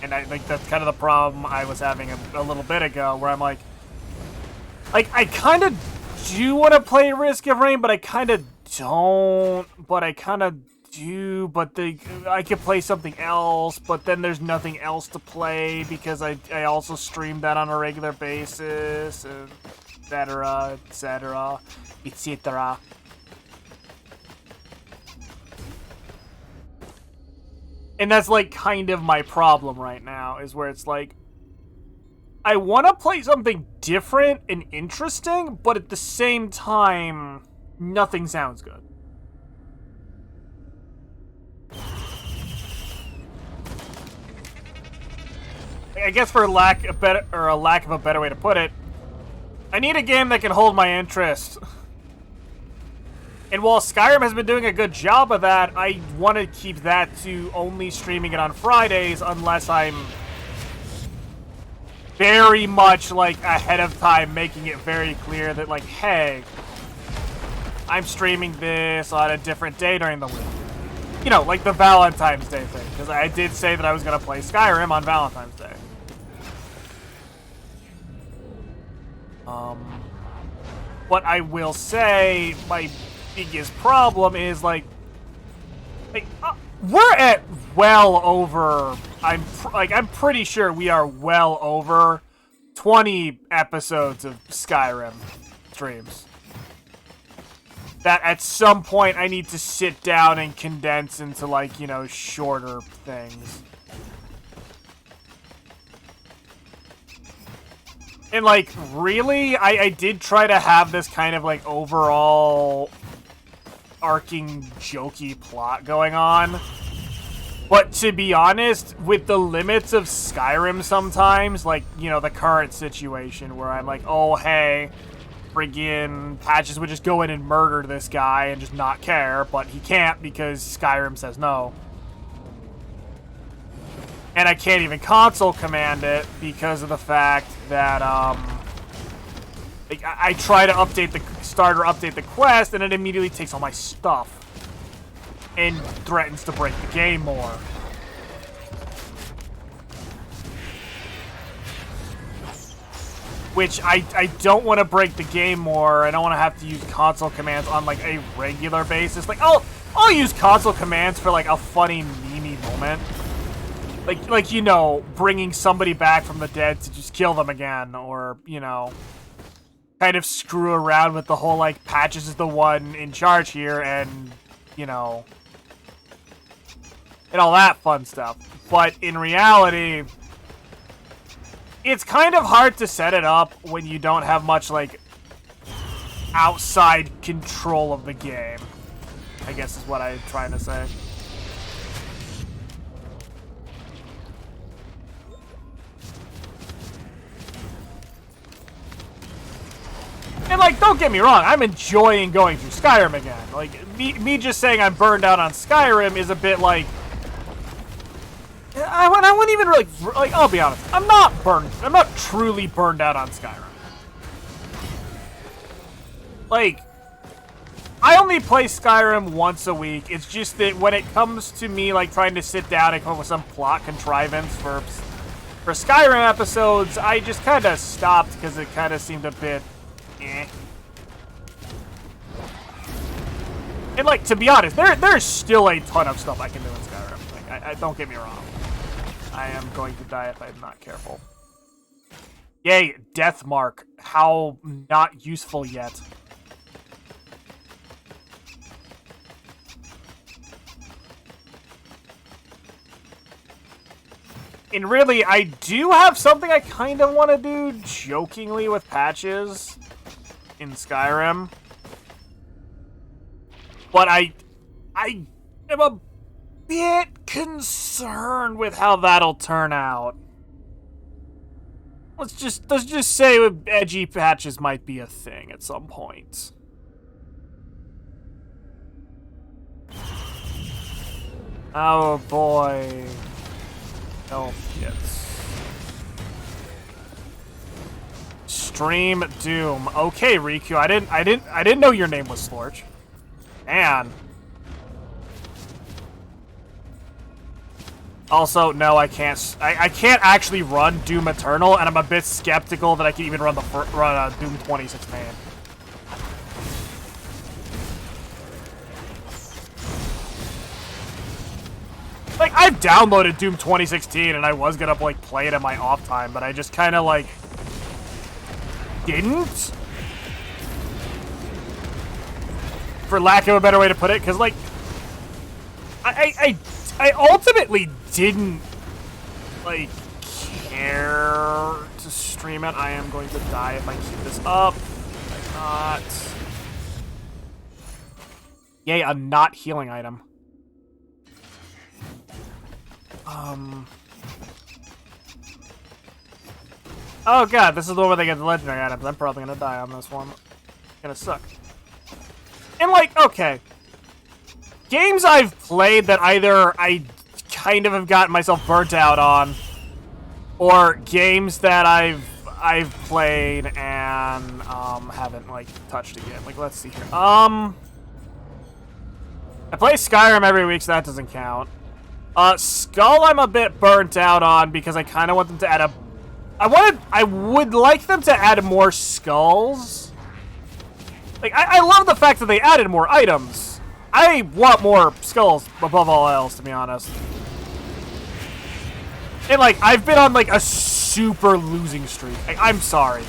And I think that's kind of the problem I was having a little bit ago, where I'm like, I kind of do want to play Risk of Rain, but I kind of don't, but I kind of do, but I could play something else, but then there's nothing else to play because I also stream that on a regular basis, etc., etc., etc. And that's, like, kind of my problem right now, is where it's like, I want to play something different and interesting, but at the same time, nothing sounds good. I guess for a lack of a better way to put it, I need a game that can hold my interest. And while Skyrim has been doing a good job of that, I want to keep that to only streaming it on Fridays unless I'm very much, like, ahead of time making it very clear that, like, hey, I'm streaming this on a different day during the week. You know, like the Valentine's Day thing, because I did say that I was going to play Skyrim on Valentine's Day. What I will say, my biggest problem is, like we're at well over, I'm pretty sure we are well over 20 episodes of Skyrim streams. That at some point I need to sit down and condense into, like, you know, shorter things. And, like, really, I did try to have this kind of, like, overall arcing, jokey plot going on. But to be honest, with the limits of Skyrim sometimes, like, you know, the current situation where I'm like, oh, hey, friggin' Patches would just go in and murder this guy and just not care, but he can't because Skyrim says no. And I can't even console command it because of the fact that, like, I try to update the update the quest, and it immediately takes all my stuff. And threatens to break the game more. Which I don't want to break the game more. I don't want to have to use console commands on like a regular basis. Like I'll use console commands for like a funny meme moment. Like you know, bringing somebody back from the dead to just kill them again, or you know, kind of screw around with the whole like Patches is the one in charge here, and you know, and all that fun stuff. But in reality, it's kind of hard to set it up when you don't have much, like, outside control of the game, I guess is what I'm trying to say. And, like, don't get me wrong, I'm enjoying going through Skyrim again. Like, me just saying I'm burned out on Skyrim is a bit like... I wouldn't even really, like, I'll be honest, I'm not truly burned out on Skyrim. Like, I only play Skyrim once a week. It's just that when it comes to me, like, trying to sit down and come up with some plot contrivance for Skyrim episodes, I just kind of stopped because it kind of seemed a bit, eh. And, like, to be honest, there's still a ton of stuff I can do in Skyrim. Like, I don't get me wrong. I am going to die if I'm not careful. Yay, Deathmark. How not useful yet. And really, I do have something I kind of want to do jokingly with Patches in Skyrim. But I am a bit concerned with how that'll turn out. Let's just say edgy Patches might be a thing at some point. Oh boy. Oh kits. Stream Doom. Okay, Riku. I didn't know your name was Slorch. Man. Also, no, I can't. I can't actually run Doom Eternal, and I'm a bit skeptical that I can even run Doom 2016. Like, I've downloaded Doom 2016, and I was gonna like play it in my off time, but I just kind of like didn't, for lack of a better way to put it, because like I ultimately didn't, like, care to stream it. I am going to die if I keep this up. I'm not. Yay, a not healing item. Oh god, this is the one where they get the legendary items. I'm probably gonna die on this one. It's gonna suck. And, like, okay. Games I've played that either I kind of have gotten myself burnt out on, or games that I've played and haven't like touched again. Like, let's see here. I play Skyrim every week, so that doesn't count. Skull I'm a bit burnt out on because I kind of want them to add I would like them to add more skulls. Like, I love the fact that they added more items. I want more skulls above all else, to be honest. And, like, I've been on, like, a super losing streak. Like, I'm sorry.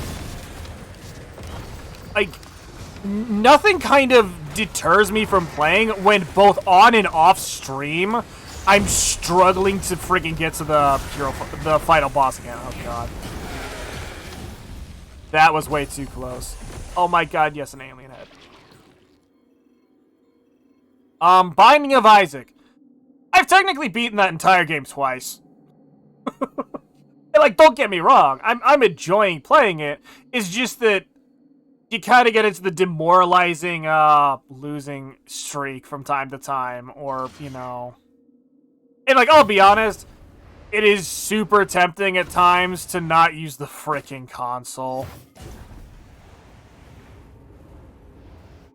Like, nothing kind of deters me from playing when both on and off stream, I'm struggling to freaking get to the final boss again. Oh, God. That was way too close. Oh, my God, yes, an alien head. Binding of Isaac. I've technically beaten that entire game twice. Like, don't get me wrong. I'm enjoying playing it. It's just that you kind of get into the demoralizing, losing streak from time to time. Or, you know... And, like, I'll be honest. It is super tempting at times to not use the frickin' console.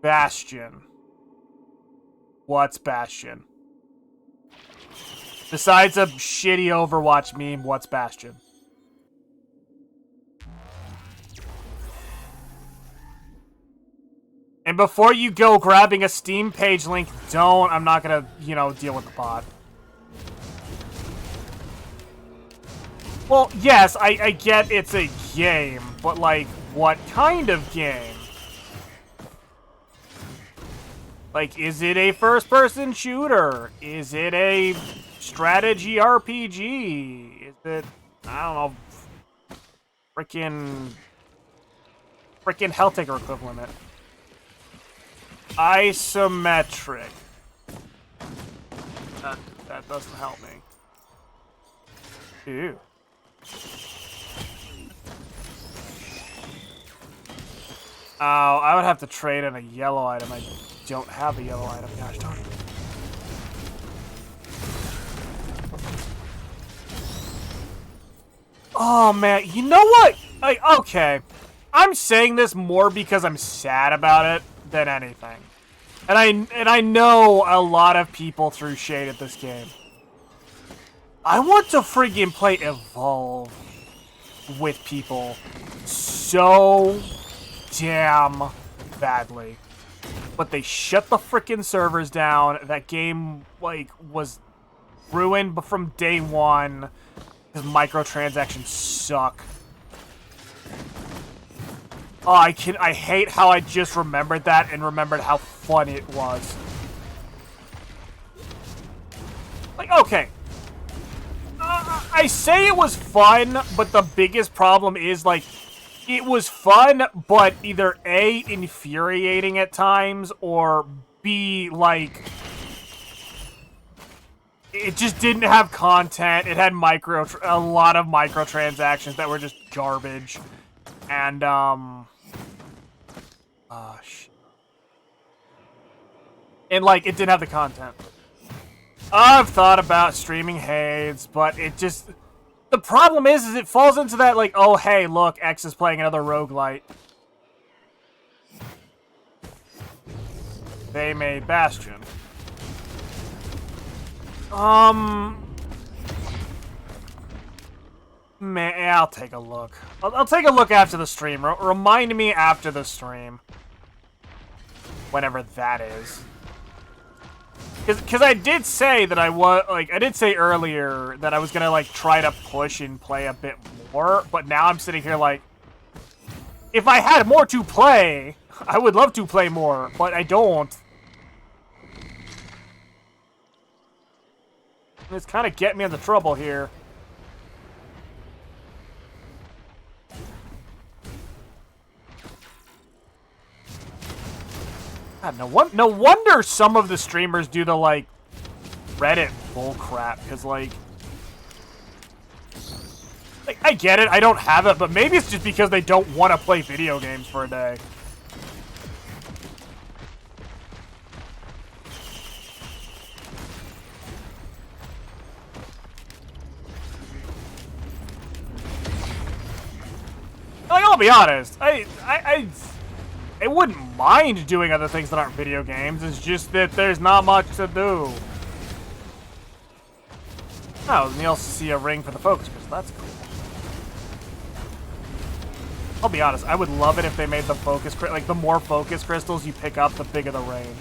Bastion. What's Bastion? Besides a shitty Overwatch meme, what's Bastion? And before you go grabbing a Steam page link, don't. I'm not gonna, deal with the bot. Well, yes, I get it's a game, but, like, what kind of game? Like, is it a first-person shooter? Is it a strategy RPG? Is it, I don't know, frickin' Helltaker equivalent? Isometric. That doesn't help me. Ew. Oh, I would have to trade in a yellow item. I don't have a yellow item. Gosh darn it. Oh, man. You know what? Okay. I'm saying this more because I'm sad about it than anything. And I know a lot of people threw shade at this game. I want to friggin' play Evolve with people so damn badly. But they shut the frickin' servers down. That game, like, was ruined from day one. Because microtransactions suck. Oh, I hate how I just remembered that and remembered how fun it was. Like, okay. I say it was fun, but the biggest problem is, like, it was fun, but either A, infuriating at times, or B, like, it just didn't have content. It had a lot of microtransactions that were just garbage. And, and, like, it didn't have the content. I've thought about streaming Hades, but it just... The problem is it falls into that, like, oh, hey, look, X is playing another roguelite. They made Bastion. Man, I'll take a look. I'll take a look after the stream. Remind me after the stream. Whenever that is. Because I did say that I did say earlier that I was gonna, like, try to push and play a bit more, but now I'm sitting here like, if I had more to play, I would love to play more, but I don't. It's kind of getting me into trouble here. God, no wonder some of the streamers do the, like, Reddit bullcrap, because, like, I get it, I don't have it, but maybe it's just because they don't want to play video games for a day. Like, I'll be honest, I wouldn't mind doing other things that aren't video games. It's just that there's not much to do. Oh, and you also see a ring for the focus crystal. That's cool. I'll be honest, I would love it if they made the focus like, the more focus crystals you pick up, the bigger the range.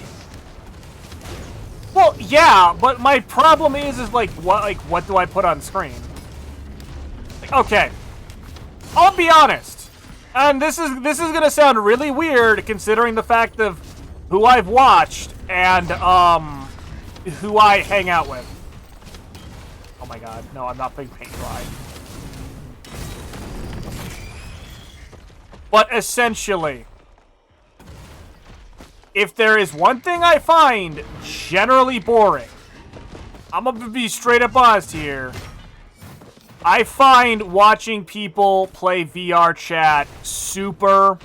Well, yeah, but my problem is like, what do I put on screen? Like, okay. I'll be honest. And this is gonna sound really weird considering the fact of who I've watched and who I hang out with. Oh my god, no, I'm not playing paint dry. But essentially, if there is one thing I find generally boring, I'm gonna be straight up honest here. I find watching people play VR chat super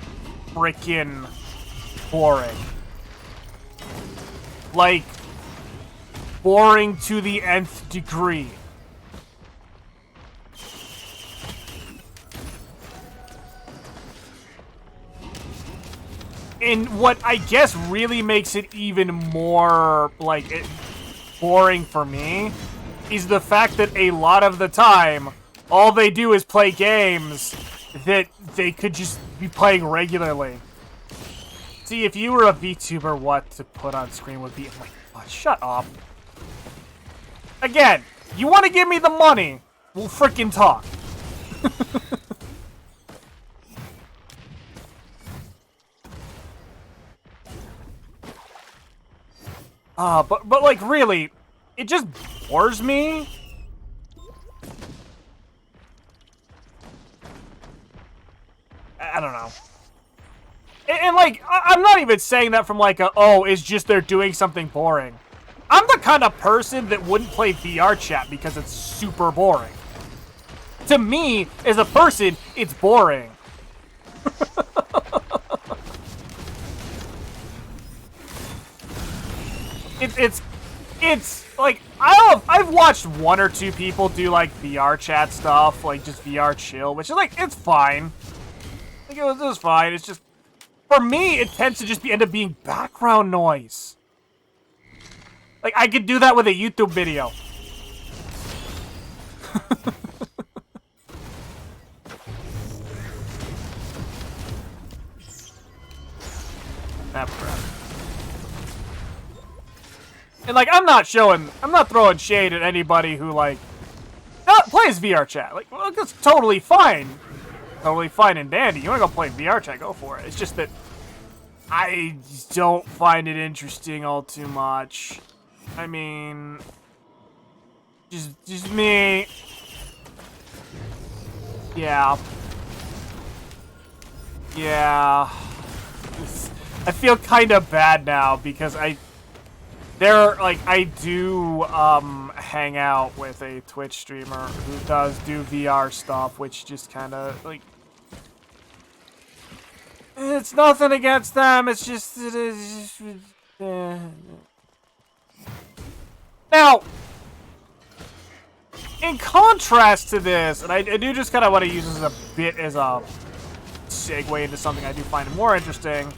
freaking boring. Like, boring to the nth degree. And what I guess really makes it even more, like, boring for me is the fact that a lot of the time, all they do is play games that they could just be playing regularly. See, if you were a VTuber, what to put on screen would be... Oh my God, shut up. Again, you want to give me the money, we'll frickin' talk. But like, really, it just bores me. I don't know. And like, I'm not even saying that from like a, oh, it's just they're doing something boring. I'm the kind of person that wouldn't play VR chat because it's super boring. To me, as a person, it's boring. It's like, I've watched one or two people do like VR chat stuff, like just VR chill, which is like, it's fine. Like it was fine. It's just, for me, it tends to just end up being background noise. Like, I could do that with a YouTube video. And, like, I'm not throwing shade at anybody who, like, plays VR chat. Like, well, that's totally fine. Totally fine and dandy. You wanna go play VR chat, go for it. It's just that I don't find it interesting all too much. I mean, just me. Yeah. Yeah. I feel kind of bad now because I do hang out with a Twitch streamer who does do VR stuff, which just kind of like, it's nothing against them. It's just Now, in contrast to this, and I do just kind of want to use this as a segue into something I do find more interesting.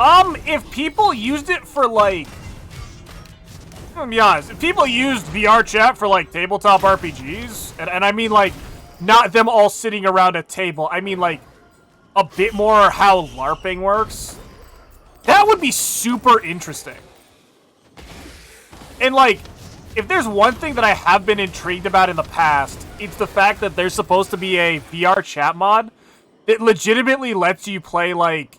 If people used it for, like, I'm gonna be honest, if people used VR chat for, like, tabletop RPGs, and I mean, like, not them all sitting around a table, I mean, like, a bit more how LARPing works, that would be super interesting. And, like, if there's one thing that I have been intrigued about in the past, it's the fact that there's supposed to be a VR chat mod that legitimately lets you play, like,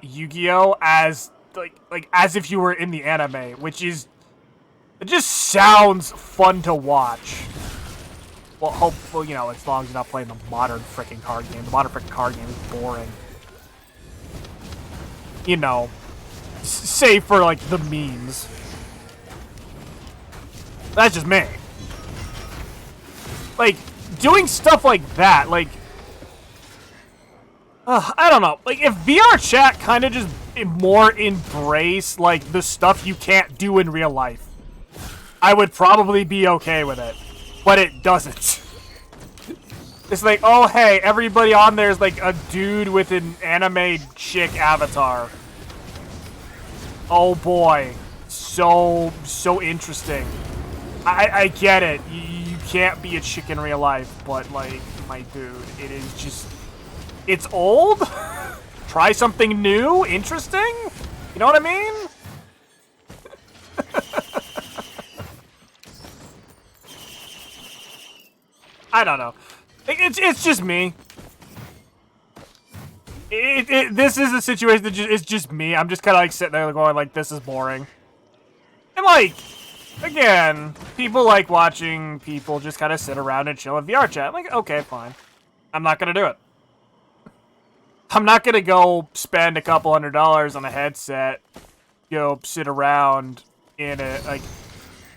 Yu-Gi-Oh! As, like, as if you were in the anime, which is, it just sounds fun to watch. Well, hopefully, you know, as long as you're not playing the modern frickin' card game. The modern frickin' card game is boring. You know, save for, like, the memes. That's just me. Like, doing stuff like that, like, I don't know. Like, if VR chat kind of just more embrace, like, the stuff you can't do in real life, I would probably be okay with it. But it doesn't. It's like, oh, hey, everybody on there is, like, a dude with an anime chick avatar. Oh, boy. So interesting. I get it. You can't be a chick in real life, but, like, my dude, it is just... It's old? Try something new? Interesting? You know what I mean? I don't know. It's just me. This is a situation that it's just me. I'm just kind of like sitting there going like, this is boring. And like, again, people like watching people just kind of sit around and chill in VR chat. I'm like, okay, fine. I'm not going to do it. I'm not going to go spend a couple $100s on a headset, go sit around in a, like,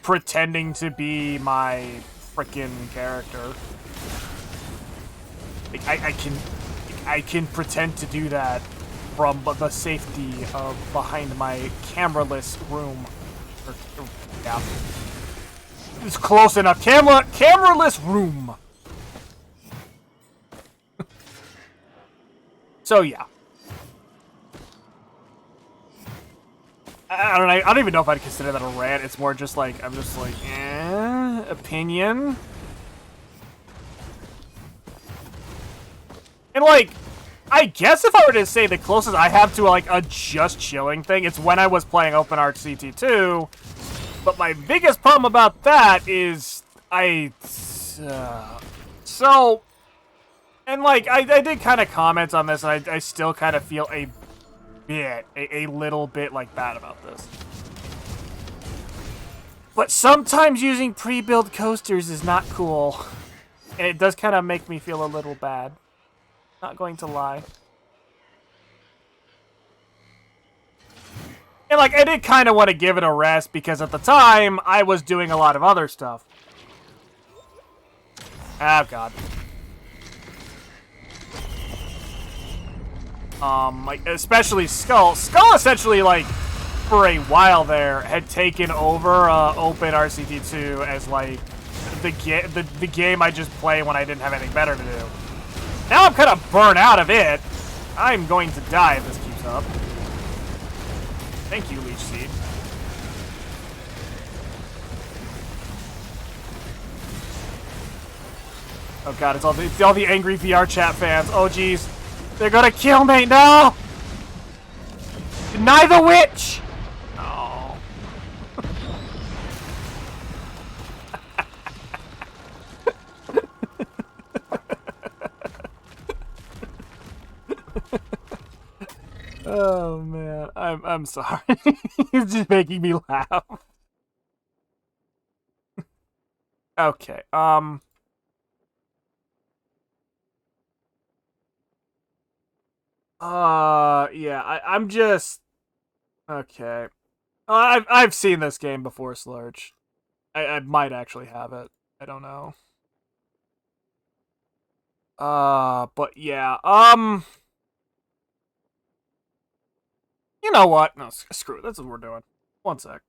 pretending to be my frickin' character. Like, I can pretend to do that from the safety of behind my cameraless room. Yeah. It's close enough. Cameraless room. So, yeah. I don't even know if I'd consider that a rant. It's more just like, I'm just like, opinion. And like, I guess if I were to say the closest I have to like a just chilling thing, it's when I was playing OpenArt CT2. But my biggest problem about that is so, and like, I did kind of comment on this, and I still kind of feel a little bit like bad about this. But sometimes using pre-built coasters is not cool. And it does kind of make me feel a little bad. Not going to lie. And like, I did kind of want to give it a rest because at the time, I was doing a lot of other stuff. Oh, God. Like, especially Skull. Skull essentially, like, for a while there, had taken over Open RCT2 as, like, the game I just play when I didn't have anything better to do. Now I'm kind of burnt out of it. I'm going to die if this keeps up. Thank you, Leech Seed. Oh god, it's all the angry VR chat fans. Oh jeez. They're gonna kill me! No! Deny the witch! Oh. Oh man, I'm sorry. It's just making me laugh. Okay, yeah, I'm just okay. I've seen this game before, Slurge. I might actually have it. I don't know. But yeah, you know what? No, screw it. That's what we're doing. One sec.